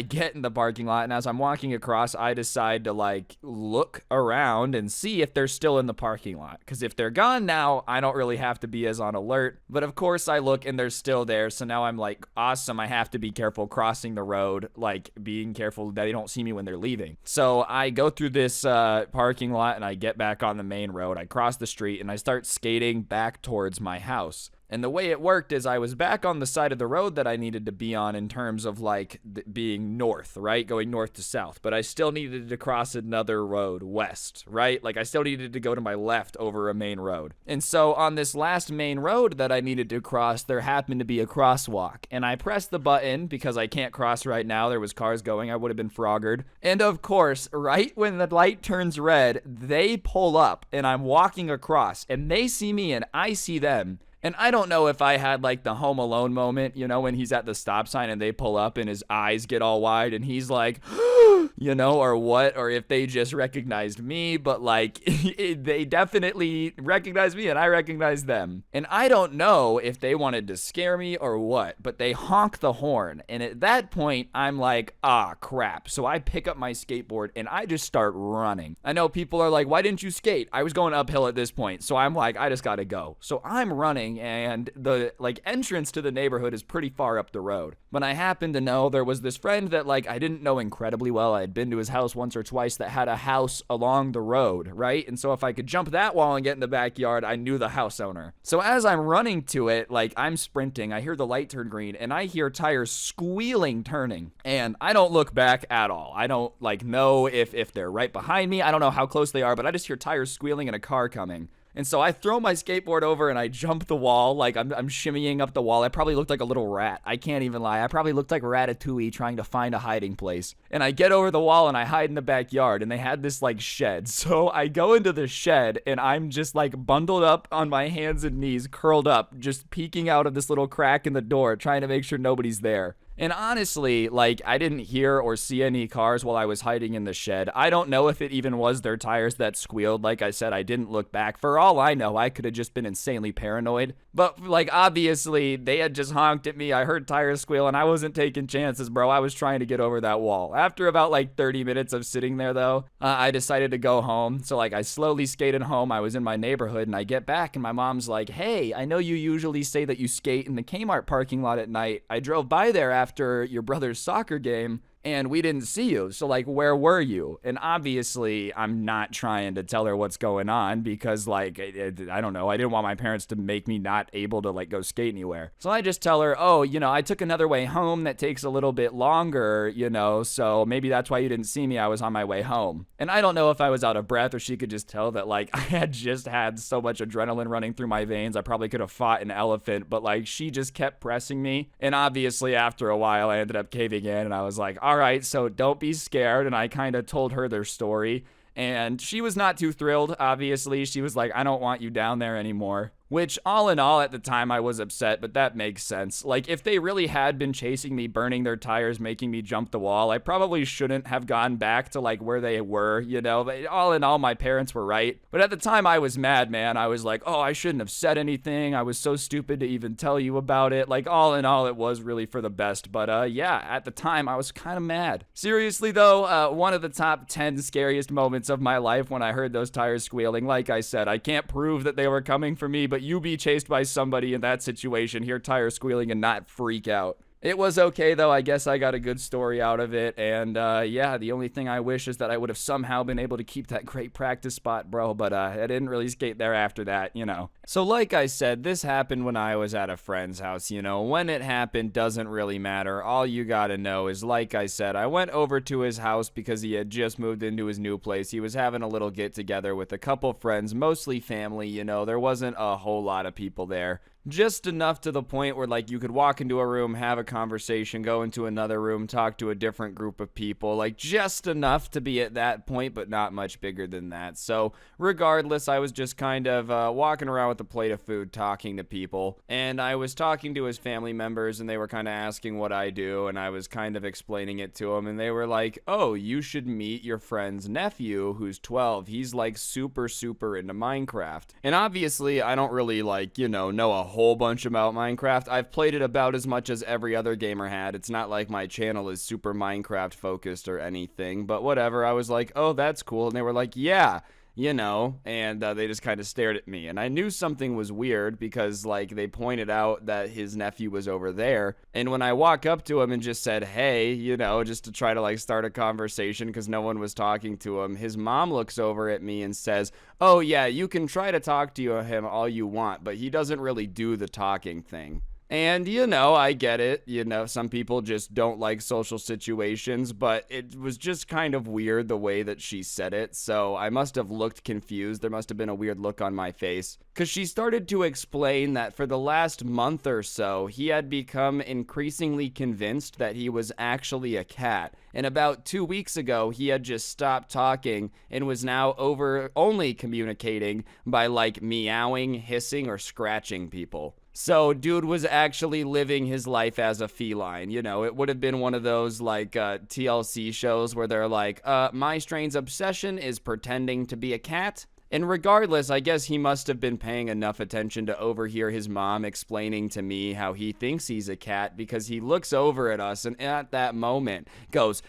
get in the parking lot, and as I'm walking across, I decide to like look around and see if they're still in the parking lot, because if they're gone now, I don't really have to be as on alert. But of course I look, and they're still there. So now I'm like, awesome, I have to be careful crossing the road, like being careful that they don't see me when they're leaving. So I go through this parking lot, and I get back on the main road. I cross the street, and I start skating back towards my house. And the way it worked is I was back on the side of the road that I needed to be on in terms of like being north, right? Going north to south. But I still needed to cross another road west, right? Like I still needed to go to my left over a main road. And so on this last main road that I needed to cross, there happened to be a crosswalk. And I pressed the button because I can't cross right now. There was cars going. I would have been froggered. And of course, right when the light turns red, they pull up, and I'm walking across, and they see me and I see them. And I don't know if I had like the Home Alone moment, when he's at the stop sign and they pull up and his eyes get all wide and he's like, or what, or if they just recognized me, but like they definitely recognized me and I recognized them. And I don't know if they wanted to scare me or what, but they honk the horn. And at that point, I'm like, ah, crap. So I pick up my skateboard and I just start running. I know people are like, why didn't you skate? I was going uphill at this point. So I'm like, I just gotta go. So I'm running, and the like entrance to the neighborhood is pretty far up the road. But I happen to know there was this friend that like I didn't know incredibly well. I had been to his house once or twice that had a house along the road, right? And so if I could jump that wall and get in the backyard, I knew the house owner. So as I'm running to it, like I'm sprinting, I hear the light turn green, and I hear tires squealing turning, and I don't look back at all. I don't like know if they're right behind me. I don't know how close they are, but I just hear tires squealing and a car coming. And so I throw my skateboard over and I jump the wall, like I'm shimmying up the wall. I probably looked like a little rat. I can't even lie. I probably looked like Ratatouille trying to find a hiding place. And I get over the wall and I hide in the backyard, and they had this like shed. So I go into the shed and I'm just like bundled up on my hands and knees, curled up, just peeking out of this little crack in the door, trying to make sure nobody's there. And honestly, like, I didn't hear or see any cars while I was hiding in the shed. I don't know if it even was their tires that squealed. Like I said, I didn't look back. For all I know, I could have just been insanely paranoid. But, like, obviously, they had just honked at me. I heard tires squeal, and I wasn't taking chances, bro. I was trying to get over that wall. After about, like, 30 minutes of sitting there, though, I decided to go home. So, like, I slowly skated home. I was in my neighborhood, and I get back, and my mom's like, hey, I know you usually say that you skate in the Kmart parking lot at night. I drove by there after your brother's soccer game, and we didn't see you. So, like, where were you? And obviously, I'm not trying to tell her what's going on because, like, I don't know. I didn't want my parents to make me not able to, like, go skate anywhere. So I just tell her, oh, you know, I took another way home that takes a little bit longer, you know, so maybe that's why you didn't see me. I was on my way home. And I don't know if I was out of breath or she could just tell that, like, I had just had so much adrenaline running through my veins. I probably could have fought an elephant, but, like, she just kept pressing me. And obviously, after a while, I ended up caving in, and I was like, all right, so don't be scared. And I kind of told her their story, and she was not too thrilled. Obviously, she was like, I don't want you down there anymore. Which, all in all, at the time, I was upset, but that makes sense. Like, if they really had been chasing me, burning their tires, making me jump the wall, I probably shouldn't have gone back to, like, where they were, you know? But all in all, my parents were right. But at the time, I was mad, man. I was like, oh, I shouldn't have said anything. I was so stupid to even tell you about it. Like, all in all, it was really for the best. But, yeah, at the time, I was kind of mad. Seriously, though, one of the top 10 scariest moments of my life when I heard those tires squealing. Like I said, I can't prove that they were coming for me, but you be chased by somebody in that situation, hear tires squealing, and not freak out. It was okay, though. I guess I got a good story out of it. And, yeah, the only thing I wish is that I would have somehow been able to keep that great practice spot, bro. But I didn't really skate there after that, you know. So like I said, this happened when I was at a friend's house, you know. When it happened doesn't really matter. All you gotta know is, like I said, I went over to his house because he had just moved into his new place. He was having a little get-together with a couple friends, mostly family, you know. There wasn't a whole lot of people there. Just enough to the point where, like, you could walk into a room, have a conversation, go into another room, talk to a different group of people. Like, just enough to be at that point, but not much bigger than that. So, regardless, I was just kind of walking around with a plate of food, talking to people. And I was talking to his family members, and they were kind of asking what I do, and I was kind of explaining it to them. And they were like, oh, you should meet your friend's nephew, who's 12. He's, like, super, super into Minecraft. And obviously, I don't really, like, you know a whole bunch about Minecraft. I've played it about as much as every other gamer had. It's not like my channel is super Minecraft focused or anything, but whatever. I was like, oh, that's cool. And they were like, yeah, you know, and they just kind of stared at me. And I knew something was weird because, like, they pointed out that his nephew was over there. And when I walk up to him and just said, hey, you know, just to try to, like, start a conversation because no one was talking to him, his mom looks over at me and says, oh, yeah, you can try to talk to him all you want, but he doesn't really do the talking thing. And, you know, I get it. You know, some people just don't like social situations, but it was just kind of weird the way that she said it. So I must have looked confused. There must have been a weird look on my face. Because she started to explain that for the last month or so, he had become increasingly convinced that he was actually a cat. And about 2 weeks ago, he had just stopped talking and was now only communicating by, like, meowing, hissing, or scratching people. So, dude was actually living his life as a feline. You know, it would have been one of those, like, TLC shows where they're like, my strain's obsession is pretending to be a cat. And regardless, I guess he must have been paying enough attention to overhear his mom explaining to me how he thinks he's a cat because he looks over at us and at that moment goes,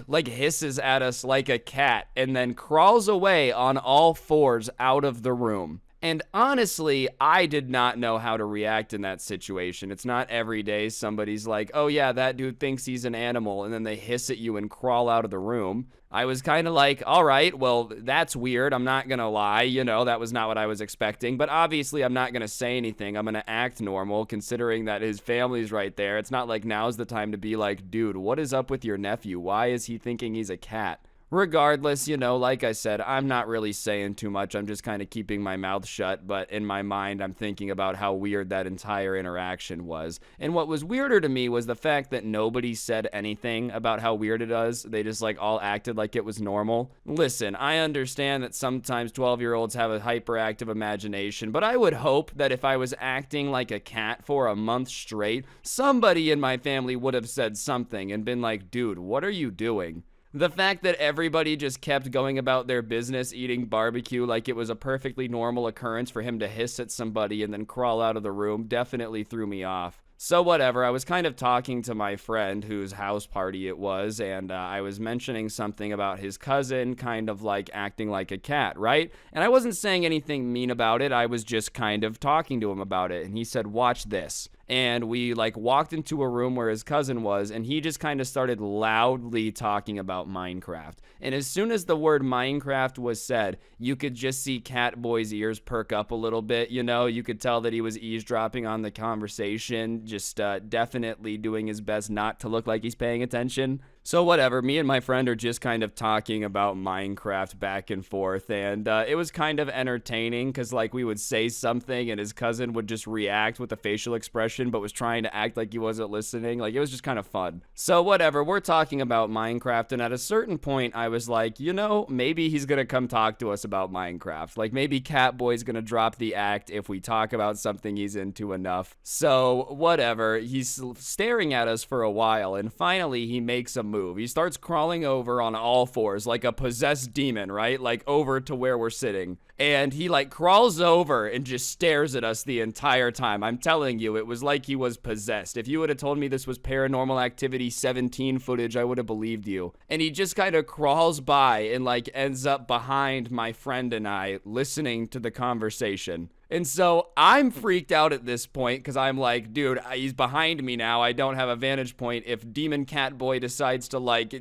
like hisses at us like a cat and then crawls away on all fours out of the room. And honestly, I did not know how to react in that situation. It's not every day somebody's like, oh yeah, that dude thinks he's an animal, and then they hiss at you and crawl out of the room. I was kind of like, all right, well, that's weird. I'm not going to lie. You know, that was not what I was expecting. But obviously, I'm not going to say anything. I'm going to act normal, considering that his family's right there. It's not like now's the time to be like, dude, what is up with your nephew? Why is he thinking he's a cat? Regardless, like I said, I'm not really saying too much. I'm just kind of keeping my mouth shut, but in my mind, I'm thinking about how weird that entire interaction was. And what was weirder to me was the fact that nobody said anything about how weird it was. They just like all acted like it was normal. Listen, I understand that sometimes 12-year-olds have a hyperactive imagination, but I would hope that if I was acting like a cat for a month straight, somebody in my family would have said something and been like, dude, what are you doing? The fact that everybody just kept going about their business eating barbecue like it was a perfectly normal occurrence for him to hiss at somebody and then crawl out of the room definitely threw me off. So whatever, I was kind of talking to my friend whose house party it was, and I was mentioning something about his cousin kind of like acting like a cat, right? And I wasn't saying anything mean about it, I was just kind of talking to him about it, and he said, watch this. And we like walked into a room where his cousin was, and he just kind of started loudly talking about Minecraft. And as soon as the word Minecraft was said, you could just see Catboy's ears perk up a little bit, you could tell that he was eavesdropping on the conversation, just definitely doing his best not to look like he's paying attention. So whatever, me and my friend are just kind of talking about Minecraft back and forth, and it was kind of entertaining because like we would say something and his cousin would just react with a facial expression but was trying to act like he wasn't listening. Like it was just kind of fun. So whatever, we're talking about Minecraft, and at a certain point I was like, maybe he's gonna come talk to us about Minecraft. Like maybe Catboy's gonna drop the act if we talk about something he's into enough. So whatever, he's staring at us for a while, and finally he makes a move. He starts crawling over on all fours like a possessed demon, right? Like over to where we're sitting. And he like crawls over and just stares at us the entire time. I'm telling you, it was like he was possessed. If you would have told me this was Paranormal Activity 17 footage, I would have believed you. And he just kind of crawls by and like ends up behind my friend and I listening to the conversation. And so I'm freaked out at this point because I'm like, dude, he's behind me now. I don't have a vantage point. If Demon Catboy decides to like,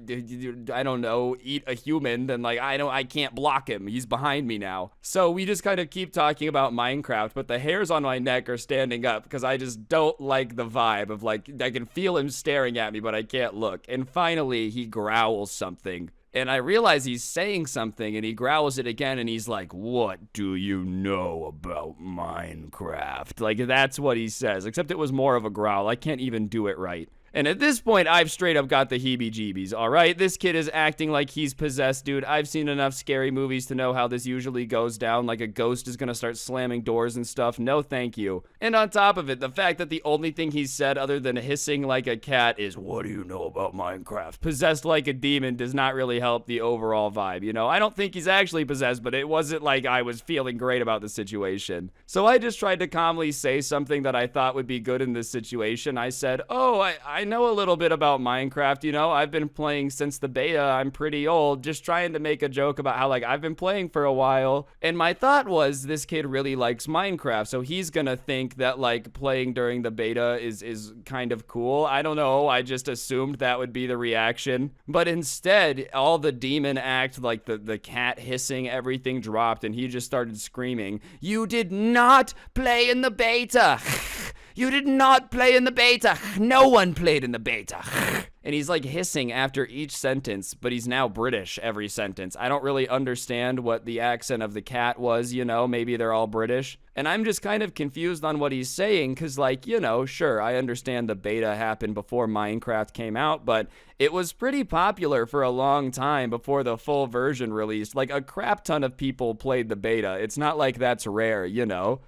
I don't know, eat a human, then like, I can't block him. He's behind me now. So we just kind of keep talking about Minecraft, but the hairs on my neck are standing up because I just don't like the vibe of like, I can feel him staring at me, but I can't look. And finally he growls something. And I realize he's saying something, and he growls it again, and he's like, what do you know about Minecraft? Like, that's what he says, except it was more of a growl. I can't even do it right. And at this point, I've straight up got the heebie-jeebies, all right? This kid is acting like he's possessed, dude. I've seen enough scary movies to know how this usually goes down, like a ghost is gonna start slamming doors and stuff. No, thank you. And on top of it, the fact that the only thing he said other than hissing like a cat is, what do you know about Minecraft? Possessed like a demon does not really help the overall vibe, I don't think he's actually possessed, but it wasn't like I was feeling great about the situation. So I just tried to calmly say something that I thought would be good in this situation. I said, oh, I know a little bit about Minecraft, I've been playing since the beta. I'm pretty old, just trying to make a joke about how like I've been playing for a while. And my thought was this kid really likes Minecraft, so he's gonna think that like playing during the beta is kind of cool. I don't know, I just assumed that would be the reaction. But instead, all the demon act, like the cat hissing, everything dropped, and he just started screaming, "You did not play in the beta! You did not play in the beta! No one played in the beta!" And he's like hissing after each sentence, but he's now British every sentence. I don't really understand what the accent of the cat was, maybe they're all British. And I'm just kind of confused on what he's saying, because like, sure, I understand the beta happened before Minecraft came out, but it was pretty popular for a long time before the full version released. Like a crap ton of people played the beta. It's not like that's rare,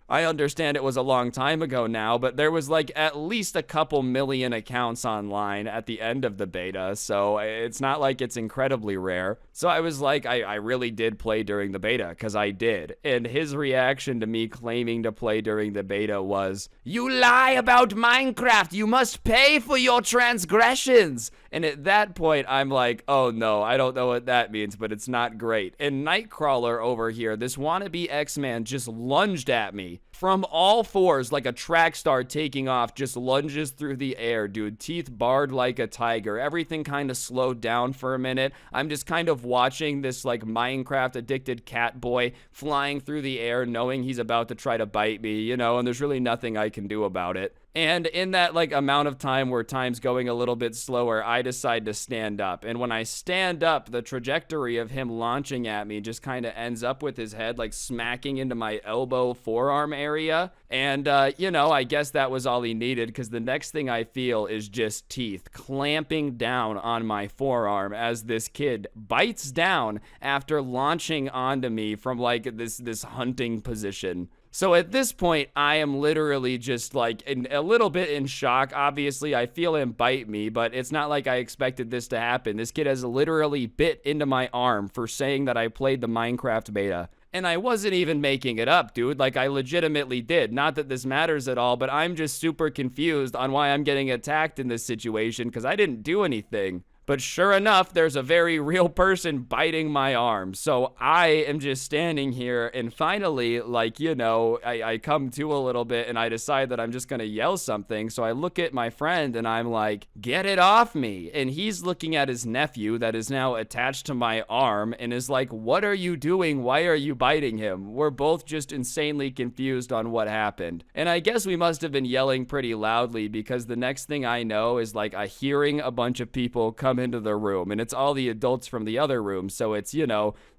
I understand it was a long time ago now, but there was like at least a couple million accounts online at the end of the beta, so it's not like it's incredibly rare. So I was like, I really did play during the beta, because I did. And his reaction to me claiming to play during the beta was, "You lie about Minecraft! You must pay for your transgressions!" And at that point, I'm like, oh no, I don't know what that means, but it's not great. And Nightcrawler over here, this wannabe X-Man, just lunged at me from all fours like a track star taking off, just lunges through the air, dude. Teeth barred like a tiger. Everything kind of slowed down for a minute. I'm just kind of watching this like Minecraft addicted cat boy flying through the air, knowing he's about to try to bite me, and there's really nothing I can do about it. And in that like amount of time where time's going a little bit slower, I decide to stand up. And when I stand up, the trajectory of him launching at me just kind of ends up with his head like smacking into my elbow forearm area. And, I guess that was all he needed, because the next thing I feel is just teeth clamping down on my forearm as this kid bites down after launching onto me from like this hunting position. So at this point, I am literally just like a little bit in shock. Obviously, I feel him bite me, but it's not like I expected this to happen. This kid has literally bit into my arm for saying that I played the Minecraft beta. And I wasn't even making it up, dude. Like, I legitimately did. Not that this matters at all, but I'm just super confused on why I'm getting attacked in this situation, because I didn't do anything. But sure enough, there's a very real person biting my arm. So I am just standing here, and finally, I come to a little bit, and I decide that I'm just gonna yell something. So I look at my friend, and I'm like, get it off me. And he's looking at his nephew that is now attached to my arm and is like, what are you doing? Why are you biting him? We're both just insanely confused on what happened. And I guess we must have been yelling pretty loudly, because the next thing I know is like hearing a bunch of people come into the room, and it's all the adults from the other room. So it's,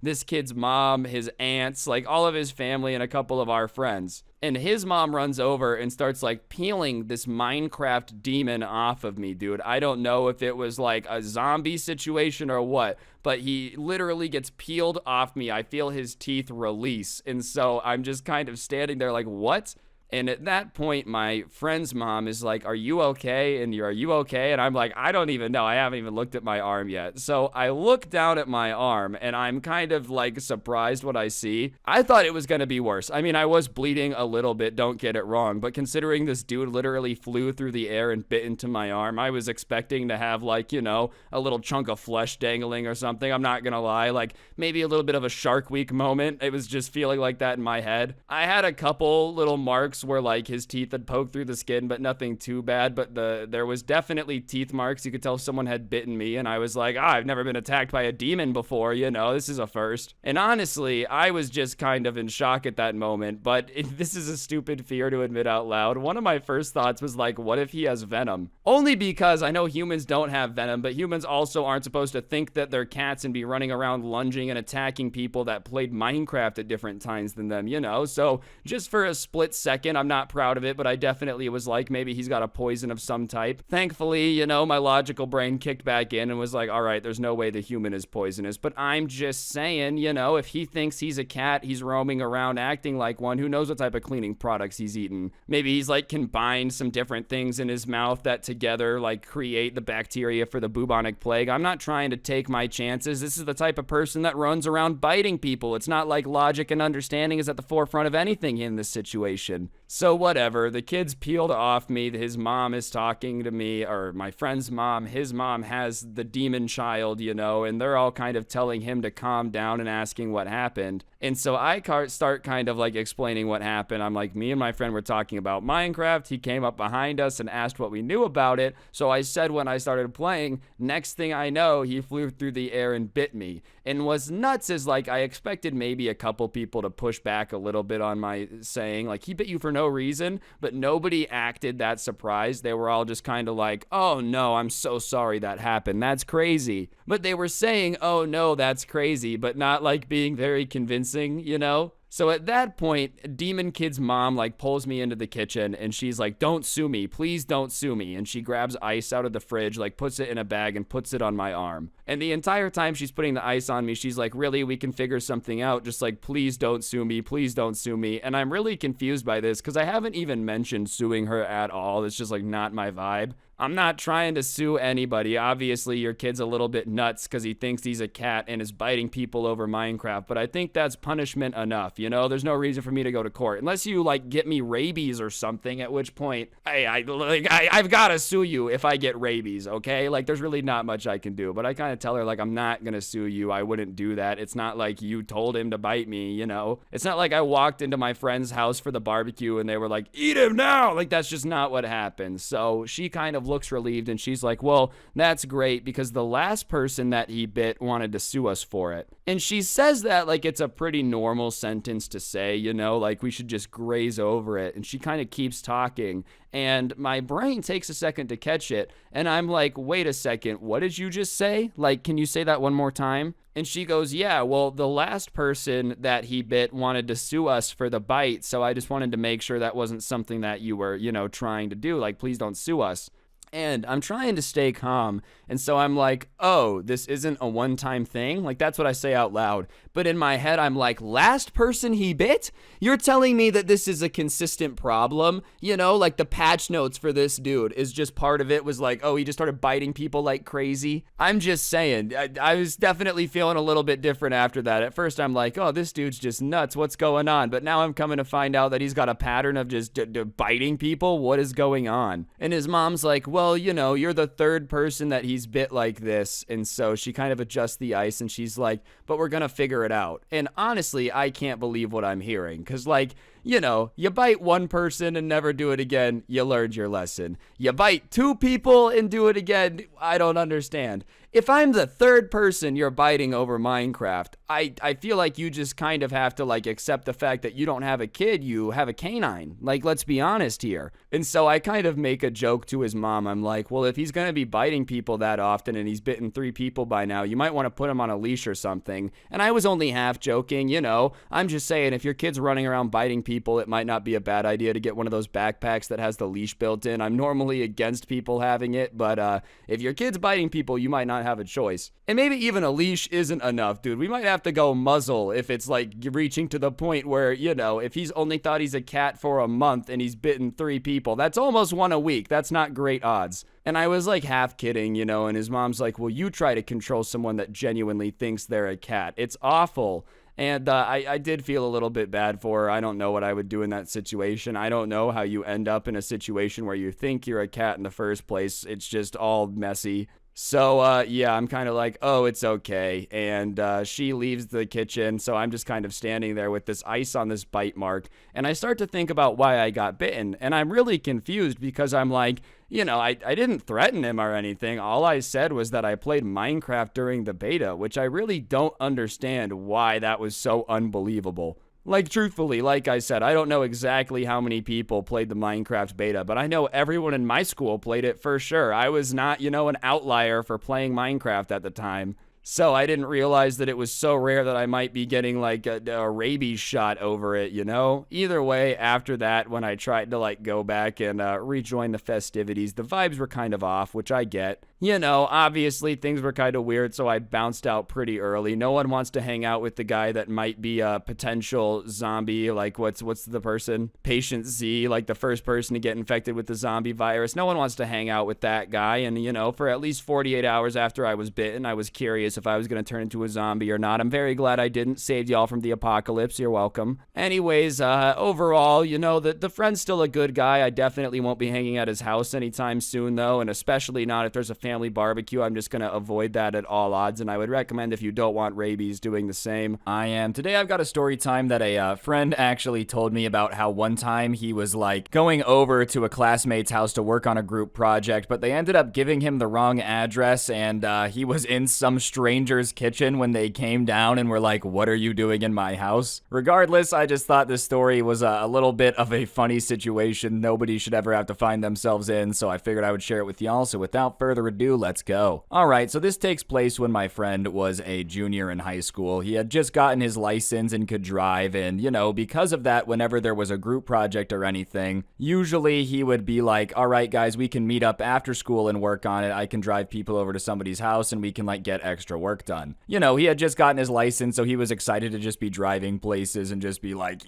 this kid's mom, his aunts, like all of his family, and a couple of our friends. And his mom runs over and starts like peeling this Minecraft demon off of me, dude. I don't know if it was like a zombie situation or what, but he literally gets peeled off me. I feel his teeth release. And so I'm just kind of standing there like, what? And at that point, my friend's mom is like, are you okay? And are you okay? And I'm like, I don't even know. I haven't even looked at my arm yet. So I look down at my arm, and I'm kind of like surprised what I see. I thought it was going to be worse. I mean, I was bleeding a little bit, don't get it wrong. But considering this dude literally flew through the air and bit into my arm, I was expecting to have like, a little chunk of flesh dangling or something. I'm not going to lie. Like maybe a little bit of a Shark Week moment. It was just feeling like that in my head. I had a couple little marks where like his teeth had poked through the skin, but nothing too bad. But there was definitely teeth marks. You could tell someone had bitten me, and I was like, I've never been attacked by a demon before, this is a first. And honestly, I was just kind of in shock at that moment, but this is a stupid fear to admit out loud. One of my first thoughts was like, what if he has venom? Only because I know humans don't have venom, but humans also aren't supposed to think that they're cats and be running around lunging and attacking people that played Minecraft at different times than them, So just for a split second, I'm not proud of it, but I definitely was like, maybe he's got a poison of some type. Thankfully, my logical brain kicked back in and was like, all right, there's no way the human is poisonous. But I'm just saying, if he thinks he's a cat, he's roaming around acting like one, who knows what type of cleaning products he's eaten. Maybe he's like combined some different things in his mouth that together like create the bacteria for the bubonic plague. I'm not trying to take my chances. This is the type of person that runs around biting people. It's not like logic and understanding is at the forefront of anything in this situation. So whatever, the kid's peeled off me. His mom is talking to me, or my friend's mom. His mom has the demon child, and they're all kind of telling him to calm down and asking what happened. And so I start kind of like explaining what happened. I'm like, me and my friend were talking about Minecraft. He came up behind us and asked what we knew about it. So I said when I started playing, next thing I know, he flew through the air and bit me. And what's nuts is like, I expected maybe a couple people to push back a little bit on my saying, like, he bit you for no reason, but nobody acted that surprised. They were all just kind of like, oh no, I'm so sorry that happened. That's crazy. But they were saying, oh no, that's crazy, but not like being very convincing, So at that point, Demon Kid's mom like pulls me into the kitchen, and she's like, don't sue me, please don't sue me. And she grabs ice out of the fridge, like puts it in a bag and puts it on my arm. And the entire time she's putting the ice on me, she's like, really, we can figure something out. Just like, please don't sue me, please don't sue me. And I'm really confused by this because I haven't even mentioned suing her at all. It's just like not my vibe. I'm not trying to sue anybody. Obviously, your kid's a little bit nuts because he thinks he's a cat and is biting people over Minecraft, but I think that's punishment enough, There's no reason for me to go to court. Unless you, like, get me rabies or something, at which point, I've got to sue you if I get rabies, okay? Like, there's really not much I can do, but I kind of tell her, like, I'm not going to sue you. I wouldn't do that. It's not like you told him to bite me, It's not like I walked into my friend's house for the barbecue and they were like, eat him now! Like, that's just not what happened. So she kind of looks relieved, and she's like, well, that's great because the last person that he bit wanted to sue us for it. And she says that like it's a pretty normal sentence to say, like we should just graze over it. And she kind of keeps talking, and my brain takes a second to catch it. And I'm like, wait a second, what did you just say? Like, can you say that one more time? And she goes, yeah, well, the last person that he bit wanted to sue us for the bite. So I just wanted to make sure that wasn't something that you were, trying to do. Like, please don't sue us. And I'm trying to stay calm. And so I'm like, oh, this isn't a one-time thing? Like, that's what I say out loud. But in my head, I'm like, last person he bit? You're telling me that this is a consistent problem? Like the patch notes for this dude is just part of it was like, oh, he just started biting people like crazy. I'm just saying, I was definitely feeling a little bit different after that. At first, I'm like, oh, this dude's just nuts. What's going on? But now I'm coming to find out that he's got a pattern of just biting people. What is going on? And his mom's like, well, you're the third person that he's bit like this. And so she kind of adjusts the ice and she's like, but we're going to figure it out. And honestly, I can't believe what I'm hearing. Cause you bite one person and never do it again. You learned your lesson. You bite two people and do it again. I don't understand. If I'm the third person you're biting over Minecraft, I feel like you just kind of have to like accept the fact that you don't have a kid, you have a canine. Like, let's be honest here. And so I kind of make a joke to his mom. I'm like, well, if he's going to be biting people that often and he's bitten 3 people by now, you might want to put him on a leash or something. And I was only half joking, I'm just saying if your kid's running around biting people, it might not be a bad idea to get one of those backpacks that has the leash built in. I'm normally against people having it, but if your kid's biting people, you might not have a choice. And maybe even a leash isn't enough, dude. We might have to go muzzle if it's like reaching to the point where, if he's only thought he's a cat for a month and he's bitten 3 people, that's almost 1 a week. That's not great odds. And I was like half kidding, and his mom's like, well, you try to control someone that genuinely thinks they're a cat. It's awful. And I did feel a little bit bad for her. I don't know what I would do in that situation. I don't know how you end up in a situation where you think you're a cat in the first place. It's just all messy. So, yeah, I'm kind of like, oh, it's okay. And she leaves the kitchen, so I'm just kind of standing there with this ice on this bite mark. And I start to think about why I got bitten. And I'm really confused because I'm like, I didn't threaten him or anything. All I said was that I played Minecraft during the beta, which I really don't understand why that was so unbelievable. Like, truthfully, like I said, I don't know exactly how many people played the Minecraft beta, but I know everyone in my school played it for sure. I was not, an outlier for playing Minecraft at the time. So I didn't realize that it was so rare that I might be getting like a rabies shot over it, Either way, after that, when I tried to like go back and rejoin the festivities, the vibes were kind of off, which I get. Obviously things were kind of weird, so I bounced out pretty early. No one wants to hang out with the guy that might be a potential zombie, like what's the person? Patient Z, like the first person to get infected with the zombie virus. No one wants to hang out with that guy, and for at least 48 hours after I was bitten, I was curious if I was going to turn into a zombie or not. I'm very glad I didn't. Saved y'all from the apocalypse. You're welcome. Anyways, overall, the friend's still a good guy. I definitely won't be hanging at his house anytime soon, though, and especially not if there's a family barbecue. I'm just going to avoid that at all odds, and I would recommend if you don't want rabies doing the same. I am. Today I've got a story time that a friend actually told me about how one time he was like going over to a classmate's house to work on a group project, but they ended up giving him the wrong address, and he was in some stranger's kitchen when they came down and were like, what are you doing in my house? Regardless, I just thought this story was a little bit of a funny situation nobody should ever have to find themselves in, so I figured I would share it with y'all. So without further ado, let's go. Alright, so this takes place when my friend was a junior in high school. He had just gotten his license and could drive, and because of that, whenever there was a group project or anything, usually he would be like, alright guys, we can meet up after school and work on it. I can drive people over to somebody's house and we can like get extra work done. He had just gotten his license, so he was excited to just be driving places and just be like,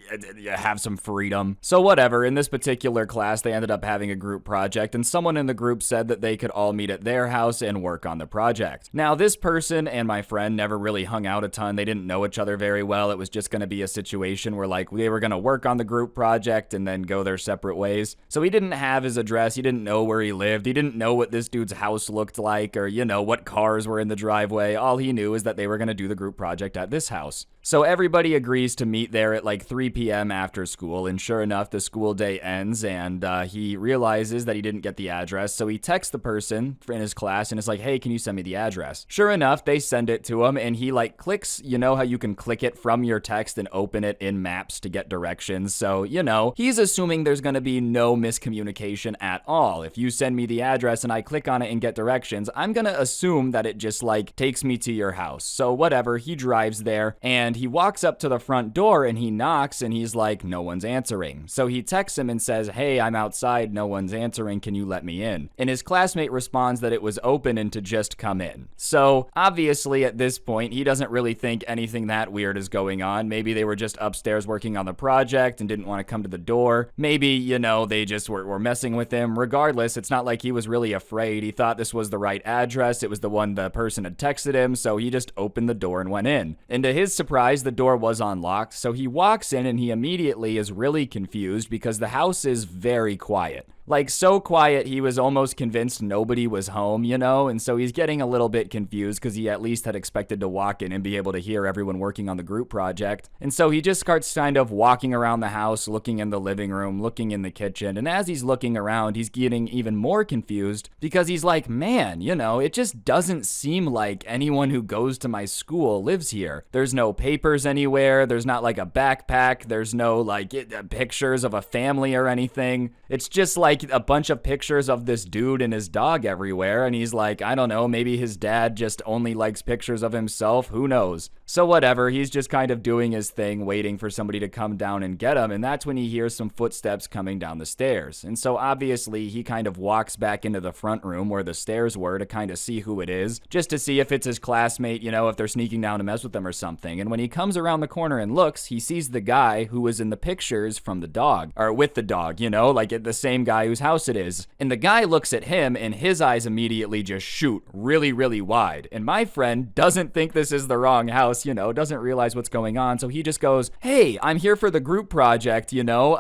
have some freedom. So whatever, in this particular class, they ended up having a group project, and someone in the group said that they could all meet at their house and work on the project. Now, this person and my friend never really hung out a ton. They didn't know each other very well. It was just going to be a situation where like they were going to work on the group project and then go their separate ways. So he didn't have his address. He didn't know where he lived. He didn't know what this dude's house looked like or, what cars were in the driveway. All he knew is that they were going to do the group project at this house. So everybody agrees to meet there at like 3 p.m. after school, and sure enough, the school day ends, and he realizes that he didn't get the address, so he texts the person in his class and is like, hey, can you send me the address? Sure enough, they send it to him, and he like clicks, you know how you can click it from your text and open it in Maps to get directions, so, you know, he's assuming there's gonna be no miscommunication at all. If you send me the address and I click on it and get directions, I'm gonna assume that it just like takes me to your house. So whatever, he drives there, and he walks up to the front door and he knocks, and he's like, no one's answering. So he texts him and says, hey, I'm outside, no one's answering, can you let me in? And his classmate responds that it was open and to just come in. So obviously at this point, he doesn't really think anything that weird is going on. Maybe they were just upstairs working on the project and didn't want to come to the door. Maybe, you know, they just were messing with him. Regardless, it's not like he was really afraid. He thought this was the right address. It was the one the person had texted him, so he just opened the door and went in. And to his surprise, the door was unlocked, so he walks in and he immediately is really confused because the house is very quiet. Like, so quiet, he was almost convinced nobody was home, you know? And so he's getting a little bit confused because he at least had expected to walk in and be able to hear everyone working on the group project. And so he just starts kind of walking around the house, looking in the living room, looking in the kitchen. And as he's looking around, he's getting even more confused because he's like, man, you know, it just doesn't seem like anyone who goes to my school lives here. There's no papers anywhere. There's not like a backpack. There's no like pictures of a family or anything. It's just like a bunch of pictures of this dude and his dog everywhere, and he's like, I don't know, maybe his dad just only likes pictures of himself, who knows? So whatever, he's just kind of doing his thing, waiting for somebody to come down and get him, and that's when he hears some footsteps coming down the stairs. And so obviously he kind of walks back into the front room where the stairs were to kind of see who it is, just to see if it's his classmate, you know, if they're sneaking down to mess with him or something. And when he comes around the corner and looks, he sees the guy who was in the pictures from the dog, or with the dog, you know, like the same guy whose house it is. And the guy looks at him and his eyes immediately just shoot really, really wide. And my friend doesn't think this is the wrong house, you know, doesn't realize what's going on. So he just goes, hey, I'm here for the group project, you know,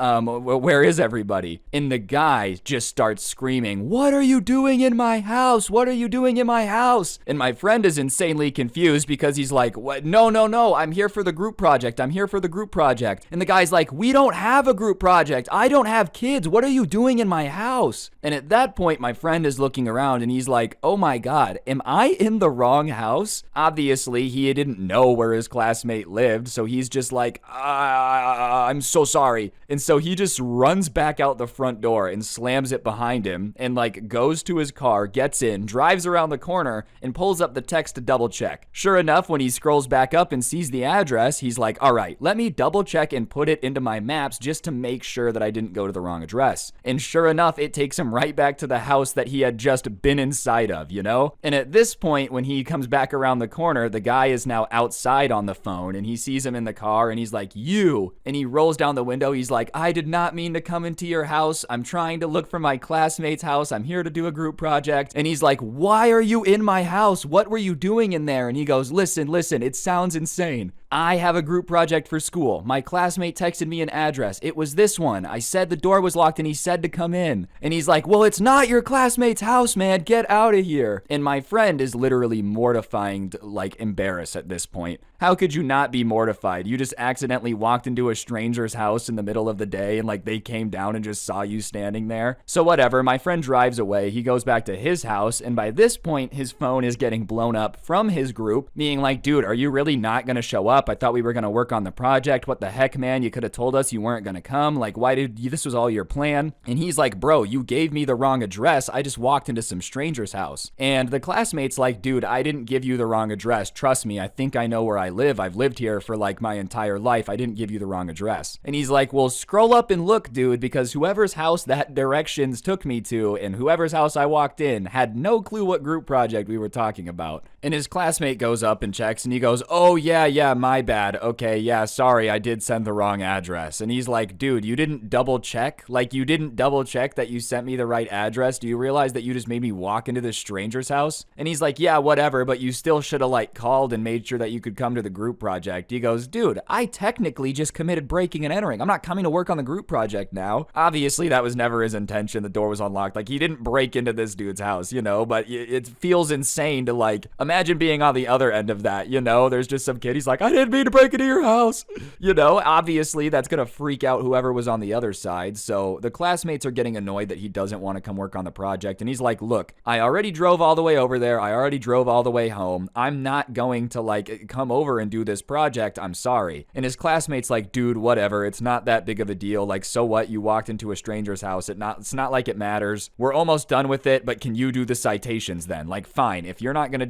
where is everybody? And the guy just starts screaming, what are you doing in my house? What are you doing in my house? And my friend is insanely confused because he's like, what? No, I'm here for the group project. I'm here for the group project. And the guy's like, we don't have a group project. I don't have kids. What are you doing in my house? And at that point, my friend is looking around and he's like, oh my God, am I in the wrong house? Obviously, he didn't know where his classmate lived, so he's just like, I'm so sorry. And so he just runs back out the front door and slams it behind him and like goes to his car, gets in, drives around the corner, and pulls up the text to double check. Sure enough, when he scrolls back up and sees the address, he's like, all right, let me double check and put it into my maps just to make sure that I didn't go to the wrong address. And sure enough, it takes him right back to the house that he had just been inside of, you know? And at this point, when he comes back around the corner, the guy is now outside on the phone and he sees him in the car and he's like, you, and he rolls down the window. He's like, I did not mean to come into your house. I'm trying to look for my classmate's house. I'm here to do a group project. And he's like, why are you in my house? What were you doing in there? And he goes, listen, it sounds insane. I have a group project for school. My classmate texted me an address. It was this one. I said the door was locked and he said to come in. And he's like, well, it's not your classmate's house, man. Get out of here. And my friend is literally mortifying, like embarrassed at this point. How could you not be mortified? You just accidentally walked into a stranger's house in the middle of the day and like they came down and just saw you standing there. So whatever, my friend drives away. He goes back to his house, and by this point, his phone is getting blown up from his group, being like, dude, are you really not gonna show up? I thought we were gonna work on the project. What the heck, man? You could have told us you weren't gonna come. Like, why did you, this was all your plan? And he's like, bro, you gave me the wrong address. I just walked into some stranger's house. And the classmate's like, dude, I didn't give you the wrong address. Trust me, I think I know where I live. I've lived here for like my entire life. I didn't give you the wrong address. And he's like, well, scroll up and look, dude, because whoever's house that directions took me to and whoever's house I walked in had no clue what group project we were talking about. And his classmate goes up and checks and he goes, oh yeah, my bad. Okay, yeah, sorry, I did send the wrong address. And he's like, dude, you didn't double check? Like, you didn't double check that you sent me the right address? Do you realize that you just made me walk into this stranger's house? And he's like, yeah, whatever, but you still should have like called and made sure that you could come to the group project. He goes, dude, I technically just committed breaking and entering. I'm not coming to work on the group project now. Obviously, that was never his intention. The door was unlocked. Like, he didn't break into this dude's house, you know, but it feels insane to like, imagine imagine being on the other end of that, there's just some kid, he's like, I didn't mean to break into your house. Obviously that's gonna freak out whoever was on the other side. So the classmates are getting annoyed that he doesn't want to come work on the project, and he's like, look, I already drove all the way over there, I already drove all the way home, I'm not going to like come over and do this project, I'm sorry. And his classmate's like, dude, whatever, it's not that big of a deal, like, so what, you walked into a stranger's house, it's not like it matters, we're almost done with it, but can you do the citations then? Like, fine, if you're not gonna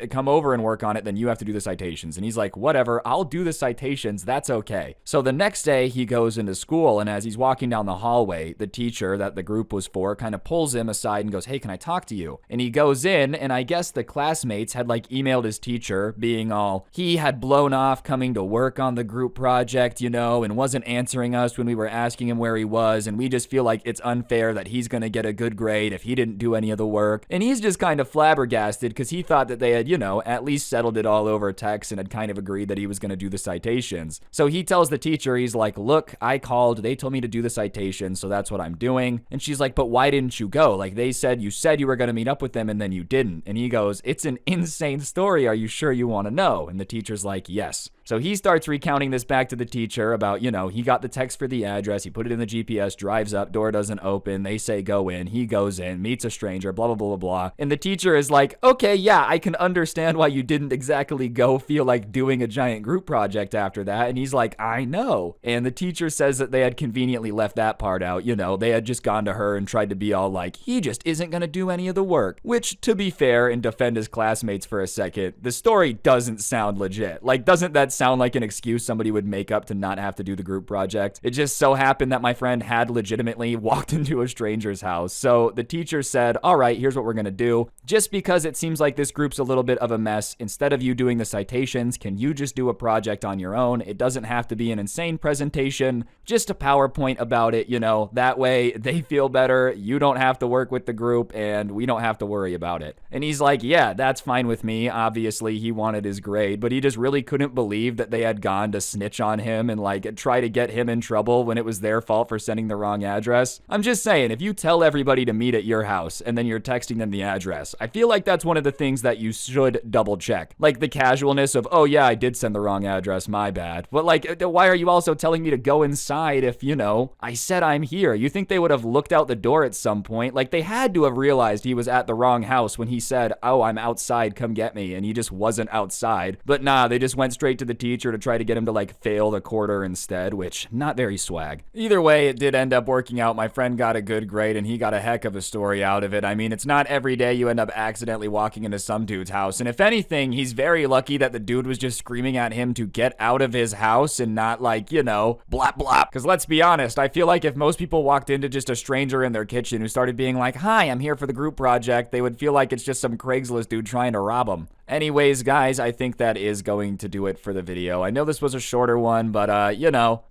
come over and work on it, then you have to do the citations. And he's like, whatever, I'll do the citations, that's okay. So the next day he goes into school, and as he's walking down the hallway, the teacher that the group was for kind of pulls him aside and goes, hey, can I talk to you? And he goes in, and I guess the classmates had like emailed his teacher being all, he had blown off coming to work on the group project, and wasn't answering us when we were asking him where he was, and we just feel like it's unfair that he's gonna get a good grade if he didn't do any of the work. And he's just kind of flabbergasted because he thought that they had, at least settled it all over text and had kind of agreed that he was gonna do the citations. So he tells the teacher, he's like, look, I called, they told me to do the citations, so that's what I'm doing. And she's like, but why didn't you go? Like, you said you were gonna meet up with them and then you didn't. And he goes, it's an insane story, are you sure you want to know? And the teacher's like, yes. So he starts recounting this back to the teacher about, he got the text for the address, he put it in the GPS, drives up, door doesn't open, they say go in, he goes in, meets a stranger, blah, blah, blah, blah, blah. And the teacher is like, okay, yeah, I can understand why you didn't exactly go feel like doing a giant group project after that. And he's like, I know. And the teacher says that they had conveniently left that part out, they had just gone to her and tried to be all like, he just isn't gonna do any of the work. Which, to be fair and defend his classmates for a second, the story doesn't sound legit. Like, doesn't that sound like an excuse somebody would make up to not have to do the group project? It just so happened that my friend had legitimately walked into a stranger's house. So the teacher said, all right, here's what we're gonna do. Just because it seems like this group's a little bit of a mess, instead of you doing the citations, can you just do a project on your own? It doesn't have to be an insane presentation, just a PowerPoint about it, that way they feel better, you don't have to work with the group, and we don't have to worry about it. And he's like, yeah, that's fine with me. Obviously he wanted his grade, but he just really couldn't believe that they had gone to snitch on him and like try to get him in trouble when it was their fault for sending the wrong address. I'm just saying, if you tell everybody to meet at your house and then you're texting them the address, I feel like that's one of the things that you should double check. Like the casualness of, oh yeah, I did send the wrong address, my bad. But like, why are you also telling me to go inside if, I said I'm here? You think they would have looked out the door at some point? Like, they had to have realized he was at the wrong house when he said, oh, I'm outside, come get me, and he just wasn't outside. But nah, they just went straight to the teacher to try to get him to like fail the quarter instead, which, not very swag. Either way, it did end up working out. My friend got a good grade and he got a heck of a story out of it. I mean, it's not every day you end up accidentally walking into some dude's house, and if anything, he's very lucky that the dude was just screaming at him to get out of his house and not like, blap blap. Because let's be honest, I feel like if most people walked into just a stranger in their kitchen who started being like, hi, I'm here for the group project, they would feel like it's just some Craigslist dude trying to rob them. Anyways, guys, I think that is going to do it for the video. I know this was a shorter one, but,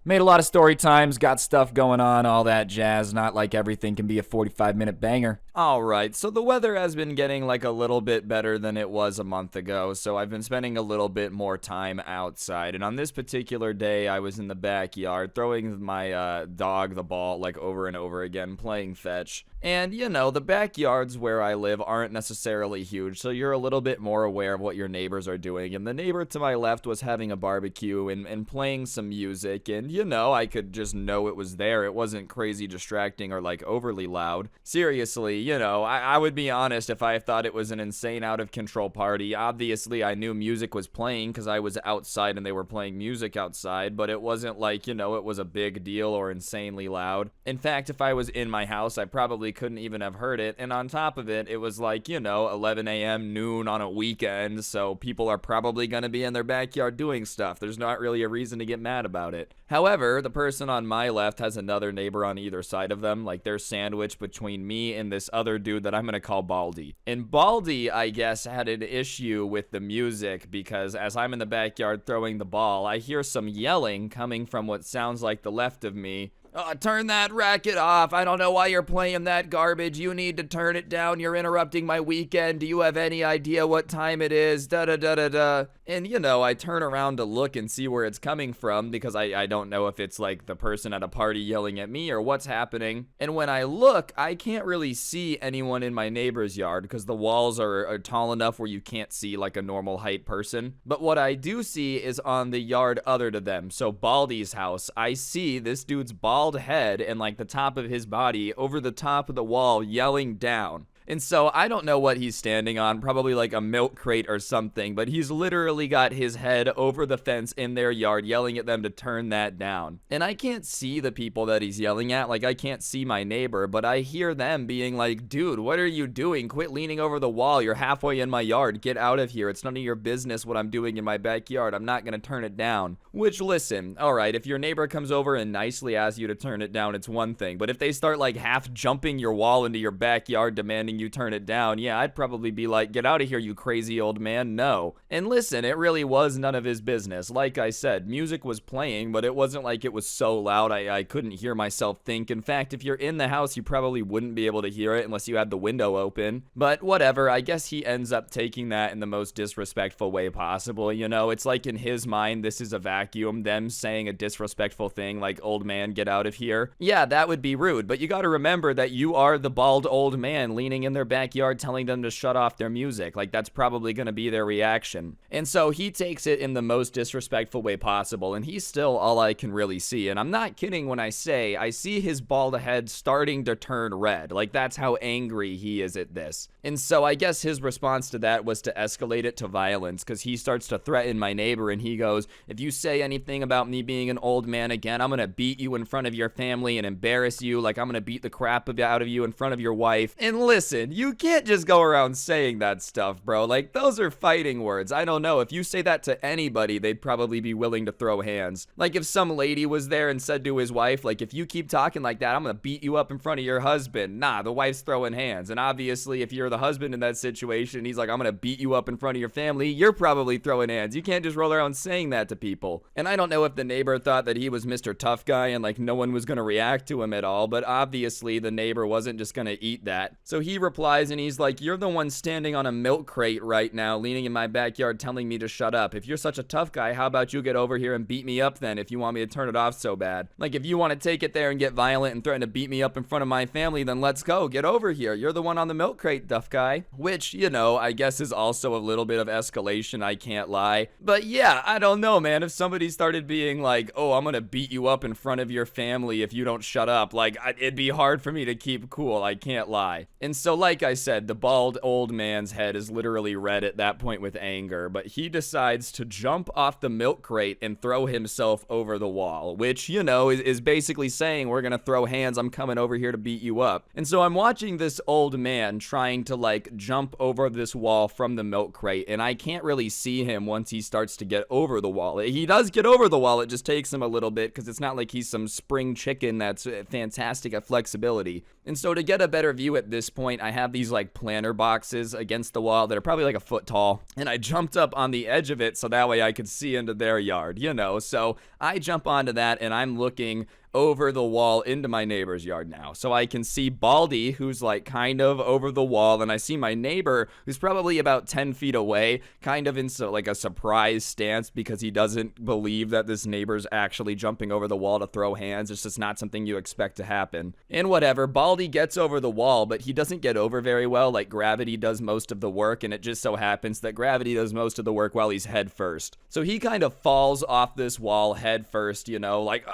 made a lot of story times, got stuff going on, all that jazz. Not like everything can be a 45-minute banger. Alright, so the weather has been getting like a little bit better than it was a month ago, so I've been spending a little bit more time outside. And on this particular day, I was in the backyard throwing my dog the ball like over and over again, playing fetch. And, the backyards where I live aren't necessarily huge, so you're a little bit more aware of what your neighbors are doing. And the neighbor to my left was having a barbecue and playing some music, and, I could just know it was there. It wasn't crazy distracting or like overly loud. Seriously, I would be honest if I thought it was an insane out of control party. Obviously, I knew music was playing because I was outside and they were playing music outside, but it wasn't like, it was a big deal or insanely loud. In fact, if I was in my house, I probably couldn't even have heard it. And on top of it, it was like, 11 a.m., noon on a weekend, so people are probably going to be in their backyard doing stuff. There's not really a reason to get mad about it. However, the person on my left has another neighbor on either side of them, like they're sandwiched between me and this other dude that I'm going to call Baldy. And Baldy, I guess, had an issue with the music because as I'm in the backyard throwing the ball, I hear some yelling coming from what sounds like the left of me. Turn that racket off. I don't know why you're playing that garbage. You need to turn it down. You're interrupting my weekend. Do you have any idea what time it is? Da da da da da. And I turn around to look and see where it's coming from because I don't know if it's like the person at a party yelling at me or what's happening. And when I look, I can't really see anyone in my neighbor's yard because the walls are tall enough where you can't see like a normal height person. But what I do see is on the yard other to them. So Baldy's house, I see this dude's bald head and like the top of his body over the top of the wall yelling down. And so I don't know what he's standing on, probably like a milk crate or something, but he's literally got his head over the fence in their yard yelling at them to turn that down. And I can't see the people that he's yelling at, like I can't see my neighbor, but I hear them being like, dude, what are you doing? Quit leaning over the wall. You're halfway in my yard. Get out of here. It's none of your business what I'm doing in my backyard. I'm not going to turn it down. Which, listen, all right, if your neighbor comes over and nicely asks you to turn it down, it's one thing. But if they start like half jumping your wall into your backyard demanding you turn it down, yeah, I'd probably be like, get out of here, you crazy old man. No. And listen, it really was none of his business. Like I said, music was playing, but it wasn't like it was so loud I couldn't hear myself think. In fact, if you're in the house, you probably wouldn't be able to hear it unless you had the window open. But whatever, I guess he ends up taking that in the most disrespectful way possible. It's like in his mind, this is a vacuum, them saying a disrespectful thing like, old man, get out of here. Yeah, that would be rude, but you gotta remember that you are the bald old man leaning in their backyard telling them to shut off their music. Like, that's probably gonna be their reaction. And so he takes it in the most disrespectful way possible, and he's still all I can really see. And I'm not kidding when I say I see his bald head starting to turn red. Like, that's how angry he is at this. And so I guess his response to that was to escalate it to violence, because he starts to threaten my neighbor, and he goes, if you say anything about me being an old man again, I'm gonna beat you in front of your family and embarrass you. Like, I'm gonna beat the crap out of you in front of your wife. And listen, you can't just go around saying that stuff, bro. Like, those are fighting words. I don't know. If you say that to anybody, they'd probably be willing to throw hands. Like, if some lady was there and said to his wife, like, if you keep talking like that, I'm gonna beat you up in front of your husband. Nah, the wife's throwing hands. And obviously, if you're the husband in that situation, he's like, I'm gonna beat you up in front of your family, you're probably throwing hands. You can't just roll around saying that to people. And I don't know if the neighbor thought that he was Mr. Tough Guy and like no one was gonna react to him at all, but obviously the neighbor wasn't just gonna eat that. So he replies and he's like, you're the one standing on a milk crate right now, leaning in my backyard telling me to shut up. If you're such a tough guy, how about you get over here and beat me up then if you want me to turn it off so bad? Like, if you want to take it there and get violent and threaten to beat me up in front of my family, then let's go. Get over here. You're the one on the milk crate, tough guy. Which, I guess is also a little bit of escalation, I can't lie. But yeah, I don't know, man. If somebody started being like, oh, I'm gonna beat you up in front of your family if you don't shut up, like, it'd be hard for me to keep cool, I can't lie. And so, like I said, the bald old man's head is literally red at that point with anger, but he decides to jump off the milk crate and throw himself over the wall, which, is basically saying, we're gonna throw hands, I'm coming over here to beat you up. And so I'm watching this old man trying to, like, jump over this wall from the milk crate, and I can't really see him once he starts to get over the wall. He does get over the wall, it just takes him a little bit, because it's not like he's some spring chicken that's fantastic at flexibility. And so to get a better view at this point, I have these like planter boxes against the wall that are probably like a foot tall, and I jumped up on the edge of it so that way I could see into their yard, so I jump onto that and I'm looking over the wall into my neighbor's yard now. So I can see Baldy, who's like kind of over the wall, and I see my neighbor, who's probably about 10 feet away, kind of in like a surprise stance because he doesn't believe that this neighbor's actually jumping over the wall to throw hands. It's just not something you expect to happen. And whatever, Baldy gets over the wall, but he doesn't get over very well. Like, gravity does most of the work, and it just so happens that gravity does most of the work while he's head first. So he kind of falls off this wall head first, like,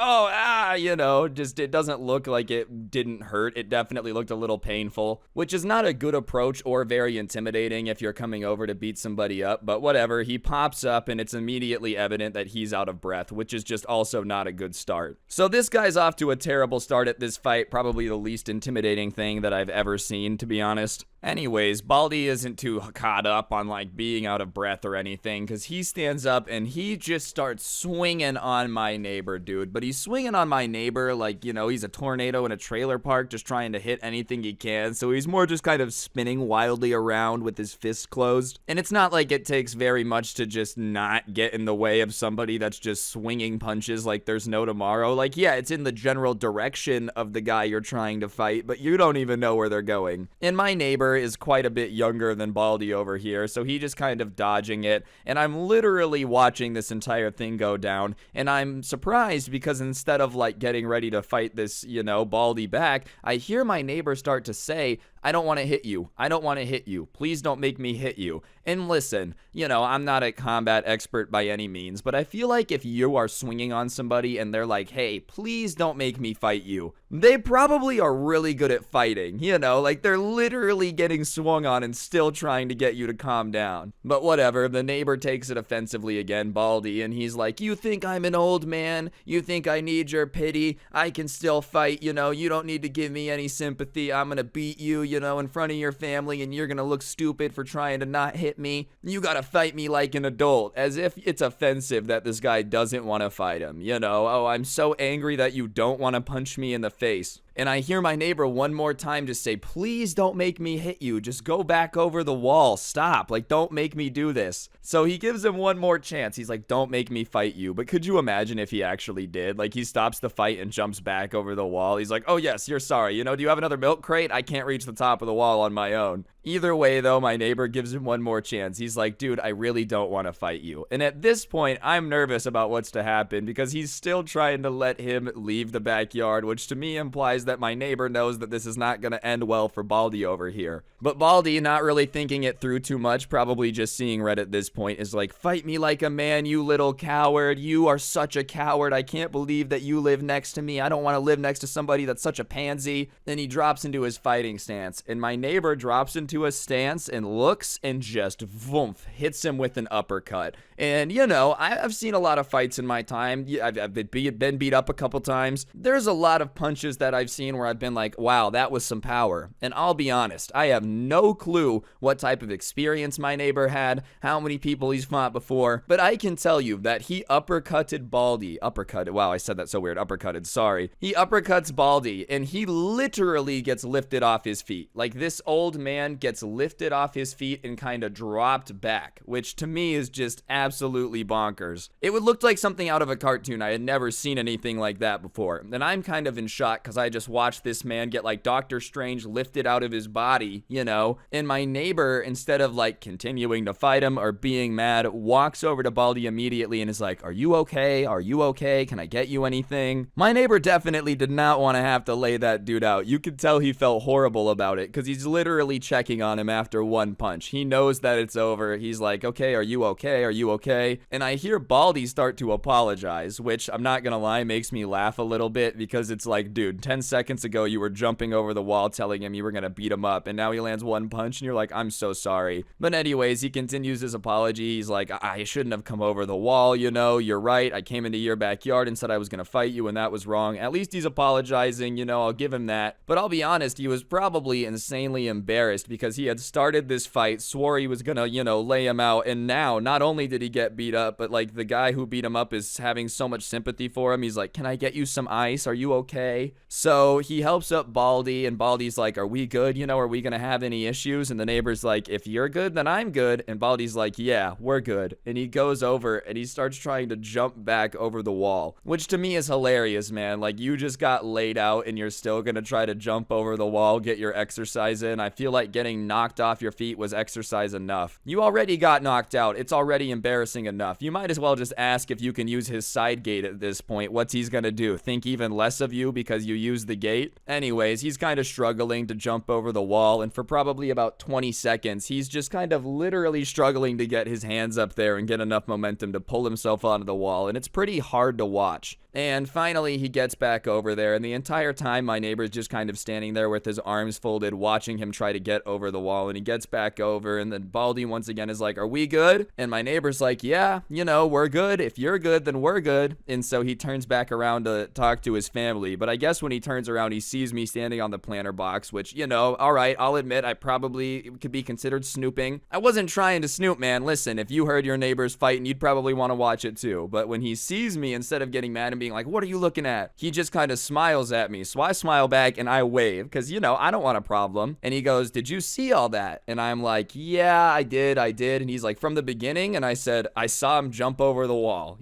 just it doesn't look like it didn't hurt. It definitely looked a little painful, which is not a good approach or very intimidating if you're coming over to beat somebody up, but whatever. He pops up and it's immediately evident that he's out of breath, which is just also not a good start. So this guy's off to a terrible start at this fight, probably the least intimidating thing that I've ever seen, to be honest. Anyways, Baldy isn't too caught up on like being out of breath or anything, because he stands up and he just starts swinging on my neighbor, dude. But he's swinging on my neighbor neighbor like, he's a tornado in a trailer park just trying to hit anything he can. So he's more just kind of spinning wildly around with his fists closed. And it's not like it takes very much to just not get in the way of somebody that's just swinging punches like there's no tomorrow. Like, yeah, it's in the general direction of the guy you're trying to fight, but you don't even know where they're going. And my neighbor is quite a bit younger than Baldy over here, so he just kind of dodging it. And I'm literally watching this entire thing go down, and I'm surprised because instead of like getting ready to fight this, Baldy back, I hear my neighbor start to say, I don't want to hit you. I don't want to hit you. Please don't make me hit you. And listen, I'm not a combat expert by any means, but I feel like if you are swinging on somebody and they're like, hey, please don't make me fight you, they probably are really good at fighting, like they're literally getting swung on and still trying to get you to calm down. But whatever, the neighbor takes it offensively again, Baldy, and he's like, you think I'm an old man? You think I need your pity? I can still fight, you don't need to give me any sympathy. I'm gonna beat you, in front of your family, and you're gonna look stupid for trying to not hit me. You gotta fight me like an adult, as if it's offensive that this guy doesn't want to fight him, oh, I'm so angry that you don't want to punch me in the face. And I hear my neighbor one more time just say, please don't make me hit you. Just go back over the wall. Stop. Like, don't make me do this. So he gives him one more chance. He's like, don't make me fight you. But could you imagine if he actually did? Like, he stops the fight and jumps back over the wall. He's like, oh, yes, you're sorry. Do you have another milk crate? I can't reach the top of the wall on my own. Either way, though, my neighbor gives him one more chance. He's like, dude, I really don't want to fight you. And at this point, I'm nervous about what's to happen because he's still trying to let him leave the backyard, which to me implies that my neighbor knows that this is not going to end well for Baldy over here. But Baldy, not really thinking it through too much, probably just seeing red at this point, is like, fight me like a man, you little coward. You are such a coward. I can't believe that you live next to me. I don't want to live next to somebody that's such a pansy. Then he drops into his fighting stance, and my neighbor drops into a stance and looks and just voomf, hits him with an uppercut. And I've seen a lot of fights in my time. I've been beat up a couple times. There's a lot of punches that I've seen where I've been like, wow, that was some power. And I'll be honest, I have no clue what type of experience my neighbor had, how many people he's fought before, but I can tell you that he uppercutted Baldy. Uppercutted, wow, I said that so weird. Uppercutted, sorry. He uppercuts Baldy, and he literally gets lifted off his feet. Like, this old man gets lifted off his feet and kind of dropped back, which to me is just absolutely bonkers. It would look like something out of a cartoon. I had never seen anything like that before. And I'm kind of in shock because I just watched this man get like Doctor Strange lifted out of his body, and my neighbor, instead of like continuing to fight him or being mad, walks over to Baldy immediately and is like, are you okay? Are you okay? Can I get you anything? My neighbor definitely did not want to have to lay that dude out. You could tell he felt horrible about it because he's literally checking on him after one punch. He knows that it's over. He's like, okay, are you okay? Are you okay? And I hear Baldy start to apologize, which I'm not gonna lie, makes me laugh a little bit because it's like, dude, 10 seconds ago you were jumping over the wall telling him you were gonna beat him up, and now he lands one punch and you're like, I'm so sorry. But anyways, he continues his apology. He's like, I shouldn't have come over the wall, you're right. I came into your backyard and said I was gonna fight you, and that was wrong. At least he's apologizing, I'll give him that. But I'll be honest, he was probably insanely embarrassed because he had started this fight, swore he was gonna, lay him out, and now not only did he get beat up, but like the guy who beat him up is having so much sympathy for him. He's like, can I get you some ice? Are you okay? So he helps up Baldy, and Baldy's like, are we good? Are we gonna have any issues? And the neighbor's like, if you're good, then I'm good. And Baldy's like, yeah, we're good. And he goes over and he starts trying to jump back over the wall, which to me is hilarious, man. Like, you just got laid out and you're still gonna try to jump over the wall, get your exercise in. I feel like getting knocked off your feet was exercise enough. You already got knocked out. It's already embarrassing enough. You might as well just ask if you can use his side gate at this point. What's he's gonna do? Think even less of you because you used the gate? Anyways, he's kind of struggling to jump over the wall, and for probably about 20 seconds, he's just kind of literally struggling to get his hands up there and get enough momentum to pull himself onto the wall, and it's pretty hard to watch. And finally, he gets back over there, and the entire time, my neighbor's just kind of standing there with his arms folded, watching him try to get over the wall, and he gets back over, and then Baldy once again is like, are we good? And my neighbor's like, yeah, we're good. If you're good, then we're good. And so he turns back around to talk to his family, but I guess when he turns around, he sees me standing on the planter box, which, all right, I'll admit, I probably could be considered snooping. I wasn't trying to snoop, man. Listen, if you heard your neighbors fighting, you'd probably want to watch it too. But when he sees me, instead of getting mad at me, being like, what are you looking at? He just kind of smiles at me. So I smile back and I wave because, I don't want a problem. And he goes, did you see all that? And I'm like, yeah, I did. And he's like, from the beginning? And I said, I saw him jump over the wall,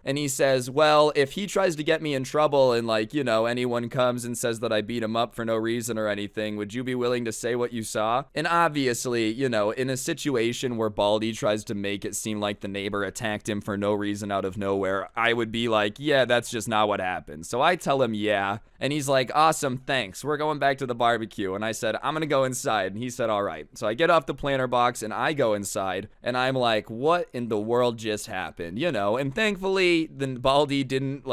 And he says, well, if he tries to get me in trouble and anyone comes and says that I beat him up for no reason or anything, would you be willing to say what you saw? And obviously, in a situation where Baldy tries to make it seem like the neighbor attacked him for no reason out of nowhere, I would be like, yeah, that's just not what happened. So I tell him, yeah. And he's like, awesome, thanks. We're going back to the barbecue. And I said, I'm going to go inside. And he said, all right. So I get off the planter box and I go inside. And I'm like, what in the world just happened? And thankfully, the Baldy didn't,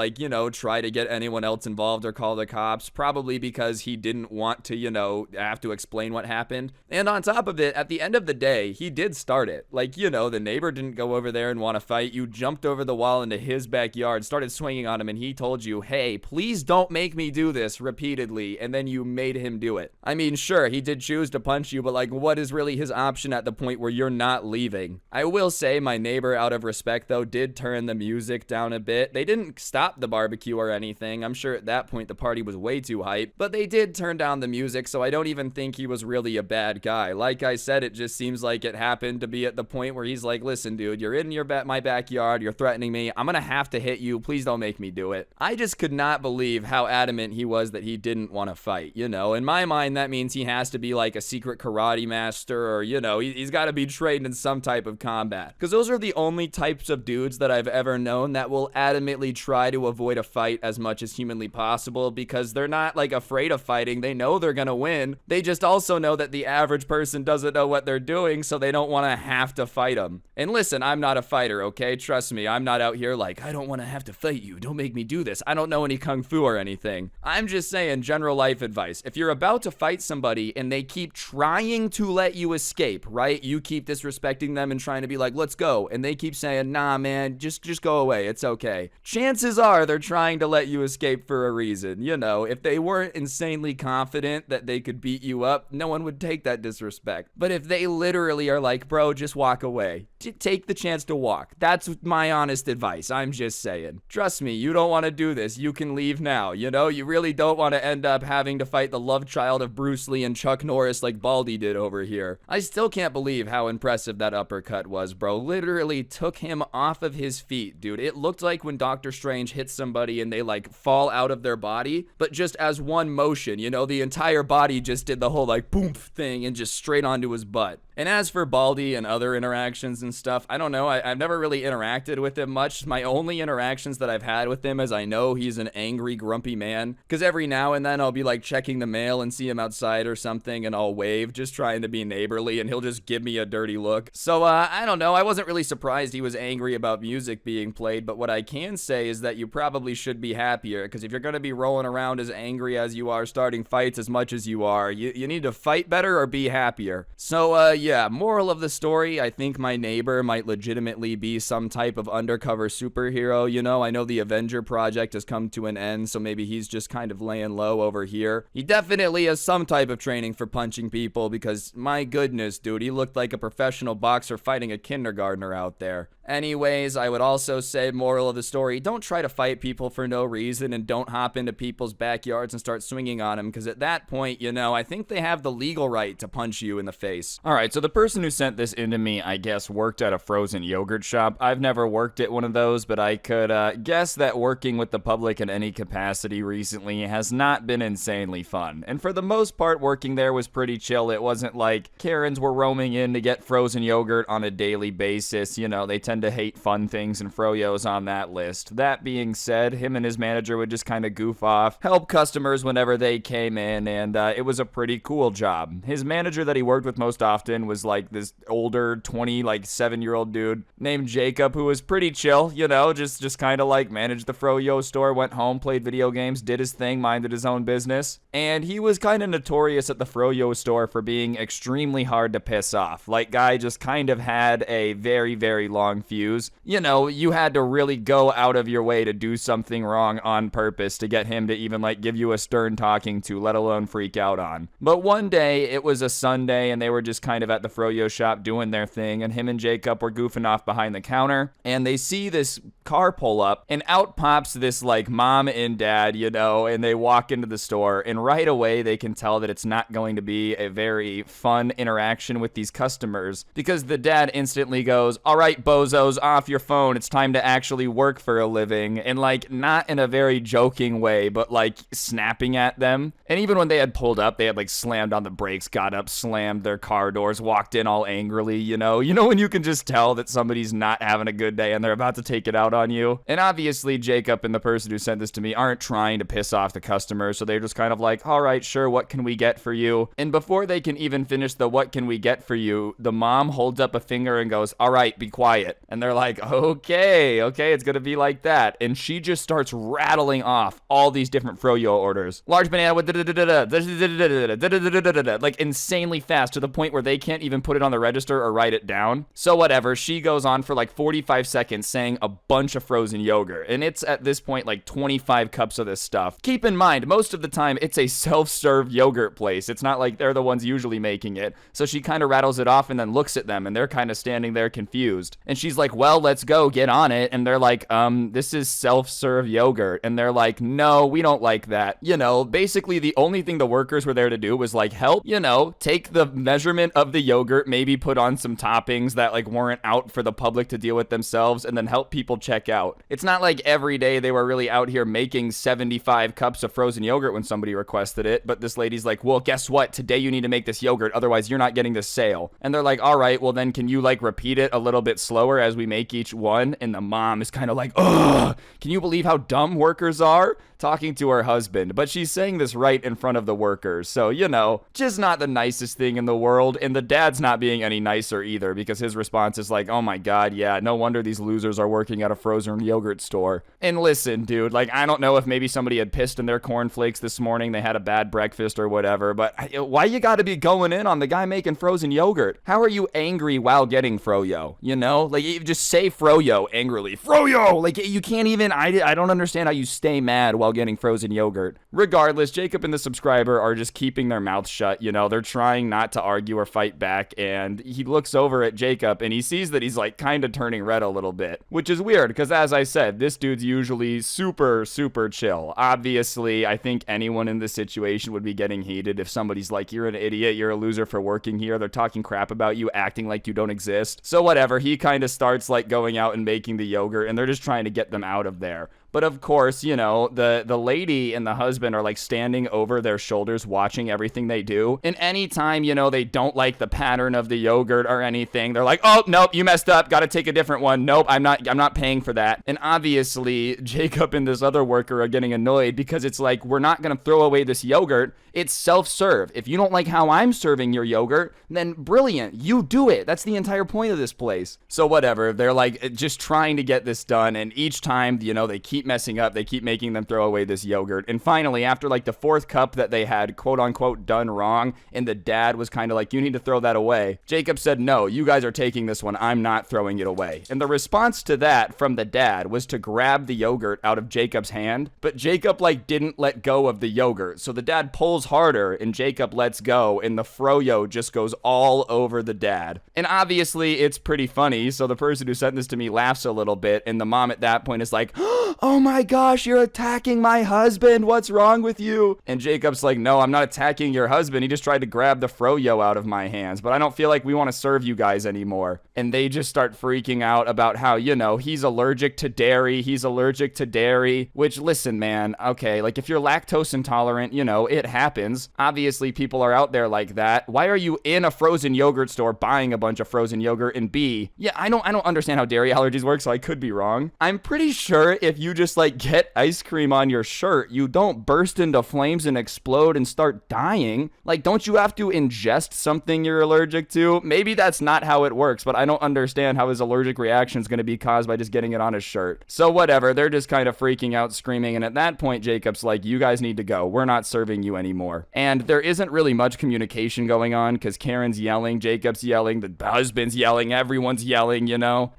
try to get anyone else involved or call the cops. Probably because he didn't want to, have to explain what happened. And on top of it, at the end of the day, he did start it. The neighbor didn't go over there and want to fight. You jumped over the wall into his backyard, started swinging on him, and he told you, hey, please don't make me do this repeatedly, and then you made him do it. I mean, sure, he did choose to punch you, but what is really his option at the point where you're not leaving? I will say my neighbor, out of respect though, did turn the music down a bit. They didn't stop the barbecue or anything. I'm sure at that point the party was way too hype, but they did turn down the music, so I don't even think he was really a bad guy. Like I said, it just seems like it happened to be at the point where he's like, listen, dude, you're in my backyard, you're threatening me, I'm gonna have to hit you, please don't make me do it. I just could not believe how adamant he was that he didn't want to fight. In my mind, that means he has to be like a secret karate master, or he's got to be trained in some type of combat, because those are the only types of dudes that I've ever known that will adamantly try to avoid a fight as much as humanly possible, because they're not afraid of fighting. They know they're gonna win. They just also know that the average person doesn't know what they're doing, so they don't want to have to fight them. And listen, I'm not a fighter, okay? Trust me, I'm not out here I don't want to have to fight you, don't make me do this. I don't know any kung fu or anything. I'm just saying general life advice. If you're about to fight somebody and they keep trying to let you escape, right? You keep disrespecting them and trying to be like, let's go, and they keep saying, nah, man, just go away, it's okay. Chances are they're trying to let you escape for a reason. If they weren't insanely confident that they could beat you up, no one would take that disrespect. But if they literally are like, bro, just walk away, take the chance to walk. That's my honest advice. I'm just saying. Trust me, you don't want to do this. You can leave now. You really don't want to end up having to fight the love child of Bruce Lee and Chuck Norris like Baldy did over here. I still can't believe how impressive that uppercut was, bro. Literally took him off of his feet, dude. It looked like when Doctor Strange hits somebody and they fall out of their body, but just as one motion, the entire body just did the whole boom thing and just straight onto his butt. And as for Baldy and other interactions and stuff, I don't know. I've never really interacted with him much. My only interactions that I've had with him is I know he's an angry, grumpy man, because every now and then I'll be checking the mail and see him outside or something, and I'll wave, just trying to be neighborly, and he'll just give me a dirty look. So I don't know. I wasn't really surprised he was angry about music being played, but what I can say is that you probably should be happier, because if you're going to be rolling around as angry as you are, starting fights as much as you are, you need to fight better or be happier. So yeah, moral of the story, I think my neighbor might legitimately be some type of undercover superhero. I know the Avenger project has come to an end, so maybe he's just kind of laying low over here. He definitely has some type of training for punching people, because my goodness, dude, he looked like a professional boxer fighting a kindergartner out there. Anyways, I would also say, moral of the story, don't try to fight people for no reason, and don't hop into people's backyards and start swinging on them, because at that point, I think they have the legal right to punch you in the face. Alright, so the person who sent this into me, I guess, worked at a frozen yogurt shop. I've never worked at one of those, but I could guess that working with the public in any capacity recently has not been insanely fun. And for the most part, working there was pretty chill. It wasn't like Karens were roaming in to get frozen yogurt on a daily basis. They tend to hate fun things, and froyo's on that list. That being said, him and his manager would just kind of goof off, help customers whenever they came in, and it was a pretty cool job. His manager that he worked with most often was this older 27-year-old dude named Jacob, who was pretty chill, just kind of managed the froyo store, went home, played video games, did his thing, minded his own business. And he was kind of notorious at the froyo store for being extremely hard to piss off. Guy just kind of had a very, very long fuse. You had to really go out of your way to do something wrong on purpose to get him to even give you a stern talking to, let alone freak out on. But one day, it was a Sunday, and they were just kind of at the froyo shop doing their thing, and him and Jacob were goofing off behind the counter, and they see this car pull up, and out pops this like mom and dad, and they walk into the store, and right away they can tell that it's not going to be a very fun interaction with these customers, because the dad instantly goes, "All right, bozos, off your phone. It's time to actually work for a living," and like not in a very joking way, but like snapping at them. And even when they had pulled up, they had like slammed on the brakes, got up, slammed their car doors, walked in all angrily, you know when you can just tell that somebody's not having a good day and they're about to take it out on you. And obviously Jacob and the person who sent this to me aren't trying to piss off the customers, so they're just kind of like, "All right, sure, what can we get for you?" And before they can even finish the "what can we get for you," the mom holds up a finger and goes, "All right, be quiet." And they're like, okay, it's gonna be like that. And she just starts rattling off all these different froyo orders. Large banana with like insanely fast, to the point where they can't even put it on the register or write it down. So whatever, she goes on for like 45 seconds saying a bunch of frozen yogurt, and it's at this point like 25 cups of this stuff. Keep in mind, most of the time it's a self-serve yogurt place. It's not like they're the ones usually making it. So she kind of rattles it off and then looks at them, and they're kind of standing there confused. And she's like, "Well, let's go, get on it." And they're like, "This is self-serve yogurt." And they're like, "No, we don't like that." Basically the only thing the workers were there to do was like help, take the measurement of the yogurt, maybe put on some toppings that like weren't out for the public to deal with themselves, and then help people check out. It's not like every day they were really out here making 75 cups of frozen yogurt when somebody requested it, but this lady's like, "Well, guess what? Today you need to make this yogurt, otherwise you're not getting this sale." And they're like, "All right, well then can you like repeat it a little bit slower as we make each one?" And the mom is kind of like, "Ugh, can you believe how dumb workers are?" Talking to her husband, but she's saying this right in front of the workers, so just not the nicest thing in the world. And the dad's not being any nicer either, because his response is like, "Oh my god, yeah, no wonder these losers are working at a frozen yogurt store." And listen, dude, like I don't know if maybe somebody had pissed in their cornflakes this morning, they had a bad breakfast or whatever, but why you gotta be going in on the guy making frozen yogurt? How are you angry while getting froyo? Like you just say froyo angrily. Froyo! Like you can't even, I don't understand how you stay mad while getting frozen yogurt. Regardless, Jacob and the subscriber are just keeping their mouths shut, they're trying not to argue or fight back, and he looks over at Jacob and he sees that he's like kind of turning red a little bit, which is weird because, as I said, this dude's usually super chill. Obviously, I think anyone in this situation would be getting heated if somebody's like, "You're an idiot, you're a loser for working here, they're talking crap about you, acting like you don't exist." So whatever, he kind of starts like going out and making the yogurt, and they're just trying to get them out of there. But of course, the lady and the husband are like standing over their shoulders watching everything they do. And anytime, they don't like the pattern of the yogurt or anything, they're like, "Oh, nope, you messed up. Got to take a different one. Nope, I'm not paying for that." And obviously, Jacob and this other worker are getting annoyed because it's like, "We're not going to throw away this yogurt. It's self-serve. If you don't like how I'm serving your yogurt, then brilliant. You do it. That's the entire point of this place." So whatever, they're like just trying to get this done. And each time, they keep messing up, they keep making them throw away this yogurt. And finally, after like the fourth cup that they had quote unquote done wrong, and the dad was kind of like, "You need to throw that away," Jacob said, "No, you guys are taking this one. I'm not throwing it away." And the response to that from the dad was to grab the yogurt out of Jacob's hand, but Jacob like didn't let go of the yogurt. So the dad pulls harder and Jacob lets go, and the froyo just goes all over the dad. And obviously it's pretty funny, so the person who sent this to me laughs a little bit, and the mom at that point is like, "Oh my gosh, you're attacking my husband. What's wrong with you?" And Jacob's like, "No, I'm not attacking your husband. He just tried to grab the froyo out of my hands, but I don't feel like we want to serve you guys anymore." And they just start freaking out about how, he's allergic to dairy. Which, listen, man, okay, like if you're lactose intolerant, it happens. Obviously, people are out there like that. Why are you in a frozen yogurt store buying a bunch of frozen yogurt? And B, yeah, I don't understand how dairy allergies work, so I could be wrong. I'm pretty sure if you just like get ice cream on your shirt, you don't burst into flames and explode and start dying. Like, don't you have to ingest something you're allergic to? Maybe that's not how it works, but I don't understand how his allergic reaction is going to be caused by just getting it on his shirt. So whatever, they're just kind of freaking out, screaming, and at that point, Jacob's like, "You guys need to go. We're not serving you anymore." And there isn't really much communication going on because Karen's yelling, Jacob's yelling, the husband's yelling, everyone's yelling,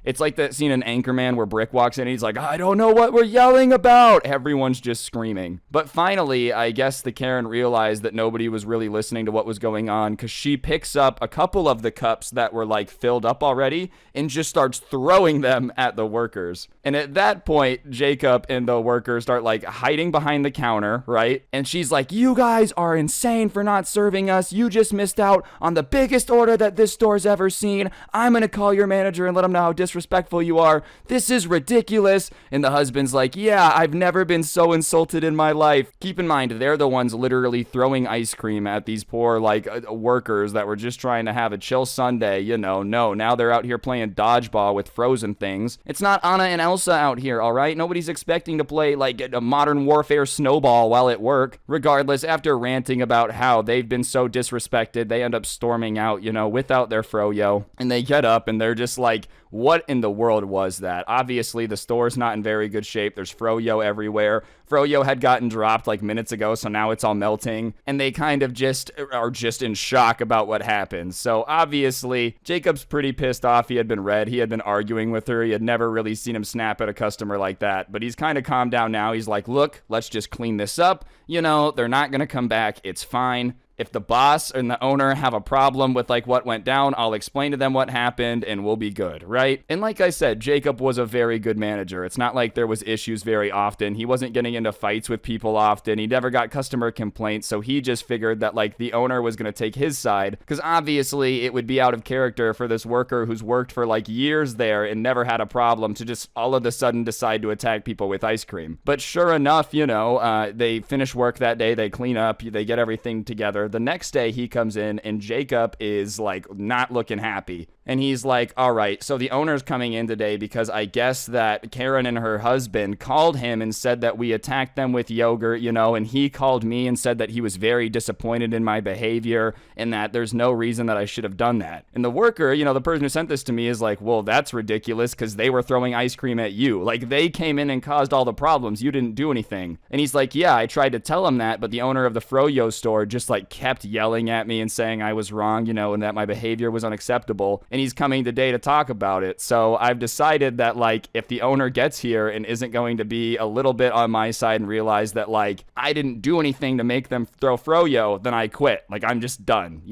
It's like that scene in Anchorman where Brick walks in and he's like, "I don't know what we're yelling about? Everyone's just screaming. But finally, I guess the Karen realized that nobody was really listening to what was going on, because she picks up a couple of the cups that were like filled up already and just starts throwing them at the workers. And at that point, Jacob and the workers start like hiding behind the counter, right? And she's like, you guys are insane for not serving us. You just missed out on the biggest order that this store's ever seen. I'm gonna call your manager and let him know how disrespectful you are. This is ridiculous. And the husband's like, yeah, I've never been so insulted in my life. Keep in mind, they're the ones literally throwing ice cream at these poor like workers that were just trying to have a chill Sunday. No, now they're out here playing dodgeball with frozen things. It's not Anna and Elsa out here, all right? Nobody's expecting to play like a Modern Warfare snowball while at work. Regardless, after ranting about how they've been so disrespected, they end up storming out, without their froyo. And they get up and they're just like, what in the world was that? Obviously, the store's not in very good shape. There's froyo everywhere. Froyo had gotten dropped like minutes ago, so now it's all melting. And they kind of just are just in shock about what happened. So obviously, Jacob's pretty pissed off. He had been red. He had been arguing with her. He had never really seen him snap at a customer like that. But he's kind of calmed down now. He's like, look, let's just clean this up. They're not going to come back. It's fine. If the boss and the owner have a problem with like what went down, I'll explain to them what happened and we'll be good, right? And like I said, Jacob was a very good manager. It's not like there was issues very often. He wasn't getting into fights with people often. He never got customer complaints. So he just figured that like the owner was going to take his side, because obviously it would be out of character for this worker who's worked for like years there and never had a problem to just all of a sudden decide to attack people with ice cream. But sure enough, they finish work that day. They clean up. They get everything together. The next day he comes in and Jacob is like not looking happy. And he's like, all right, so the owner's coming in today because I guess that Karen and her husband called him and said that we attacked them with yogurt, and he called me and said that he was very disappointed in my behavior and that there's no reason that I should have done that. And the worker, the person who sent this to me is like, well, that's ridiculous because they were throwing ice cream at you. Like they came in and caused all the problems. You didn't do anything. And he's like, yeah, I tried to tell him that, but the owner of the froyo store just like kept yelling at me and saying I was wrong, and that my behavior was unacceptable. And he's coming today to talk about it. So I've decided that like if the owner gets here and isn't going to be a little bit on my side and realize that like I didn't do anything to make them throw froyo, then I quit. Like I'm just done,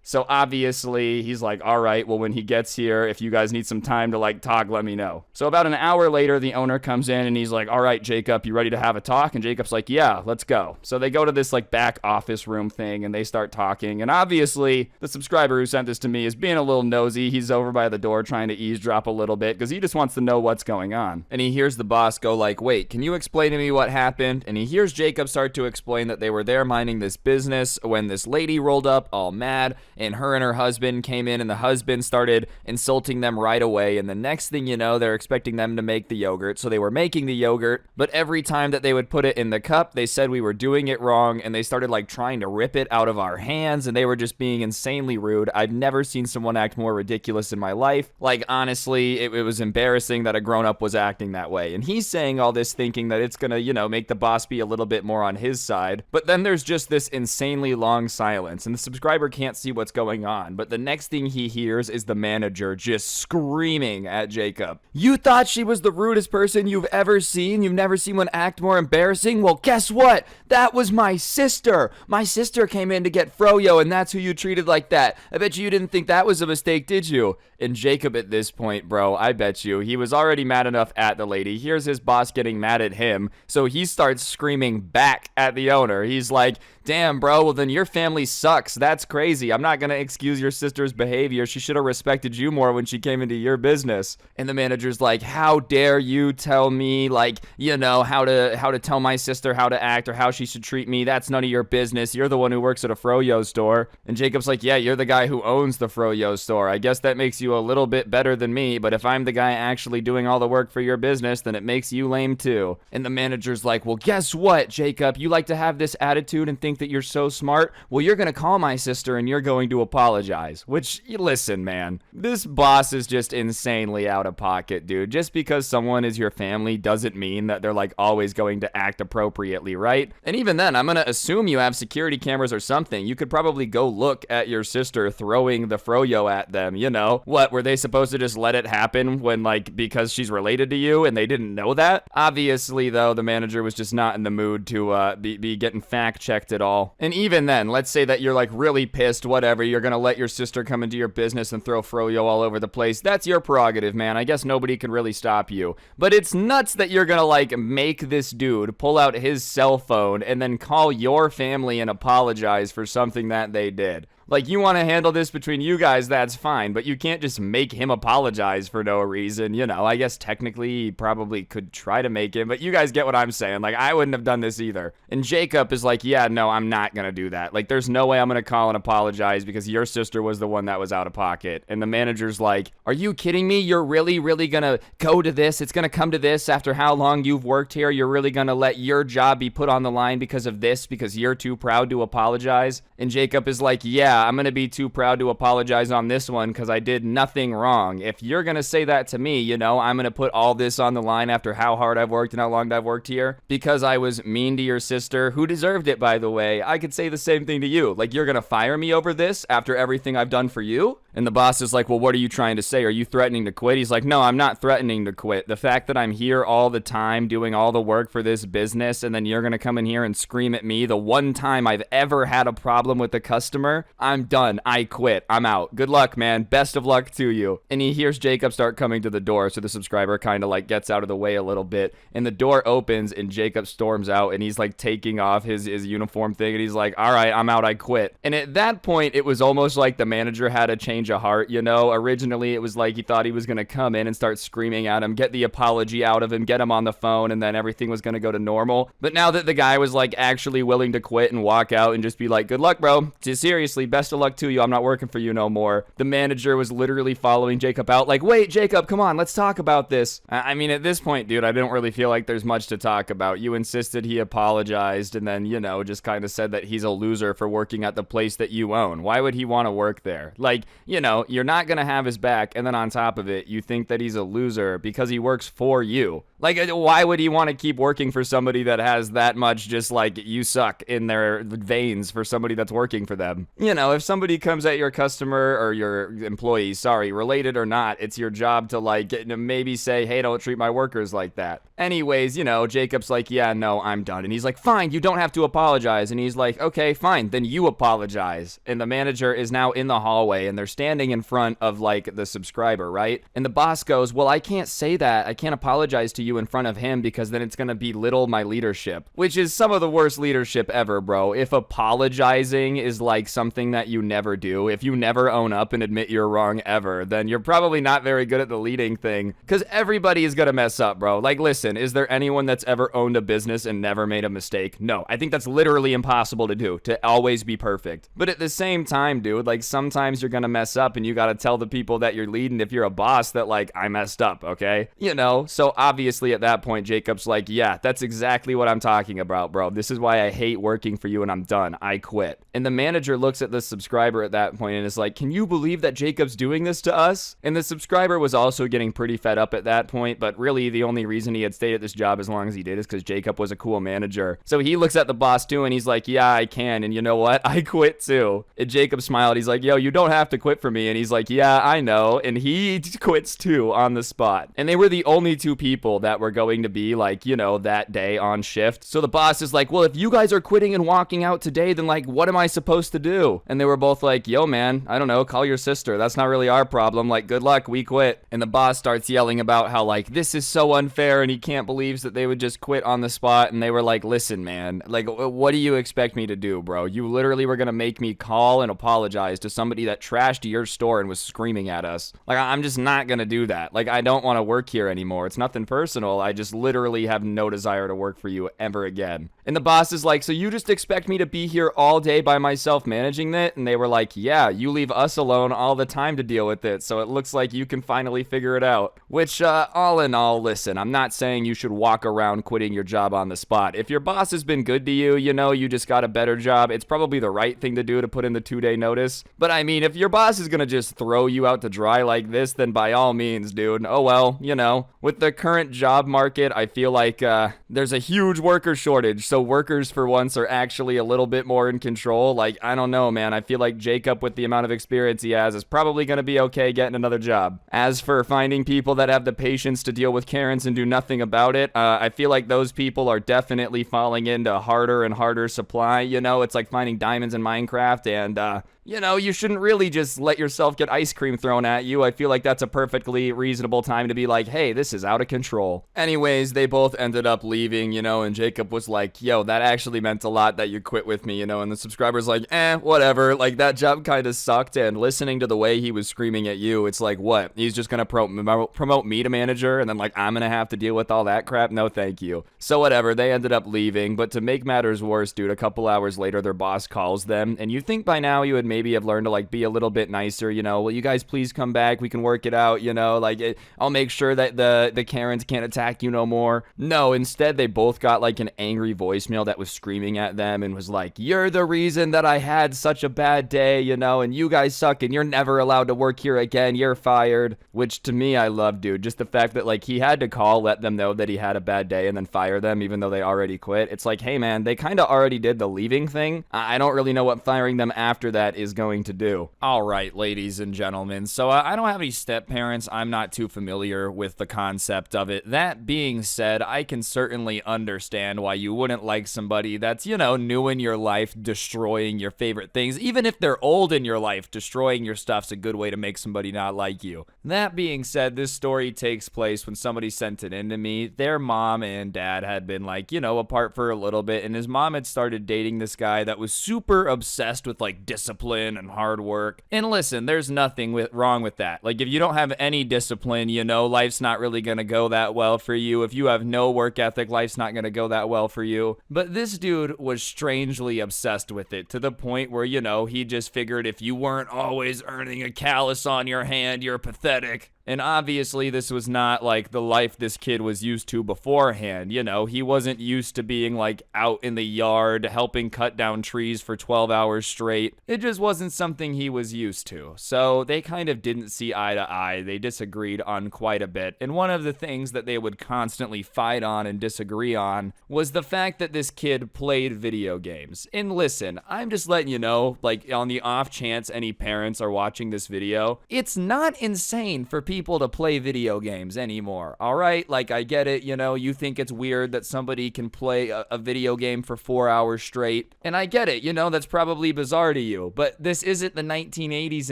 So obviously he's like, all right, well when he gets here, if you guys need some time to like talk, let me know. So about an hour later, the owner comes in and he's like, all right, Jacob, you ready to have a talk? And Jacob's like, yeah, let's go. So they go to this like back office room thing and they start talking. And obviously the subscriber who sent this to me is being a little nosy. He's over by the door trying to eavesdrop a little bit because he just wants to know what's going on. And he hears the boss go like, wait, can you explain to me what happened? And he hears Jacob start to explain that they were there minding this business when this lady rolled up all mad and her and her husband came in and the husband started insulting them right away. And the next thing you know, they're expecting them to make the yogurt. So they were making the yogurt, but every time that they would put it in the cup, they said we were doing it wrong and they started like trying to rip it out of our hands and they were just being insanely rude. I've never seen someone act more ridiculous in my life. Like honestly, it was embarrassing that a grown-up was acting that way. And he's saying all this thinking that it's gonna, make the boss be a little bit more on his side. But then there's just this insanely long silence and the subscriber can't see what's going on. But the next thing he hears is the manager just screaming at Jacob. You thought she was the rudest person you've ever seen? You've never seen one act more embarrassing? Well, guess what? That was my sister. My sister came in to get froyo and that's who you treated like that. I bet you didn't think that was a mistake, did you? And Jacob at this point, bro, I bet you, he was already mad enough at the lady. Here's his boss getting mad at him. So he starts screaming back at the owner. He's like, damn, bro, well then your family sucks. That's crazy. I'm not going to excuse your sister's behavior. She should have respected you more when she came into your business. And the manager's like, how dare you tell me like, how to tell my sister how to act or how she should treat me. That's none of your business. You're the one who works at a froyo store. And Jacob's like, yeah, you're the guy who owns the froyo store. I guess that makes you a little bit better than me, but if I'm the guy actually doing all the work for your business, then it makes you lame too. And the manager's like, well, guess what, Jacob? You like to have this attitude and think think that you're so smart? Well, you're going to call my sister and you're going to apologize. Which, listen, man, this boss is just insanely out of pocket, dude. Just because someone is your family doesn't mean that they're like always going to act appropriately, right? And even then, I'm going to assume you have security cameras or something. You could probably go look at your sister throwing the froyo at them, you know? What, were they supposed to just let it happen when, like, because she's related to you and they didn't know that? Obviously, though, the manager was just not in the mood to be getting fact-checked at all. And even then, let's say that you're, like, really pissed, whatever, you're gonna let your sister come into your business and throw froyo all over the place. That's your prerogative, man. I guess nobody can really stop you. But it's nuts that you're gonna, like, make this dude pull out his cell phone and then call your family and apologize for something that they did. Like, you want to handle this between you guys, that's fine, but you can't just make him apologize for no reason, you know. I guess technically he probably could try to make him, but you guys get what I'm saying. Like, I wouldn't have done this either. And Jacob is like, yeah, no, I'm not going to do that. Like, there's no way I'm going to call and apologize because your sister was the one that was out of pocket. And the manager's like, are you kidding me? You're really going to go to this? It's going to come to this after how long you've worked here? You're really going to let your job be put on the line because of this, because you're too proud to apologize? And Jacob is like, yeah, I'm going to be too proud to apologize on this one because I did nothing wrong. If you're going to say that to me, you know, I'm going to put all this on the line after how hard I've worked and how long I've worked here because I was mean to your sister, who deserved it, by the way. I could say the same thing to you. Like, you're going to fire me over this after everything I've done for you? And the boss is like, well, what are you trying to say? Are you threatening to quit? He's like, no, I'm not threatening to quit. The fact that I'm here all the time doing all the work for this business and then you're going to come in here and scream at me the one time I've ever had a problem with a customer, I'm done. I quit. I'm out. Good luck, man. Best of luck to you. And he hears Jacob start coming to the door, so the subscriber kind of like gets out of the way a little bit. And the door opens and Jacob storms out and he's like taking off his uniform thing and he's like, all right, I'm out. I quit. And at that point, it was almost like the manager had a change of heart, you know? Originally, it was like he thought he was going to come in and start screaming at him, get the apology out of him, get him on the phone, and then everything was going to go to normal. But now that the guy was like actually willing to quit and walk out and just be like, good luck, bro. Seriously, best of luck to you. I'm not working for you no more. The manager was literally following Jacob out like, wait, Jacob, come on, let's talk about this. I mean, at this point, dude, I don't really feel like there's much to talk about. You insisted he apologized and then, you know, just kind of said that he's a loser for working at the place that you own. Why would he want to work there? Like, you know, you're not going to have his back, and then on top of it, you think that he's a loser because he works for you. Like, why would he want to keep working for somebody that has that much just like you suck in their veins for somebody that's working for them? You know, if somebody comes at your customer or your employee, sorry, related or not, it's your job to like maybe say, hey, don't treat my workers like that. Anyways, you know, Jacob's like, yeah, no, I'm done. And he's like, fine, you don't have to apologize. And he's like, okay, fine, then you apologize. And the manager is now in the hallway and they're standing in front of like the subscriber, right? And the boss goes, well, I can't say that. I can't apologize to you in front of him because then it's going to belittle my leadership, which is some of the worst leadership ever, bro. If apologizing is like something that you never do, if you never own up and admit you're wrong ever, then you're probably not very good at the leading thing because everybody is going to mess up, bro. Like, listen, is there anyone that's ever owned a business and never made a mistake? No, I think that's literally impossible to do, to always be perfect. But at the same time, dude, like sometimes you're going to mess up and you got to tell the people that you're leading if you're a boss that like, I messed up, okay? You know, so obviously at that point, Jacob's like, yeah, that's exactly what I'm talking about, bro. This is why I hate working for you and I'm done. I quit. And the manager looks at the subscriber at that point and is like, can you believe that Jacob's doing this to us? And the subscriber was also getting pretty fed up at that point, but really the only reason he had stayed at this job as long as he did is because Jacob was a cool manager. So he looks at the boss too and he's like, yeah, I can. And you know what? I quit too. And Jacob smiled. He's like, yo, you don't have to quit for me. And he's like, yeah, I know. And he quits too on the spot. And they were the only two people that were going to be like, you know, that day on shift. So the boss is like, well, if you guys are quitting and walking out today, then like, what am I supposed to do? And they were both like, yo, man, I don't know, call your sister. That's not really our problem. Like, good luck, we quit. And the boss starts yelling about how like, this is so unfair and he can't believe that they would just quit on the spot. And they were like, listen, man, like, what do you expect me to do, bro? You literally were gonna make me call and apologize to somebody that trashed your store and was screaming at us. Like, I'm just not gonna do that. Like, I don't want to work here anymore. It's nothing personal. I just literally have no desire to work for you ever again. And the boss is like, so you just expect me to be here all day by myself managing it? And they were like, yeah, you leave us alone all the time to deal with it, so it looks like you can finally figure it out. Which, all in all, listen, I'm not saying you should walk around quitting your job on the spot. If your boss has been good to you, you know, you just got a better job, it's probably the right thing to do to put in the 2-day notice. But I mean, if your boss is gonna just throw you out to dry like this, then by all means, dude. Oh well, you know, with the current job market, I feel like there's a huge worker shortage, so workers for once are actually a little bit more in control. Like, I don't know, man. I feel like Jacob, with the amount of experience he has, is probably going to be okay getting another job. As for finding people that have the patience to deal with Karens and do nothing about it, I feel like those people are definitely falling into harder and harder supply. You know, it's like finding diamonds in Minecraft, and you know, you shouldn't really just let yourself get ice cream thrown at you. I feel like that's a perfectly reasonable time to be like, hey, this is out of control. Anyways, they both ended up leaving, you know, and Jacob was like, yo, that actually meant a lot that you quit with me, you know, and the subscriber's like, whatever. Like, that job kind of sucked, and listening to the way he was screaming at you, it's like, what? He's just gonna promote me to manager, and then, like, I'm gonna have to deal with all that crap? No, thank you. So whatever, they ended up leaving, but to make matters worse, dude, a couple hours later, their boss calls them, and you think by now you would maybe have learned to, like, be a little bit nicer, you know, will you guys please come back, we can work it out, you know, like, I'll make sure that the Karens can't attack you no more. No, instead they both got, like, an angry voicemail that was screaming at them and was like, you're the reason that I had such a bad day, you know, and you guys suck, and you're never allowed to work here again, you're fired. Which, to me, I love, dude, just the fact that, like, he had to call, let them know that he had a bad day, and then fire them even though they already quit. It's like, hey man, they kind of already did the leaving thing. I don't really know what firing them after that is going to do. All right, ladies and gentlemen, so I don't have any step parents. I'm not too familiar with the concept of it. That being said, I can certainly understand why you wouldn't like somebody that's, you know, new in your life, destroying your favorite things. Even if they're old in your life, destroying your stuff's a good way to make somebody not like you. That being said, this story takes place when somebody sent it in to me. Their mom and dad had been, like, you know, apart for a little bit, and his mom had started dating this guy that was super obsessed with, like, discipline and hard work. And listen, there's nothing wrong with that. Like, if you don't have any discipline, you know, life's not really gonna go that well for you. If you have no work ethic, life's not gonna go that well for you. But this dude was strangely obsessed with it, to the point where, you know, he just figured if you weren't always earning a callus on your hand, you're pathetic. And obviously, this was not, like, the life this kid was used to beforehand. You know, he wasn't used to being, like, out in the yard helping cut down trees for 12 hours straight. It just wasn't something he was used to. So they kind of didn't see eye to eye. They disagreed on quite a bit. And one of the things that they would constantly fight on and disagree on was the fact that this kid played video games. And listen, I'm just letting you know, like, on the off chance any parents are watching this video, it's not insane for people to play video games anymore, all right? Like, I get it, you know, you think it's weird that somebody can play a video game for 4 hours straight, and I get it, you know, that's probably bizarre to you, but this isn't the 1980s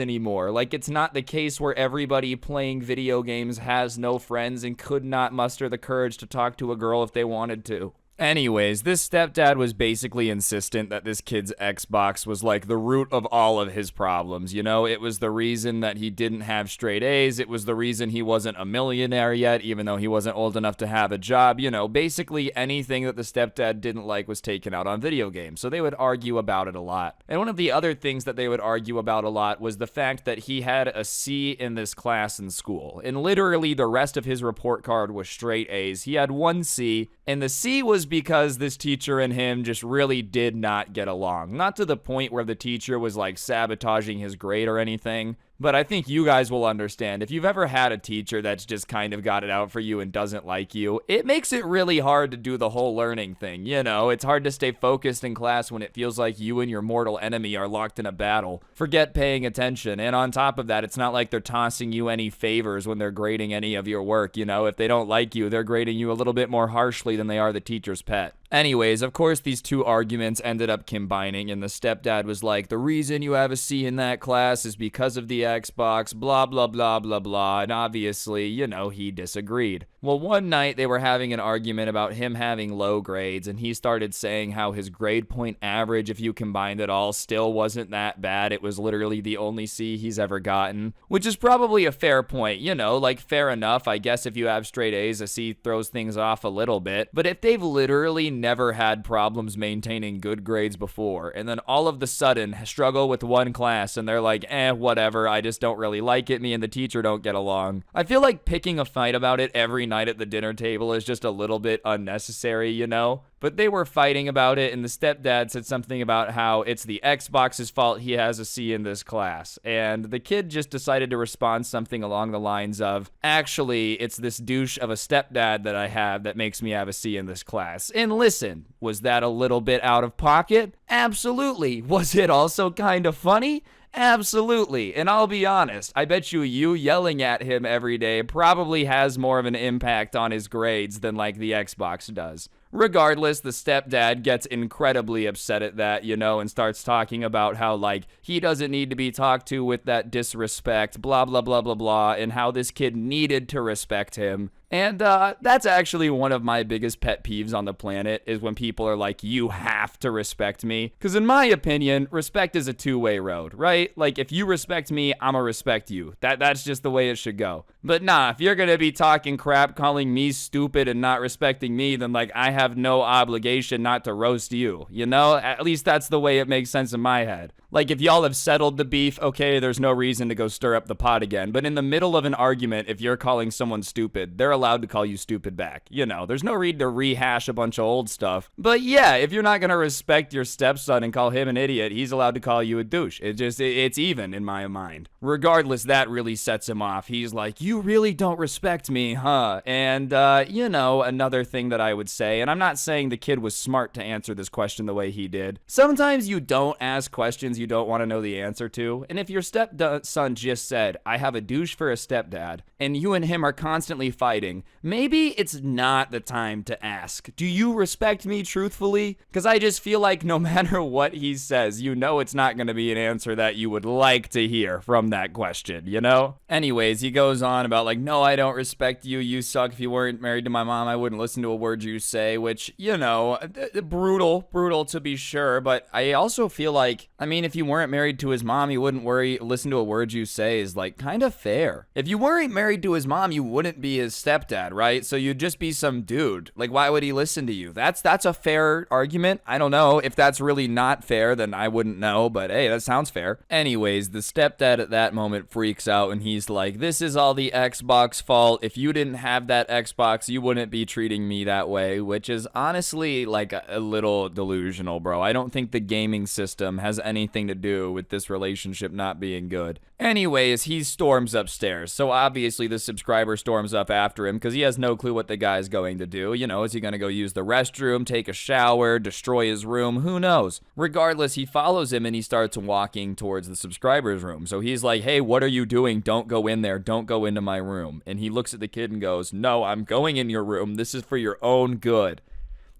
anymore. Like, it's not the case where everybody playing video games has no friends and could not muster the courage to talk to a girl if they wanted to. Anyways, this stepdad was basically insistent that this kid's Xbox was like the root of all of his problems. You know, it was the reason that he didn't have straight A's. It was the reason he wasn't a millionaire yet, even though he wasn't old enough to have a job. You know, basically anything that the stepdad didn't like was taken out on video games. So they would argue about it a lot. And one of the other things that they would argue about a lot was the fact that he had a C in this class in school. And literally the rest of his report card was straight A's. He had one C, and the C was because this teacher and him just really did not get along. Not to the point where the teacher was, like, sabotaging his grade or anything, but I think you guys will understand. If you've ever had a teacher that's just kind of got it out for you and doesn't like you, it makes it really hard to do the whole learning thing. You know, it's hard to stay focused in class when it feels like you and your mortal enemy are locked in a battle. Forget paying attention. And on top of that, it's not like they're tossing you any favors when they're grading any of your work. You know, if they don't like you, they're grading you a little bit more harshly than they are the teacher's pet. Anyways, of course, these two arguments ended up combining, and the stepdad was like, the reason you have a C in that class is because of the Xbox, blah, blah, blah, blah, blah, and obviously, you know, he disagreed. Well, one night they were having an argument about him having low grades, and he started saying how his grade point average, if you combined it all, still wasn't that bad. It was literally the only C he's ever gotten, which is probably a fair point. You know, like, fair enough. I guess if you have straight A's, a C throws things off a little bit. But if they've literally never had problems maintaining good grades before, and then all of the sudden struggle with one class, and they're like, whatever, I just don't really like it, me and the teacher don't get along. I feel like picking a fight about it every night at the dinner table is just a little bit unnecessary, you know? But they were fighting about it, and the stepdad said something about how it's the Xbox's fault he has a C in this class. And the kid just decided to respond something along the lines of, actually, it's this douche of a stepdad that I have that makes me have a C in this class. And listen, was that a little bit out of pocket? Absolutely. Was it also kind of funny? Absolutely. And I'll be honest, I bet you yelling at him every day probably has more of an impact on his grades than like the Xbox does. Regardless, the stepdad gets incredibly upset at that, you know, and starts talking about how, like, he doesn't need to be talked to with that disrespect, blah, blah, blah, blah, blah, and how this kid needed to respect him. And that's actually one of my biggest pet peeves on the planet, is when people are like, you have to respect me. Because in my opinion, respect is a two-way road, right? Like, if you respect me, I'ma respect you. That's just the way it should go. But nah, if you're gonna be talking crap, calling me stupid and not respecting me, then like, I have no obligation not to roast you, you know? At least that's the way it makes sense in my head. Like, if y'all have settled the beef, okay, there's no reason to go stir up the pot again. But in the middle of an argument, if you're calling someone stupid, they're allowed to call you stupid back. You know, there's no need to rehash a bunch of old stuff. But yeah, if you're not gonna respect your stepson and call him an idiot, he's allowed to call you a douche. It's even in my mind. Regardless, that really sets him off. He's like, you really don't respect me, huh? And, you know, another thing that I would say, and I'm not saying the kid was smart to answer this question the way he did. Sometimes you don't ask questions you don't want to know the answer to. And if your stepson just said, I have a douche for a stepdad, and you and him are constantly fighting, maybe it's not the time to ask, do you respect me truthfully? Because I just feel like no matter what he says, you know it's not going to be an answer that you would like to hear from that question, you know? Anyways, he goes on about like, no, I don't respect you. You suck. If you weren't married to my mom, I wouldn't listen to a word you say, which, you know, brutal to be sure. But I also feel like, I mean, if you weren't married to his mom, you wouldn't listen to a word you say is like kind of fair. If you weren't married to his mom, you wouldn't be his stepdad, right? So you'd just be some dude. Like, why would he listen to you? That's a fair argument. I don't know. If that's really not fair, then I wouldn't know, but hey, that sounds fair. Anyways, the stepdad at that moment freaks out and he's like, this is all the Xbox fault. If you didn't have that Xbox, you wouldn't be treating me that way, which is honestly like a little delusional, bro. I don't think the gaming system has anything to do with this relationship not being good. Anyways, he storms upstairs. So obviously the subscriber storms up after him because he has no clue what the guy's going to do. You know, is he going to go use the restroom, take a shower, destroy his room? Who knows? Regardless, he follows him and he starts walking towards the subscriber's room. So he's like, hey, what are you doing? Don't go in there. Don't go into my room. And he looks at the kid and goes, no, I'm going in your room. This is for your own good.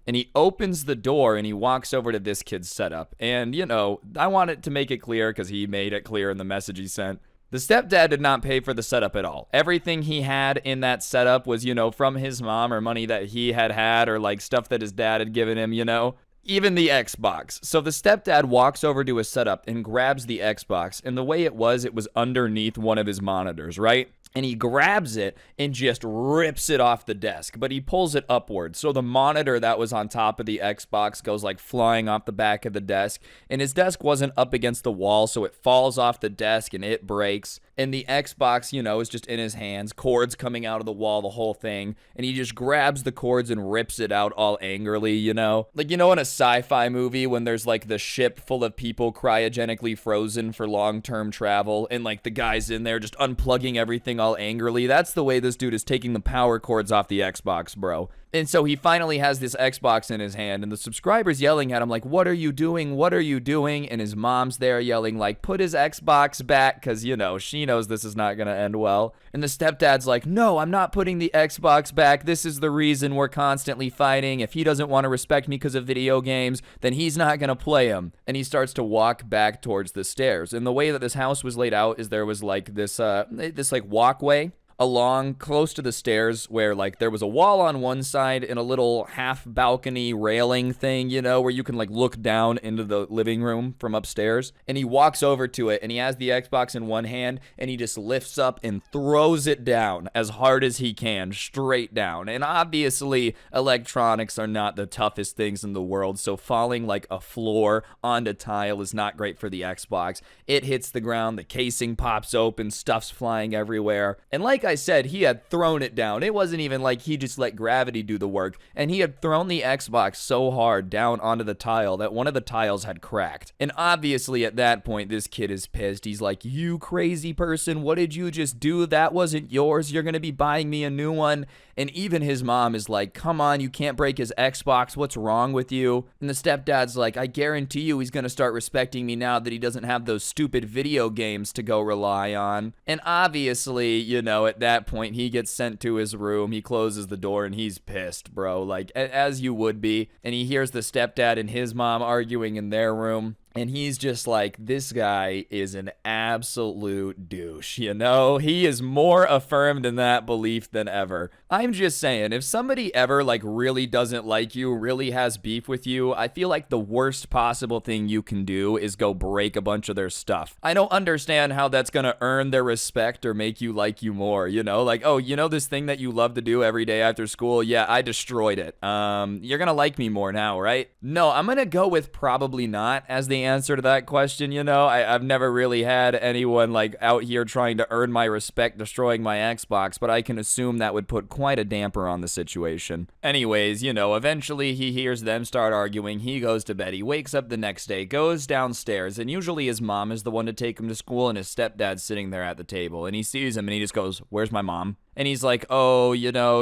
And he opens the door and he walks over to this kid's setup. And, you know, I wanted to make it clear because he made it clear in the message he sent. The stepdad did not pay for the setup at all. Everything he had in that setup was, you know, from his mom or money that he had or like stuff that his dad had given him, you know. Even the Xbox. So the stepdad walks over to his setup and grabs the Xbox. And the way it was underneath one of his monitors, right? And he grabs it and just rips it off the desk, but he pulls it upward. So the monitor that was on top of the Xbox goes like flying off the back of the desk, and his desk wasn't up against the wall, so it falls off the desk and it breaks. And the Xbox, you know, is just in his hands, cords coming out of the wall, the whole thing. And he just grabs the cords and rips it out all angrily, you know? Like, you know, in a sci-fi movie when there's like the ship full of people cryogenically frozen for long-term travel, and like the guy's in there just unplugging everything all angrily. That's the way this dude is taking the power cords off the Xbox, bro. And so he finally has this Xbox in his hand, and the subscriber's yelling at him like, what are you doing? What are you doing? And his mom's there yelling like, put his Xbox back, because, you know, she knows this is not going to end well. And the stepdad's like, no, I'm not putting the Xbox back. This is the reason we're constantly fighting. If he doesn't want to respect me because of video games, then he's not going to play them. And he starts to walk back towards the stairs. And the way that this house was laid out is there was like this like walkway along close to the stairs where like there was a wall on one side and a little half balcony railing thing, where you can like look down into the living room from upstairs. And he walks over to it and he has the Xbox in one hand and he just lifts up and throws it down as hard as he can, straight down. And obviously electronics are not the toughest things in the world, so falling like a floor onto tile is not great for the Xbox. It hits the ground, the casing pops open, stuff's flying everywhere. And like I said, he had thrown it down. It wasn't even like he just let gravity do the work. And he had thrown the Xbox so hard down onto the tile that one of the tiles had cracked. And obviously at that point, this kid is pissed. He's like, "You crazy person, what did you just do? That wasn't yours. You're gonna be buying me a new one." And even his mom is like, "Come on, you can't break his Xbox. What's wrong with you?" And the stepdad's like, "I guarantee you he's gonna start respecting me now that he doesn't have those stupid video games to go rely on." And obviously, at that point, he gets sent to his room. He closes the door and he's pissed, bro. Like, as you would be. And he hears the stepdad and his mom arguing in their room. And he's just like, this guy is an absolute douche, He is more affirmed in that belief than ever. I'm just saying, if somebody ever, like, really doesn't like you, really has beef with you, I feel like the worst possible thing you can do is go break a bunch of their stuff. I don't understand how that's gonna earn their respect or make you like you more, Like, oh, this thing that you love to do every day after school? Yeah, I destroyed it. You're gonna like me more now, right? No, I'm gonna go with probably not as the answer to that question. I've never really had anyone like out here trying to earn my respect destroying my Xbox, but I can assume that would put quite a damper on the situation. Anyways, eventually he hears them start arguing. He goes to bed. He wakes up the next day, goes downstairs, and usually his mom is the one to take him to school, and his stepdad's sitting there at the table, and he sees him and he just goes, "Where's my mom?" And he's like, "Oh,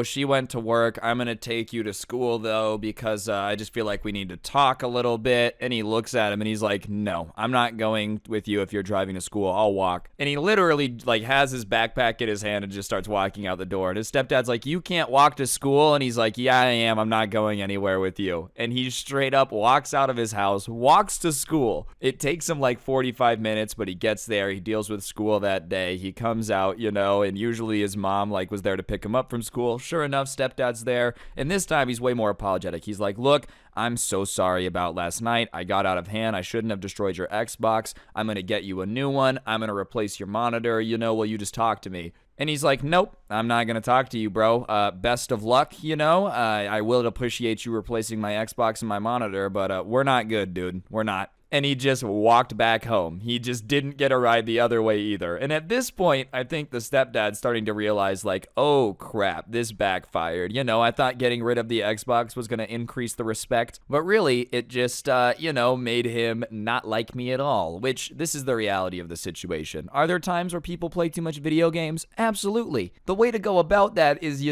she went to work. I'm going to take you to school, though, because I just feel like we need to talk a little bit." And he looks at him and he's like, "No, I'm not going with you if you're driving to school. I'll walk." And he literally like has his backpack in his hand and just starts walking out the door. And his stepdad's like, "You can't walk to school." And he's like, "Yeah, I am. I'm not going anywhere with you." And he straight up walks out of his house, walks to school. It takes him like 45 minutes, but he gets there. He deals with school that day. He comes out, and usually his mom was there to pick him up from school. Sure enough, stepdad's there, and this time he's way more apologetic. He's like, "Look, I'm so sorry about last night. I got out of hand. I shouldn't have destroyed your Xbox. I'm gonna get you a new one. I'm gonna replace your monitor. Will you just talk to me?" And he's like, "Nope, I'm not going to talk to you, bro. Best of luck, I will appreciate you replacing my Xbox and my monitor, but we're not good, dude. We're not." And he just walked back home. He just didn't get a ride the other way either. And at this point, I think the stepdad's starting to realize, like, oh crap, this backfired. I thought getting rid of the Xbox was going to increase the respect, but really it just, made him not like me at all, which this is the reality of the situation. Are there times where people play too much video games? Absolutely. The way to go about that is,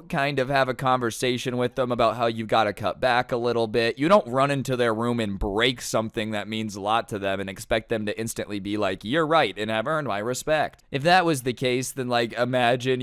kind of have a conversation with them about how you've got to cut back a little bit. You don't run into their room and break something that means a lot to them and expect them to instantly be like, "You're right, and have earned my respect." If that was the case, then like imagine,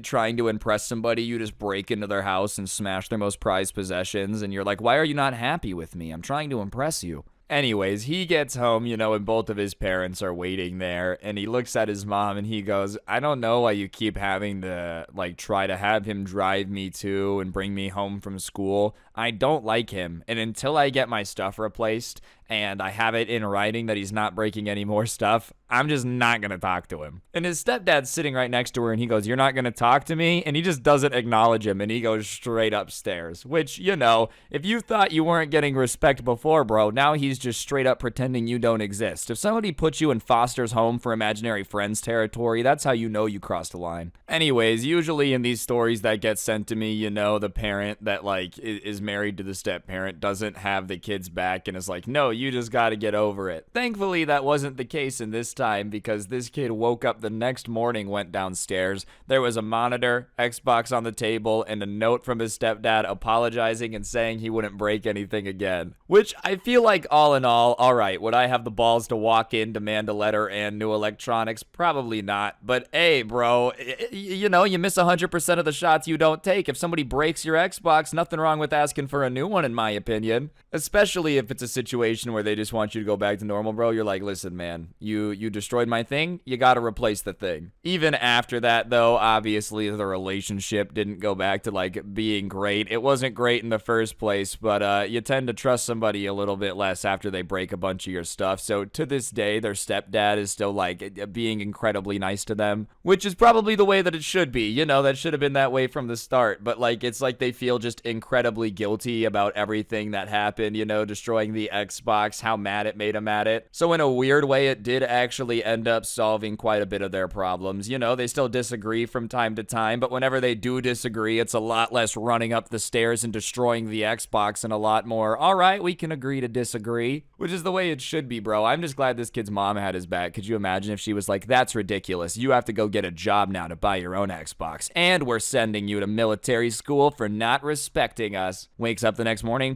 trying to impress somebody, you just break into their house and smash their most prized possessions, and you're like, "Why are you not happy with me? I'm trying to impress you." Anyways, he gets home, and both of his parents are waiting there, and he looks at his mom and he goes, "I don't know why you keep having to, try to have him drive me to and bring me home from school. I don't like him, and until I get my stuff replaced and I have it in writing that he's not breaking any more stuff, I'm just not going to talk to him." And his stepdad's sitting right next to her and he goes, "You're not going to talk to me?" And he just doesn't acknowledge him and he goes straight upstairs, which, if you thought you weren't getting respect before, bro, now he's just straight up pretending you don't exist. If somebody puts you in foster's home for imaginary friends territory, that's how you know you crossed a line. Anyways, usually in these stories that get sent to me, the parent that is married to the step parent doesn't have the kids back and is like, "No, you just got to get over it." Thankfully, that wasn't the case in this time, because this kid woke up the next morning, went downstairs. There was a monitor, Xbox on the table, and a note from his stepdad apologizing and saying he wouldn't break anything again. Which I feel like all in all right, would I have the balls to walk in, demand a letter and new electronics? Probably not. But hey, bro, you miss 100% of the shots you don't take. If somebody breaks your Xbox, nothing wrong with asking for a new one, in my opinion. Especially if it's a situation situation where they just want you to go back to normal, bro, you're like, listen, man, you destroyed my thing. You got to replace the thing. Even after that, though, obviously the relationship didn't go back to like being great. It wasn't great in the first place, but you tend to trust somebody a little bit less after they break a bunch of your stuff. So to this day, their stepdad is still like being incredibly nice to them, which is probably the way that it should be. You know, that should have been that way from the start. But like, it's like they feel just incredibly guilty about everything that happened, you know, destroying the Xbox, how mad it made them at it. So in a weird way, it did actually end up solving quite a bit of their problems. You know, they still disagree from time to time, but whenever they do disagree, it's a lot less running up the stairs and destroying the Xbox and a lot more, all right, we can agree to disagree, which is the way it should be, bro. I'm just glad this kid's mom had his back. Could you imagine if she was like, that's ridiculous. You have to go get a job now to buy your own Xbox, and we're sending you to military school for not respecting us. Wakes up the next morning.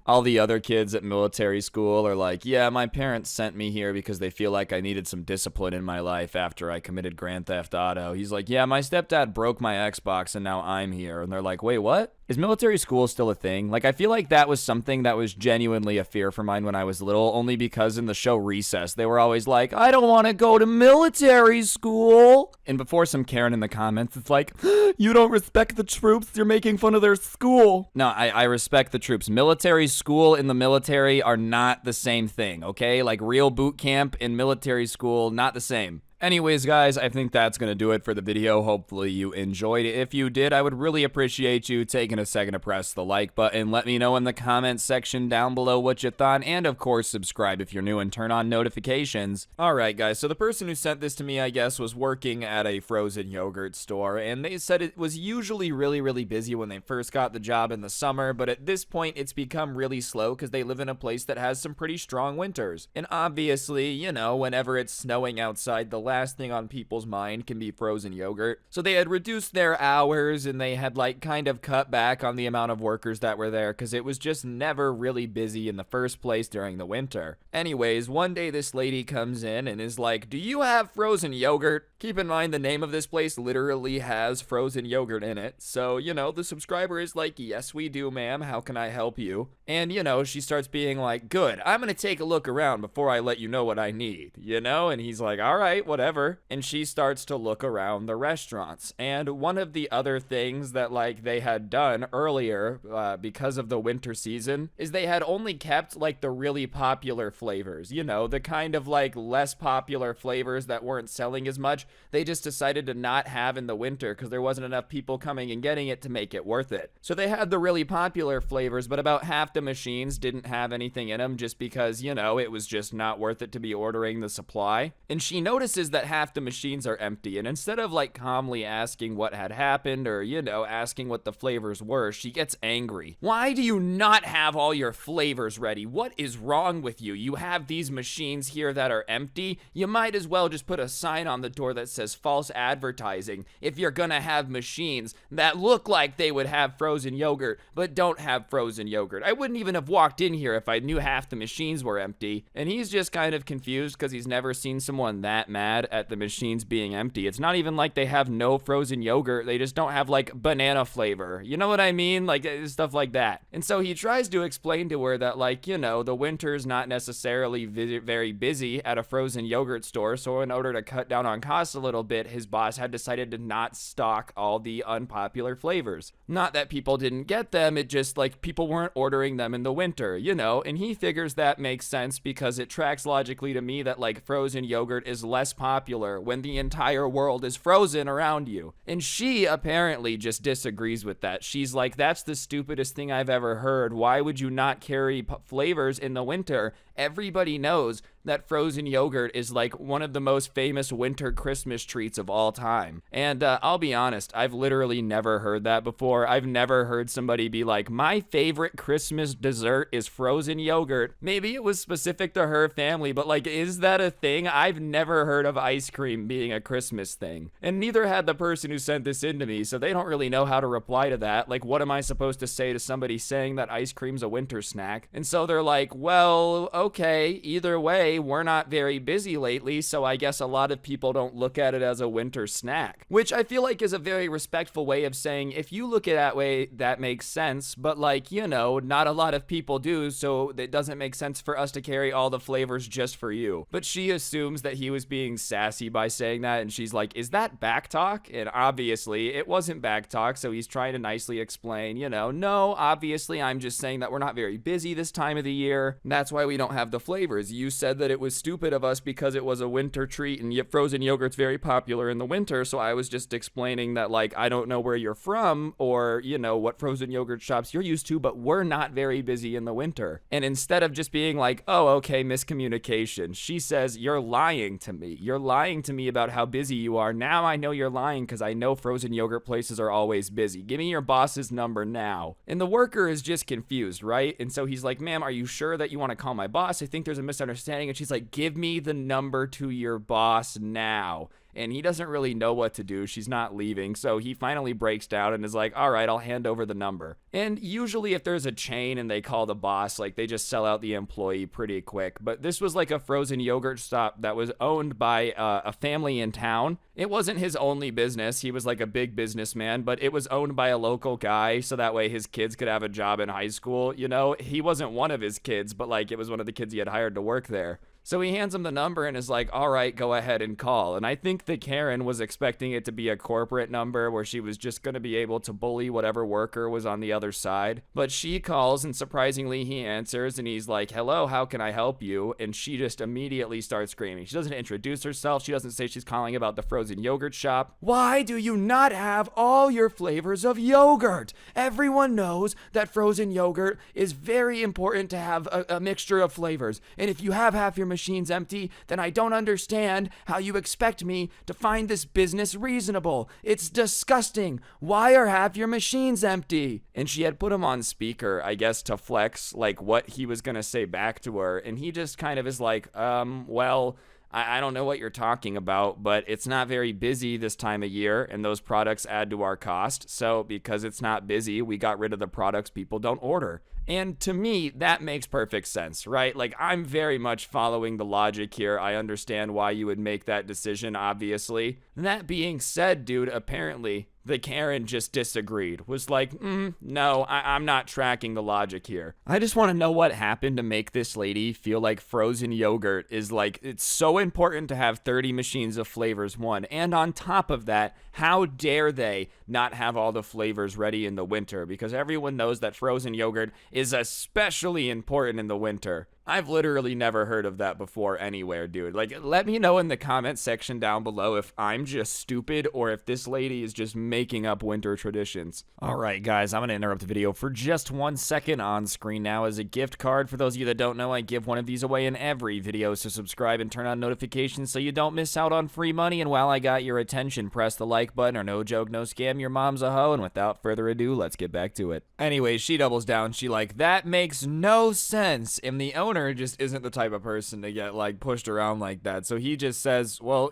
All the other kids at military school are like, yeah, my parents sent me here because they feel like I needed some discipline in my life after I committed Grand Theft Auto. He's like, yeah, my stepdad broke my Xbox and now I'm here. And they're like, wait, what? Is military school still a thing? Like, I feel like that was something that was genuinely a fear for mine when I was little, only because in the show Recess, they were always like, I don't want to go to military school. And before some Karen in the comments, it's like, you don't respect the troops, you're making fun of their school. No, I respect the troops. Military school and the military are not the same thing, okay? Like, real boot camp and military school, not the same. Anyways, guys, I think that's going to do it for the video. Hopefully you enjoyed it. If you did, I would really appreciate you taking a second to press the like button. Let me know in the comments section down below what you thought. And, of course, subscribe if you're new and turn on notifications. Alright, guys, so the person who sent this to me, I guess, was working at a frozen yogurt store. And they said it was usually really busy when they first got the job in the summer. But at this point, it's become really slow because they live in a place that has some pretty strong winters. And obviously, you know, whenever it's snowing outside, the last thing on people's mind can be frozen yogurt. So they had reduced their hours and they had like kind of cut back on the amount of workers that were there because it was just never really busy in the first place during the winter. Anyways, one day this lady comes in and is like, do you have frozen yogurt? Keep in mind the name of this place literally has frozen yogurt in it. So, you know, the subscriber is like, yes, we do, ma'am. How can I help you? And, you know, she starts being like, good, I'm going to take a look around before I let you know what I need, you know? And he's like, all right, whatever. And she starts to look around the restaurants. And one of the other things that, like, they had done earlier because of the winter season is they had only kept, like, the really popular flavors. You know, the kind of, like, less popular flavors that weren't selling as much. They just decided to not have in the winter because there wasn't enough people coming and getting it to make it worth it. So they had the really popular flavors, but about half the machines didn't have anything in them just because, you know, it was just not worth it to be ordering the supply. And she notices that half the machines are empty, and instead of like calmly asking what had happened or, you know, asking what the flavors were, she gets angry. Why do you not have all your flavors ready? What is wrong with you? You have these machines here that are empty. You might as well just put a sign on the door that says false advertising if you're gonna have machines that look like they would have frozen yogurt but don't have frozen yogurt. I wouldn't even have walked in here if I knew half the machines were empty. And he's just kind of confused because he's never seen someone that mad at the machines being empty. It's not even like they have no frozen yogurt. They just don't have like banana flavor. You know what I mean? Like stuff like that. And so he tries to explain to her that, like, you know, the winter's not necessarily very busy at a frozen yogurt store. So in order to cut down on costs a little bit, his boss had decided to not stock all the unpopular flavors. Not that people didn't get them. It just like people weren't ordering them in the winter, you know, and he figures that makes sense because it tracks logically to me that like frozen yogurt is less popular when the entire world is frozen around you. And she apparently just disagrees with that. She's like, that's the stupidest thing I've ever heard. Why would you not carry flavors in the winter? Everybody knows that frozen yogurt is like one of the most famous winter Christmas treats of all time. And I'll be honest, I've literally never heard that before. I've never heard somebody be like, my favorite Christmas dessert is frozen yogurt. Maybe it was specific to her family, but like, is that a thing? I've never heard of ice cream being a Christmas thing. And neither had the person who sent this in to me, so they don't really know how to reply to that. Like, what am I supposed to say to somebody saying that ice cream's a winter snack? And so they're like, well, okay, either way, we're not very busy lately, so I guess a lot of people don't look at it as a winter snack. Which I feel like is a very respectful way of saying, if you look at it that way, that makes sense, but like, not a lot of people do, so it doesn't make sense for us to carry all the flavors just for you. But she assumes that he was being sassy by saying that, and she's like, is that back talk? And obviously, it wasn't back talk, so he's trying to nicely explain, no, obviously, I'm just saying that we're not very busy this time of the year. That's why we don't have the flavors. You said that it was stupid of us because it was a winter treat, and yet frozen yogurt's very popular in the winter, so I was just explaining that, like, I don't know where you're from, or, what frozen yogurt shops you're used to, but we're not very busy in the winter. And instead of just being like, oh, okay, miscommunication, she says, you're lying to me. You're lying to me about how busy you are. Now I know you're lying because I know frozen yogurt places are always busy. Give me your boss's number now. And the worker is just confused, right? And so he's like, ma'am, are you sure that you want to call my boss? I think there's a misunderstanding. And she's like, give me the number to your boss now. And he doesn't really know what to do. She's not leaving. So he finally breaks down and is like, all right, I'll hand over the number. And usually if there's a chain and they call the boss, like they just sell out the employee pretty quick. But this was like a frozen yogurt stop that was owned by a family in town. It wasn't his only business. He was like a big businessman, but it was owned by a local guy. So that way his kids could have a job in high school. He wasn't one of his kids, but like it was one of the kids he had hired to work there. So he hands him the number and is like, all right, go ahead and call. And I think that Karen was expecting it to be a corporate number where she was just going to be able to bully whatever worker was on the other side. But she calls and surprisingly he answers and he's like, hello, how can I help you? And she just immediately starts screaming. She doesn't introduce herself. She doesn't say she's calling about the frozen yogurt shop. Why do you not have all your flavors of yogurt? Everyone knows that frozen yogurt is very important to have a mixture of flavors. And if you have half your machines empty, then I don't understand how you expect me to find this business reasonable. It's disgusting. Why are half your machines empty? And she had put him on speaker, I guess, to flex like what he was gonna say back to her, and he just kind of is like, well, I don't know what you're talking about, but it's not very busy this time of year, and those products add to our cost. So because it's not busy, we got rid of the products people don't order. And to me, that makes perfect sense, right? Like, I'm very much following the logic here. I understand why you would make that decision, obviously. That being said, dude, apparently the Karen just disagreed. Was like, no, I'm not tracking the logic here. I just want to know what happened to make this lady feel like frozen yogurt is like, it's so important to have 30 machines of flavors, one. And on top of that, how dare they not have all the flavors ready in the winter? Because everyone knows that frozen yogurt is especially important in the winter. I've literally never heard of that before anywhere, dude. Like, let me know in the comment section down below if I'm just stupid or if this lady is just making up winter traditions. All right, guys, I'm going to interrupt the video for just 1 second. On screen now is a gift card. For those of you that don't know, I give one of these away in every video, so subscribe and turn on notifications so you don't miss out on free money. And while I got your attention, press the like button or no joke, no scam, your mom's a hoe. And without further ado, let's get back to it. Anyway, she doubles down. She like, that makes no sense. And the owner just isn't the type of person to get like pushed around like that. So he just says, well,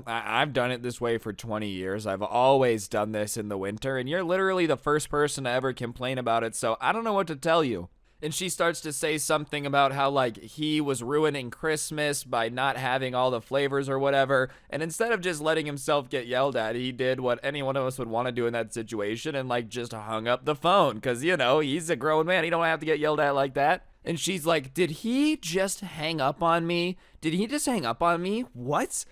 I've done it this way for 20 years. I've always done this in the winter, and you're literally the first person to ever complain about it. So I don't know what to tell you. And she starts to say something about how, like, he was ruining Christmas by not having all the flavors or whatever. And instead of just letting himself get yelled at, he did what any one of us would want to do in that situation and, like, just hung up the phone. Because, he's a grown man. He don't have to get yelled at like that. And she's like, did he just hang up on me? Did he just hang up on me? What?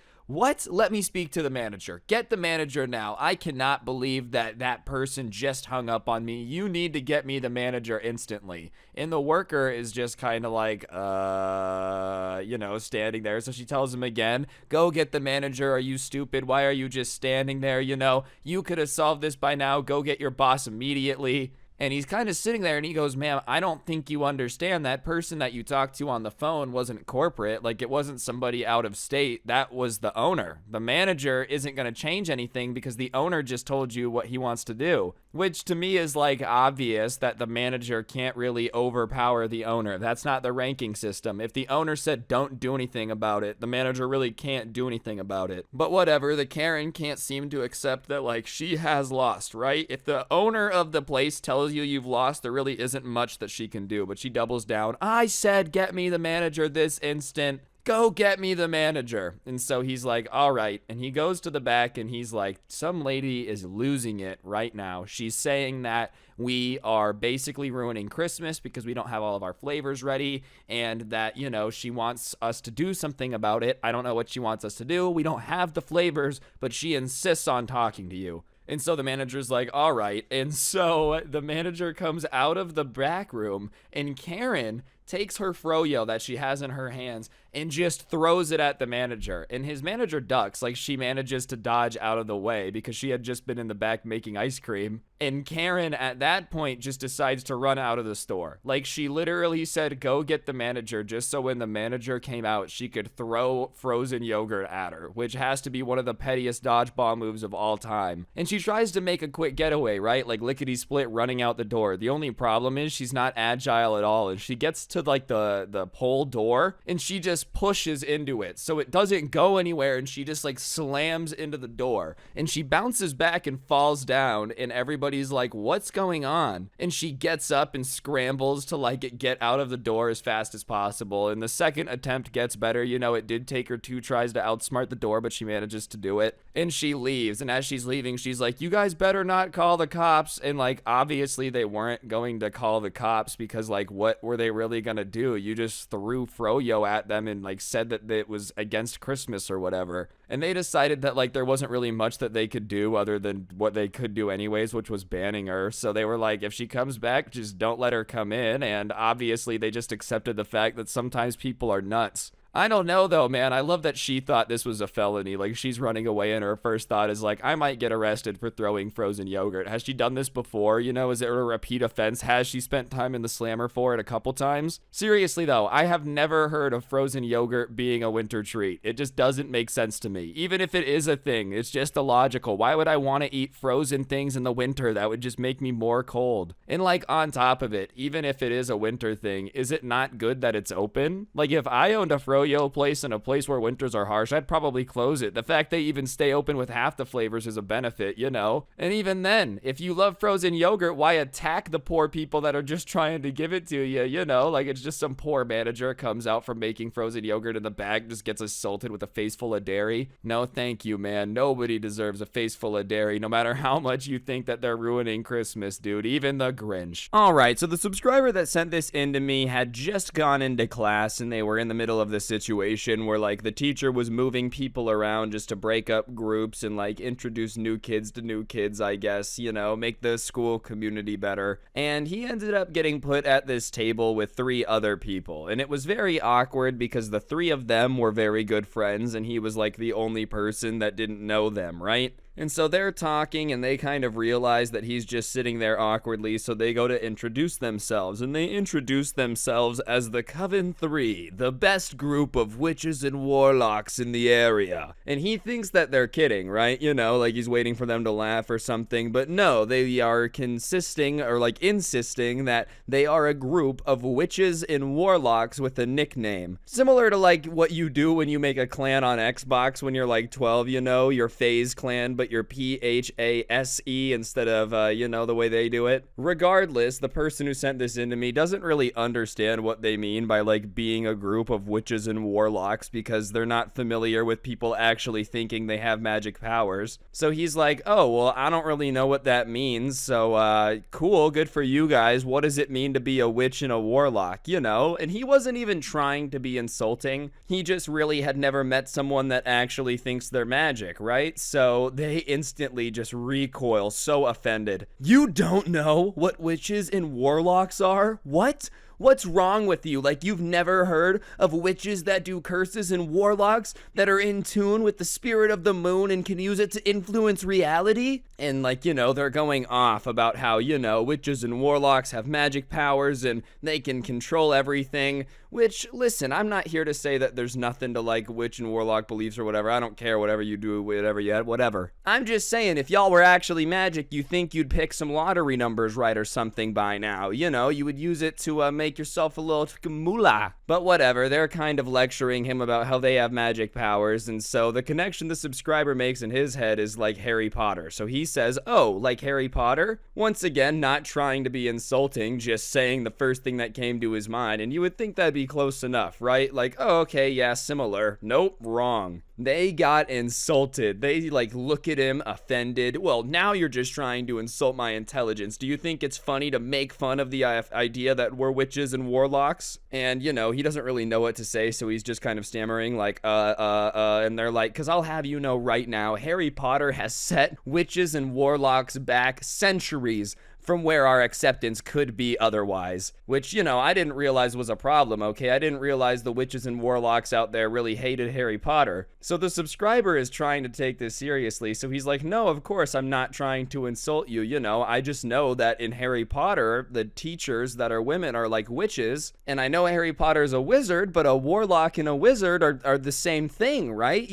Let me speak to the manager. Get the manager now. I cannot believe that person just hung up on me. You need to get me the manager instantly. And the worker is just kind of like, standing there. So she tells him again, go get the manager. Are you stupid? Why are you just standing there? You could have solved this by now. Go get your boss immediately. And he's kind of sitting there and he goes, ma'am, I don't think you understand. That person that you talked to on the phone wasn't corporate. Like, it wasn't somebody out of state. That was the owner. The manager isn't going to change anything because the owner just told you what he wants to do. Which to me is like obvious that the manager can't really overpower the owner. That's not the ranking system. If the owner said don't do anything about it, the manager really can't do anything about it. But whatever, the Karen can't seem to accept that like she has lost, right? If the owner of the place tells you you've lost, there really isn't much that she can do. But she doubles down. I said get me the manager this instant. Go get me the manager. And so he's like, all right. And he goes to the back and he's like, some lady is losing it right now. She's saying that we are basically ruining Christmas because we don't have all of our flavors ready, and that, you know, she wants us to do something about it. I don't know what she wants us to do. We don't have the flavors, but she insists on talking to you. And so the manager's like, all right. And so the manager comes out of the back room, and Karen takes her froyo that she has in her hands and just throws it at the manager. And his manager ducks, like she manages to dodge out of the way because she had just been in the back making ice cream. And Karen at that point just decides to run out of the store. Like she literally said, go get the manager, just so when the manager came out, she could throw frozen yogurt at her, which has to be one of the pettiest dodgeball moves of all time. And she tries to make a quick getaway, right? Like lickety split running out the door. The only problem is she's not agile at all. And she gets to like the pole door and she just pushes into it. So it doesn't go anywhere and she just like slams into the door. And she bounces back and falls down and everybody's like, what's going on? And she gets up and scrambles to like get out of the door as fast as possible. And the second attempt gets better. You know, it did take her 2 tries to outsmart the door, but she manages to do it. And she leaves. And as she's leaving, she's like, you guys better not call the cops. And like, obviously they weren't going to call the cops because like, what were they really gonna do? You just threw froyo at them and like said that it was against Christmas or whatever. And they decided that like there wasn't really much that they could do other than what they could do anyways, which was banning her. So they were like, if she comes back, just don't let her come in. And obviously they just accepted the fact that sometimes people are nuts. I don't know though, man. I love that she thought this was a felony. Like she's running away and her first thought is like, I might get arrested for throwing frozen yogurt. Has she done this before? You know, is it a repeat offense? Has she spent time in the slammer for it a couple times? Seriously though, I have never heard of frozen yogurt being a winter treat. It just doesn't make sense to me. Even if it is a thing, it's just illogical. Why would I want to eat frozen things in the winter? That would just make me more cold. And like on top of it, even if it is a winter thing, is it not good that it's open? Like if I owned a froyo place in a place where winters are harsh, I'd probably close it. The fact they even stay open with half the flavors is a benefit, you know? And even then, if you love frozen yogurt, why attack the poor people that are just trying to give it to you, you know? Like it's just some poor manager comes out from making frozen yogurt in the bag, just gets assaulted with a face full of dairy. No, thank you, man. Nobody deserves a face full of dairy, no matter how much you think that they're ruining Christmas, dude. Even the Grinch. All right, so the subscriber that sent this in to me had just gone into class and they were in the middle of this situation where like the teacher was moving people around just to break up groups and like introduce new kids to new kids, I guess, you know, make the school community better. And he ended up getting put at this table with 3 other people. And it was very awkward because the 3 of them were very good friends and he was like the only person that didn't know them, right? And so they're talking and they kind of realize that he's just sitting there awkwardly, so they go to introduce themselves. And they introduce themselves as the Coven 3, the best group of witches and warlocks in the area. And he thinks that they're kidding, right? You know, like he's waiting for them to laugh or something. But no, they are insisting that they are a group of witches and warlocks with a nickname. Similar to like what you do when you make a clan on Xbox when you're like 12, you know, your FaZe clan, but you're PHASE instead of, you know, the way they do it. Regardless, the person who sent this in to me doesn't really understand what they mean by like being a group of witches and warlocks because they're not familiar with people actually thinking they have magic powers. So he's like, oh, well, I don't really know what that means. So, cool, good for you guys. What does it mean to be a witch and a warlock, you know? And he wasn't even trying to be insulting. He just really had never met someone that actually thinks they're magic, right? So they instantly just recoil, so offended. You don't know what witches and warlocks are? What? What's wrong with you? Like, you've never heard of witches that do curses and warlocks that are in tune with the spirit of the moon and can use it to influence reality? And like, they're going off about how, witches and warlocks have magic powers and they can control everything. Which, listen, I'm not here to say that there's nothing to like witch and warlock beliefs or whatever. I don't care whatever you do, whatever. I'm just saying, if y'all were actually magic, you think you'd pick some lottery numbers right or something by now. You would use it to make yourself a little moolah. But whatever, they're kind of lecturing him about how they have magic powers, and so the connection the subscriber makes in his head is like Harry Potter. So he says, oh, like Harry Potter? Once again, not trying to be insulting, just saying the first thing that came to his mind, and you would think that'd be close enough, right? Like, oh, okay, yeah, similar. Nope, wrong. They got insulted. They look at him offended. Well, now you're just trying to insult my intelligence. Do you think it's funny to make fun of the idea that we're witches and warlocks? And, he doesn't really know what to say, so he's just kind of stammering and they're like, because I'll have you know right now, Harry Potter has set witches and warlocks back centuries from where our acceptance could be otherwise. Which, I didn't realize was a problem, okay? I didn't realize the witches and warlocks out there really hated Harry Potter. So the subscriber is trying to take this seriously, so he's like, no, of course I'm not trying to insult you, I just know that in Harry Potter, the teachers that are women are like witches, and I know Harry Potter's a wizard, but a warlock and a wizard are the same thing, right?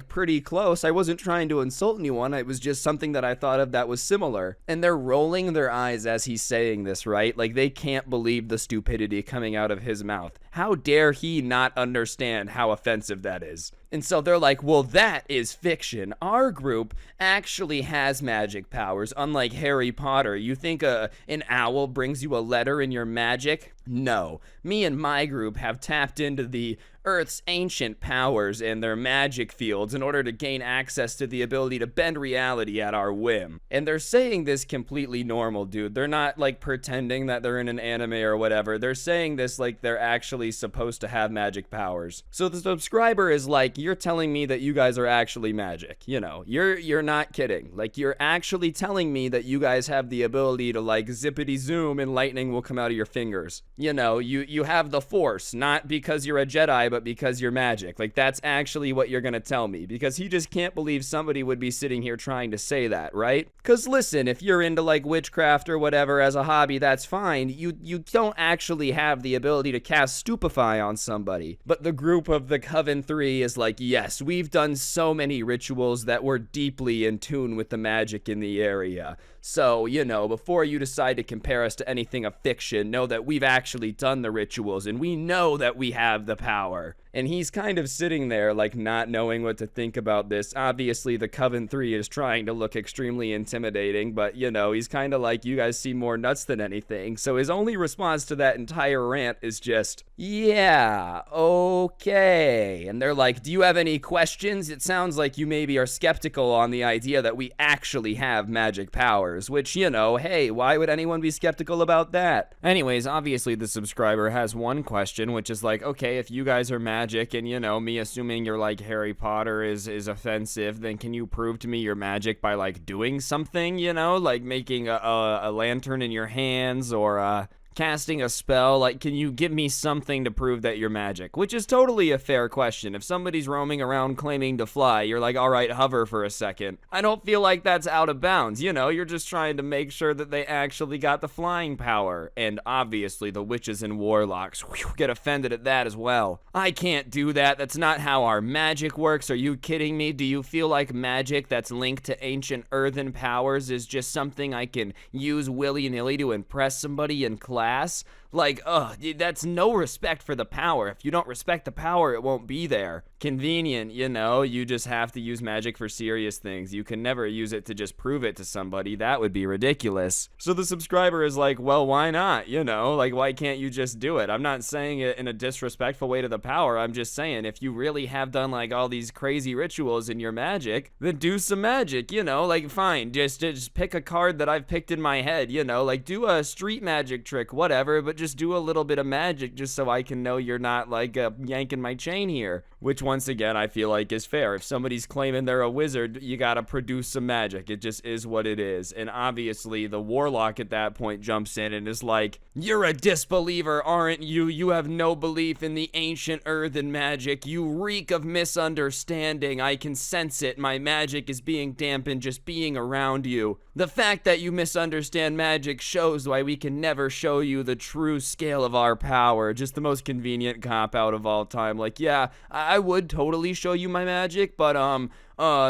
Pretty close. I wasn't trying to insult anyone, it was just something that I thought of that was similar. And they're rolling their eyes as he's saying this, right? Like, they can't believe the stupidity coming out of his mouth. How dare he not understand how offensive that is? And so they're like, well, that is fiction. Our group actually has magic powers, unlike Harry Potter. You think an owl brings you a letter in your magic? No. Me and my group have tapped into the Earth's ancient powers and their magic fields in order to gain access to the ability to bend reality at our whim. And they're saying this completely normal, dude. They're not pretending that they're in an anime or whatever. They're saying this like they're actually supposed to have magic powers. So the subscriber is like, you're telling me that you guys are actually magic. You're not kidding. You're actually telling me that you guys have the ability to zippity zoom and lightning will come out of your fingers. You have the force, not because you're a Jedi, but because you're magic. That's actually what you're gonna tell me, because he just can't believe somebody would be sitting here trying to say that, right? Because listen, if you're into witchcraft or whatever as a hobby, that's fine. You don't actually have the ability to cast Stupefy on somebody. But the group of the Coven 3 is like, yes, we've done so many rituals that we're deeply in tune with the magic in the area. So, before you decide to compare us to anything of fiction, know that we've actually done the rituals and we know that we have the power. And he's kind of sitting there not knowing what to think about this. Obviously, the Coven 3 is trying to look extremely intimidating, but he's kind of like, you guys seem more nuts than anything. So his only response to that entire rant is just, yeah, okay. And they're like, do you have any questions? It sounds like you maybe are skeptical on the idea that we actually have magic powers, which, hey, why would anyone be skeptical about that? Anyways, obviously the subscriber has one question, which is okay, if you guys are magic and, me assuming you're like Harry Potter is offensive, then can you prove to me you're magic by doing something, making a lantern in your hands or casting a spell? Can you give me something to prove that you're magic? Which is totally a fair question. If somebody's roaming around claiming to fly, you're like, all right, hover for a second. I don't feel like that's out of bounds. You're just trying to make sure that they actually got the flying power. And obviously the witches and warlocks get offended at that as well. I can't do that. That's not how our magic works. Are you kidding me? Do you feel like magic that's linked to ancient earthen powers is just something I can use willy-nilly to impress somebody in class? That's no respect for the power. If you don't respect the power, it won't be there. Convenient, you just have to use magic for serious things. You can never use it to just prove it to somebody. That would be ridiculous. So the subscriber is like, well, why not? Why can't you just do it? I'm not saying it in a disrespectful way to the power. I'm just saying, if you really have done all these crazy rituals in your magic, then do some magic, fine. Just pick a card that I've picked in my head, do a street magic trick, whatever, but just do a little bit of magic just so I can know you're not like yanking my chain here. Which once again, I feel like is fair. If somebody's claiming they're a wizard, you gotta produce some magic. It just is what it is. And obviously the warlock at that point jumps in and is like, you're a disbeliever, aren't you? You have no belief in the ancient earthen magic. You reek of misunderstanding. I can sense it. My magic is being dampened just being around you. The fact that you misunderstand magic shows why we can never show you the true scale of our power. Just the most convenient cop-out of all time. Like, yeah, I would totally show you my magic, but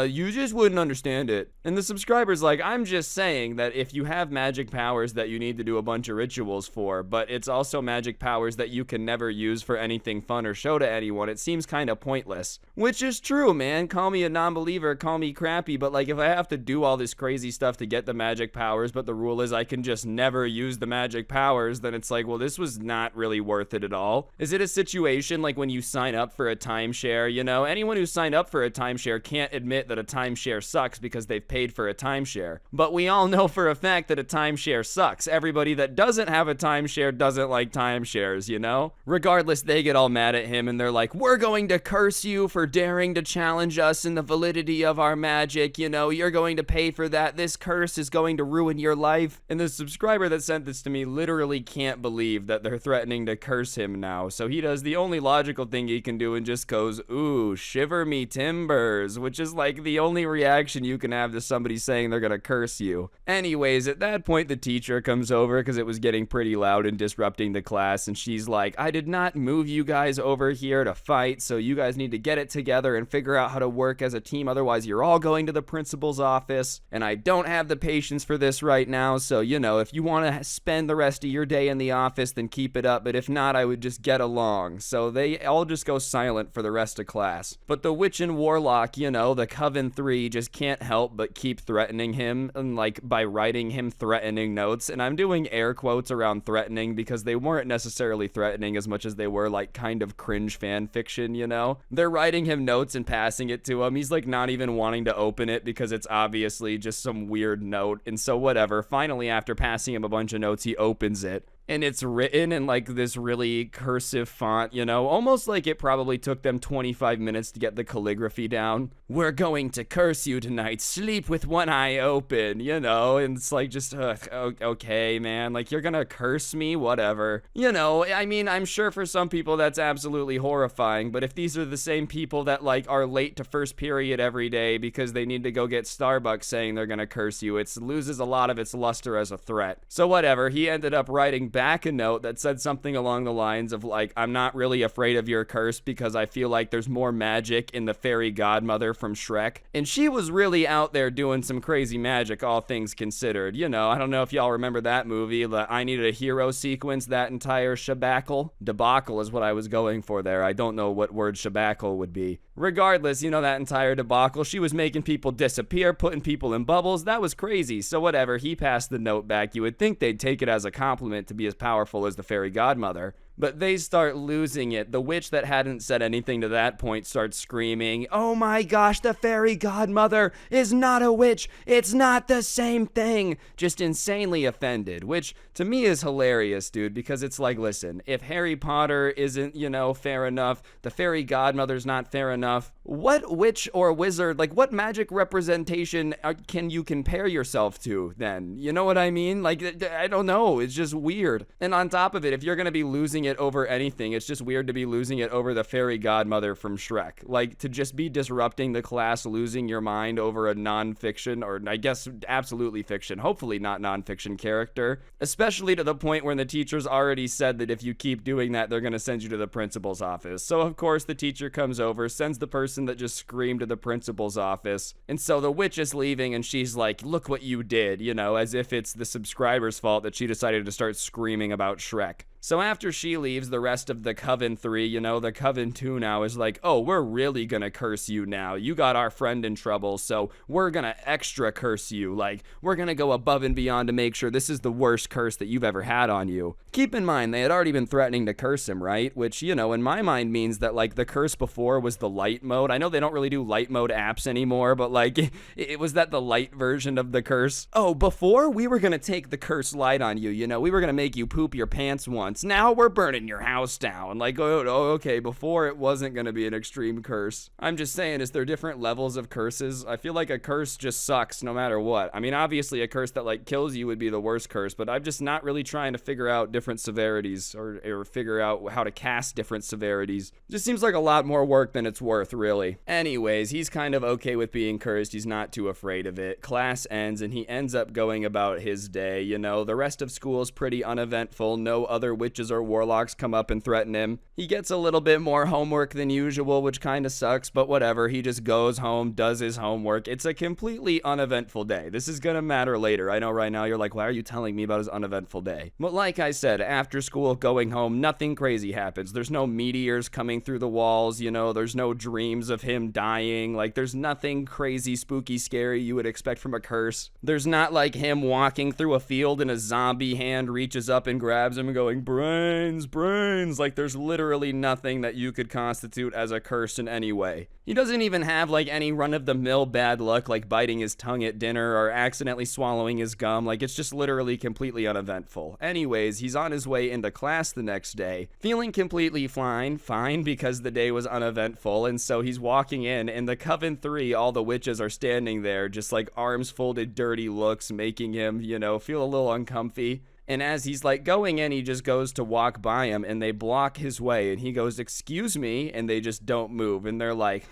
you just wouldn't understand it. And the subscriber's like, I'm just saying that if you have magic powers that you need to do a bunch of rituals for, but it's also magic powers that you can never use for anything fun or show to anyone, it seems kind of pointless. Which is true, man. Call me a non-believer, call me crappy, but like if I have to do all this crazy stuff to get the magic powers, but the rule is I can just never use the magic powers, then it's like, well, this was not really worth it at all. Is it a situation like when you sign up for a timeshare, you know? Anyone who signed up for a timeshare can't admit that a timeshare sucks because they've paid for a timeshare. But we all know for a fact that a timeshare sucks. Everybody that doesn't have a timeshare doesn't like timeshares, you know? Regardless, they get all mad at him and they're like, we're going to curse you for daring to challenge us in the validity of our magic, you know? You're going to pay for that. This curse is going to ruin your life. And the subscriber that sent this to me literally can't believe that they're threatening to curse him now. So he does the only logical thing he can do and just goes, ooh, shiver me timbers, which is like the only reaction you can have to somebody saying they're gonna curse you. Anyways, at that point the teacher comes over because it was getting pretty loud and disrupting the class, and she's like, I did not move you guys over here to fight, so you guys need to get it together and figure out how to work as a team, otherwise you're all going to the principal's office, and I don't have the patience for this right now, so you know, if you want to spend the rest of your day in the office, then keep it up, but if not, I would just get along. So they all just go silent for the rest of class. But the witch and warlock, you know, the Coven 3 just can't help but keep threatening him, and like by writing him threatening notes, and I'm doing air quotes around threatening because they weren't necessarily threatening as much as they were like kind of cringe fan fiction, you know? They're writing him notes and passing it to him. He's like not even wanting to open it because it's obviously just some weird note, and so whatever. Finally, after passing him a bunch of notes, he opens it. And it's written in like this really cursive font, you know, almost like it probably took them 25 minutes to get the calligraphy down. We're going to curse you tonight. Sleep with one eye open, you know, and it's like just, okay, man, like you're gonna curse me, whatever. You know, I mean, I'm sure for some people that's absolutely horrifying, but if these are the same people that like are late to first period every day because they need to go get Starbucks saying they're gonna curse you, it loses a lot of its luster as a threat. So whatever, he ended up writing back a note that said something along the lines of like, I'm not really afraid of your curse because I feel like there's more magic in the fairy godmother from Shrek. And she was really out there doing some crazy magic, all things considered. You know, I don't know if y'all remember that movie, the I Needed a Hero sequence, that entire debacle is what I was going for there. I don't know what word shabacle would be. Regardless, you know, that entire debacle, she was making people disappear, putting people in bubbles. That was crazy. So whatever, he passed the note back. You would think they'd take it as a compliment to be as powerful as the fairy godmother. But they start losing it. The witch that hadn't said anything to that point starts screaming, oh my gosh, the fairy godmother is not a witch. It's not the same thing. Just insanely offended, which to me is hilarious, dude, because it's like, listen, if Harry Potter isn't, you know, fair enough, the fairy godmother's not fair enough, what witch or wizard, like what magic representation can you compare yourself to then? You know what I mean? Like, I don't know. It's just weird. And on top of it, if you're going to be losing it over anything, it's just weird to be losing it over the fairy godmother from Shrek. Like, to just be disrupting the class, losing your mind over a non-fiction, or I guess absolutely fiction, hopefully not non-fiction character, especially to the point where the teacher's already said that if you keep doing that, they're going to send you to the principal's office. So of course the teacher comes over, sends the person that just screamed to the principal's office, and so the witch is leaving and she's like, look what you did, you know, as if it's the subscriber's fault that she decided to start screaming about Shrek. So after she leaves, the rest of the Coven 3, you know, the Coven 2 now is like, oh, we're really gonna curse you now. You got our friend in trouble, so we're gonna extra curse you. Like, we're gonna go above and beyond to make sure this is the worst curse that you've ever had on you. Keep in mind, they had already been threatening to curse him, right? Which, you know, in my mind means that, like, the curse before was the light mode. mode. I know they don't really do light mode apps anymore, but like, it was that the light version of the curse? Oh, before we were gonna take the curse light on you, we were gonna make you poop your pants once. Now we're burning your house down. Like, oh, okay, before it wasn't gonna be an extreme curse. I'm just saying, is there different levels of curses? I feel like a curse just sucks no matter what. I mean, obviously a curse that like kills you would be the worst curse, but I'm just not really trying to figure out different severities or figure out how to cast different severities. Just seems like a lot more work than it's worth, really. Anyways, he's kind of okay with being cursed. He's not too afraid of it. Class ends and he ends up going about his day. The rest of school's pretty uneventful. No other witches or warlocks come up and threaten him. He gets a little bit more homework than usual, which kind of sucks, but whatever. He just goes home, does his homework. It's a completely uneventful day. This is gonna matter later. I know right now you're like, why are you telling me about his uneventful day? But like I said, after school, going home, nothing crazy happens. There's no meteors coming through the walls, there's no dreams of him dying. Like, there's nothing crazy, spooky, scary you would expect from a curse. There's not like him walking through a field and a zombie hand reaches up and grabs him and going, brains, brains. Like, there's literally nothing that you could constitute as a curse in any way. He doesn't even have like any run-of-the-mill bad luck, like biting his tongue at dinner or accidentally swallowing his gum. Like, it's just literally completely uneventful. Anyways, he's on his way into class the next day, feeling completely fine because the day was uneventful, and so he's walking in the Coven 3, all the witches are standing there, just like arms folded, dirty looks, making him, feel a little uncomfy. And as he's like going in, he just goes to walk by him and they block his way and he goes, "Excuse me," and they just don't move. And they're like,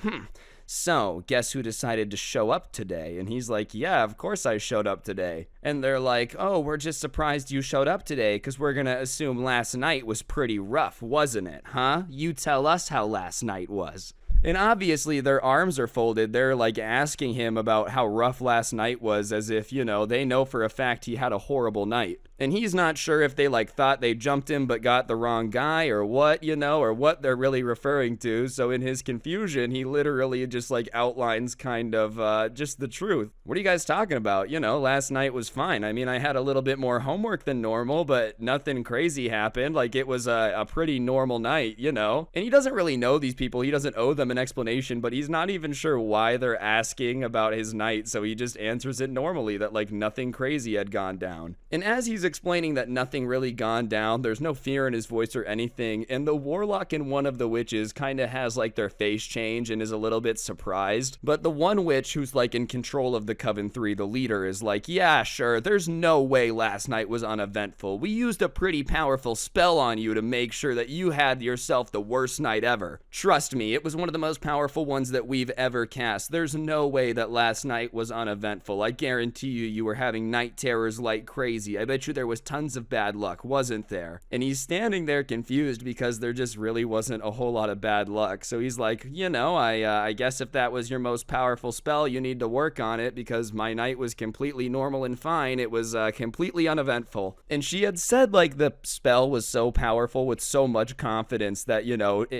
"So, guess who decided to show up today?" And he's like, "Yeah, of course I showed up today." And they're like, "Oh, we're just surprised you showed up today because we're gonna assume last night was pretty rough, wasn't it, huh? You tell us how last night was." And obviously their arms are folded. They're like asking him about how rough last night was, as if, they know for a fact he had a horrible night. And he's not sure if they like thought they jumped him but got the wrong guy or what, or what they're really referring to. So in his confusion, he literally just like outlines kind of just the truth. "What are you guys talking about? Last night was fine. I mean, I had a little bit more homework than normal, but nothing crazy happened. Like, it was a pretty normal night, And he doesn't really know these people. He doesn't owe them an explanation, but he's not even sure why they're asking about his night. So he just answers it normally, that like nothing crazy had gone down. And as he's explaining that nothing really gone down, there's no fear in his voice or anything, and the warlock and one of the witches kind of has like their face change and is a little bit surprised. But the one witch who's like in control of the Coven 3, the leader, is like, "Yeah, sure, there's no way last night was uneventful. We used a pretty powerful spell on you to make sure that you had yourself the worst night ever. Trust me, it was one of the most powerful ones that we've ever cast. There's no way that last night was uneventful. I guarantee you were having night terrors like crazy. I bet you there was tons of bad luck, wasn't there?" And he's standing there confused because there just really wasn't a whole lot of bad luck. So he's like, I guess if that was your most powerful spell, you need to work on it, because my night was completely normal and fine. It was completely uneventful. And she had said like the spell was so powerful with so much confidence that,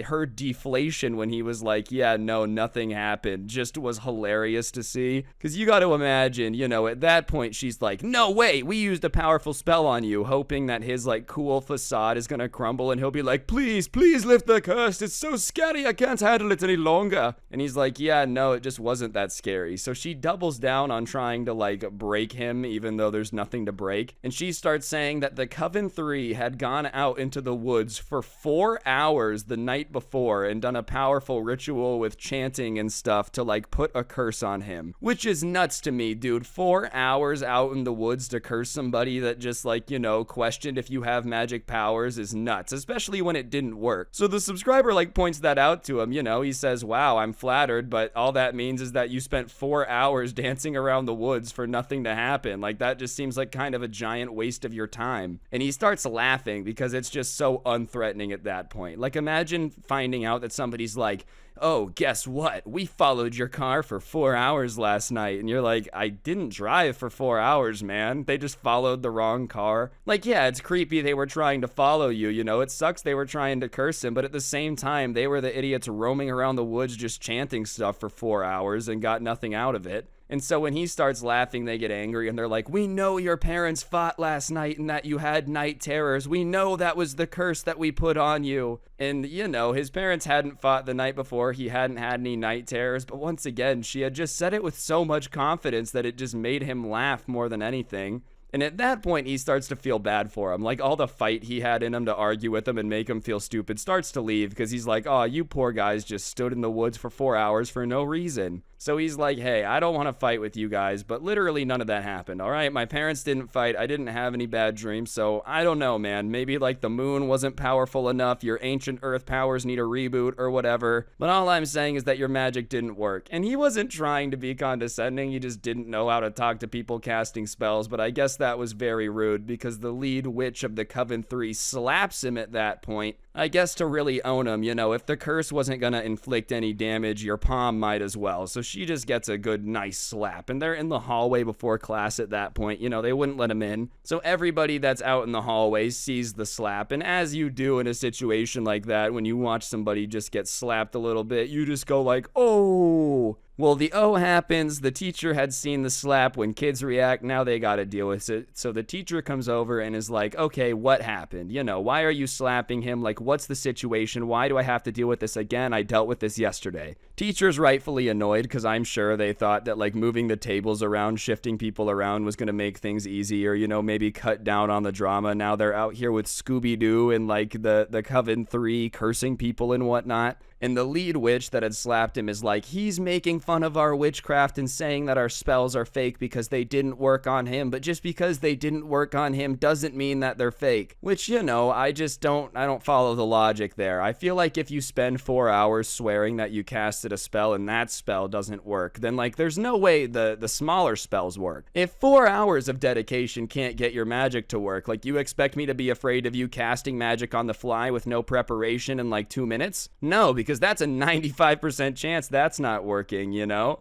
her deflation when he was like, "Yeah, no, nothing happened," just was hilarious to see. Because you got to imagine, at that point she's like, "No way, we used a powerful spell on you," hoping that his like cool facade is gonna crumble and he'll be like, please lift the curse. It's so scary. I can't handle it any longer." And he's like, "Yeah, no, it just wasn't that scary." So she doubles down on trying to like break him, even though there's nothing to break. And she starts saying that the Coven 3 had gone out into the woods for 4 hours the night before and done a powerful ritual with chanting and stuff to like put a curse on him, which is nuts to me, dude. 4 hours out in the woods to curse somebody that just like, questioned if you have magic powers is nuts, especially when it didn't work. So the subscriber like points that out to him, he says, "Wow, I'm flattered, but all that means is that you spent 4 hours dancing around the woods for nothing to happen. Like, that just seems like kind of a giant waste of your time." And he starts laughing because it's just so unthreatening at that point. Like, imagine finding out that somebody's like, "Oh, guess what? We followed your car for 4 hours last night." And you're like, "I didn't drive for 4 hours, man. They just followed the wrong car." Like, yeah, it's creepy they were trying to follow you, It sucks they were trying to curse him, but at the same time, they were the idiots roaming around the woods just chanting stuff for 4 hours and got nothing out of it. And so when he starts laughing, they get angry and they're like, "We know your parents fought last night and that you had night terrors. We know that was the curse that we put on you." And, his parents hadn't fought the night before. He hadn't had any night terrors. But once again, she had just said it with so much confidence that it just made him laugh more than anything. And at that point, he starts to feel bad for him. Like, all the fight he had in him to argue with him and make him feel stupid starts to leave because he's like, "Oh, you poor guys just stood in the woods for 4 hours for no reason." So he's like, "Hey, I don't want to fight with you guys," but literally none of that happened, all right? My parents didn't fight. I didn't have any bad dreams, so I don't know, man. Maybe, like, the moon wasn't powerful enough, your ancient earth powers need a reboot or whatever. But all I'm saying is that your magic didn't work. And he wasn't trying to be condescending. He just didn't know how to talk to people casting spells, but I guess that was very rude because the lead witch of the Coven 3 slaps him at that point. I guess to really own him, if the curse wasn't gonna inflict any damage, your palm might as well. So she just gets a good, nice slap. And they're in the hallway before class at that point. They wouldn't let him in. So everybody that's out in the hallway sees the slap. And as you do in a situation like that, when you watch somebody just get slapped a little bit, you just go like, "Oh." Well, the O happens. The teacher had seen the slap. When kids react, now they got to deal with it. So the teacher comes over and is like, "Okay, what happened? Why are you slapping him? Like, what's the situation? Why do I have to deal with this again? I dealt with this yesterday." Teacher's rightfully annoyed because I'm sure they thought that, like, moving the tables around, shifting people around was going to make things easier, maybe cut down on the drama. Now they're out here with Scooby-Doo and, like, the Coven 3 cursing people and whatnot. And the lead witch that had slapped him is like, "He's making fun of our witchcraft and saying that our spells are fake because they didn't work on him. But just because they didn't work on him doesn't mean that they're fake." Which, I don't follow the logic there. I feel like if you spend 4 hours swearing that you casted a spell and that spell doesn't work, then, like, there's no way the smaller spells work. If 4 hours of dedication can't get your magic to work, like, you expect me to be afraid of you casting magic on the fly with no preparation in, like, 2 minutes? No, because that's a 95% chance that's not working,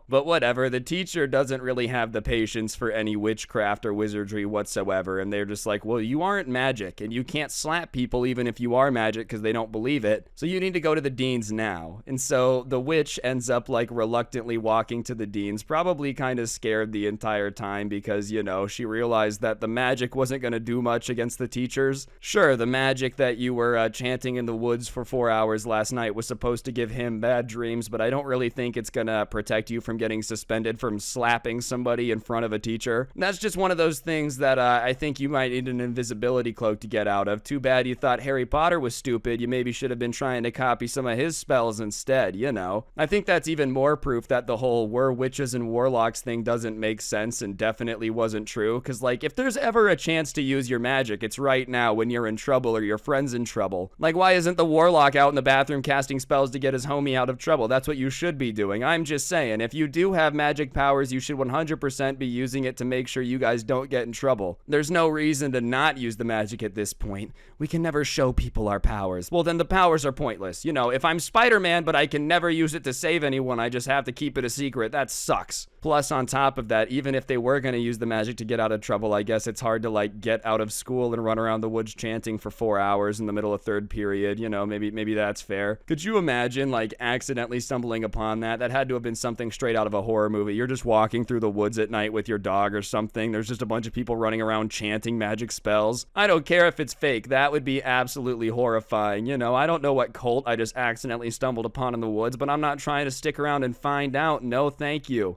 But whatever, the teacher doesn't really have the patience for any witchcraft or wizardry whatsoever, and they're just like, "Well, you aren't magic, and you can't slap people even if you are magic because they don't believe it, so you need to go to the deans now." And so the witch ends up, like, reluctantly walking to the deans, probably kind of scared the entire time because, she realized that the magic wasn't going to do much against the teachers. Sure, the magic that you were chanting in the woods for 4 hours last night was supposed to give him bad dreams, but I don't really think it's gonna protect you from getting suspended from slapping somebody in front of a teacher. That's just one of those things that I think you might need an invisibility cloak to get out of. Too bad you thought Harry Potter was stupid. You maybe should have been trying to copy some of his spells instead, I think that's even more proof that the whole "we're witches and warlocks" thing doesn't make sense and definitely wasn't true, because, like, if there's ever a chance to use your magic, it's right now when you're in trouble or your friend's in trouble. Like, why isn't the warlock out in the bathroom casting spells to get his homie out of trouble? That's what you should be doing. I'm just saying, if you do have magic powers, you should 100% be using it to make sure you guys don't get in trouble. There's no reason to not use the magic at this point. We can never show people our powers. Well, then the powers are pointless. If I'm Spider-Man, but I can never use it to save anyone, I just have to keep it a secret. That sucks. Plus, on top of that, even if they were going to use the magic to get out of trouble, I guess it's hard to, like, get out of school and run around the woods chanting for 4 hours in the middle of third period. Maybe that's fair. Could you imagine, like, accidentally stumbling upon that? That had to have been something straight out of a horror movie. You're just walking through the woods at night with your dog or something. There's just a bunch of people running around chanting magic spells. I don't care if it's fake. That would be absolutely horrifying. I don't know what cult I just accidentally stumbled upon in the woods, but I'm not trying to stick around and find out. No, thank you.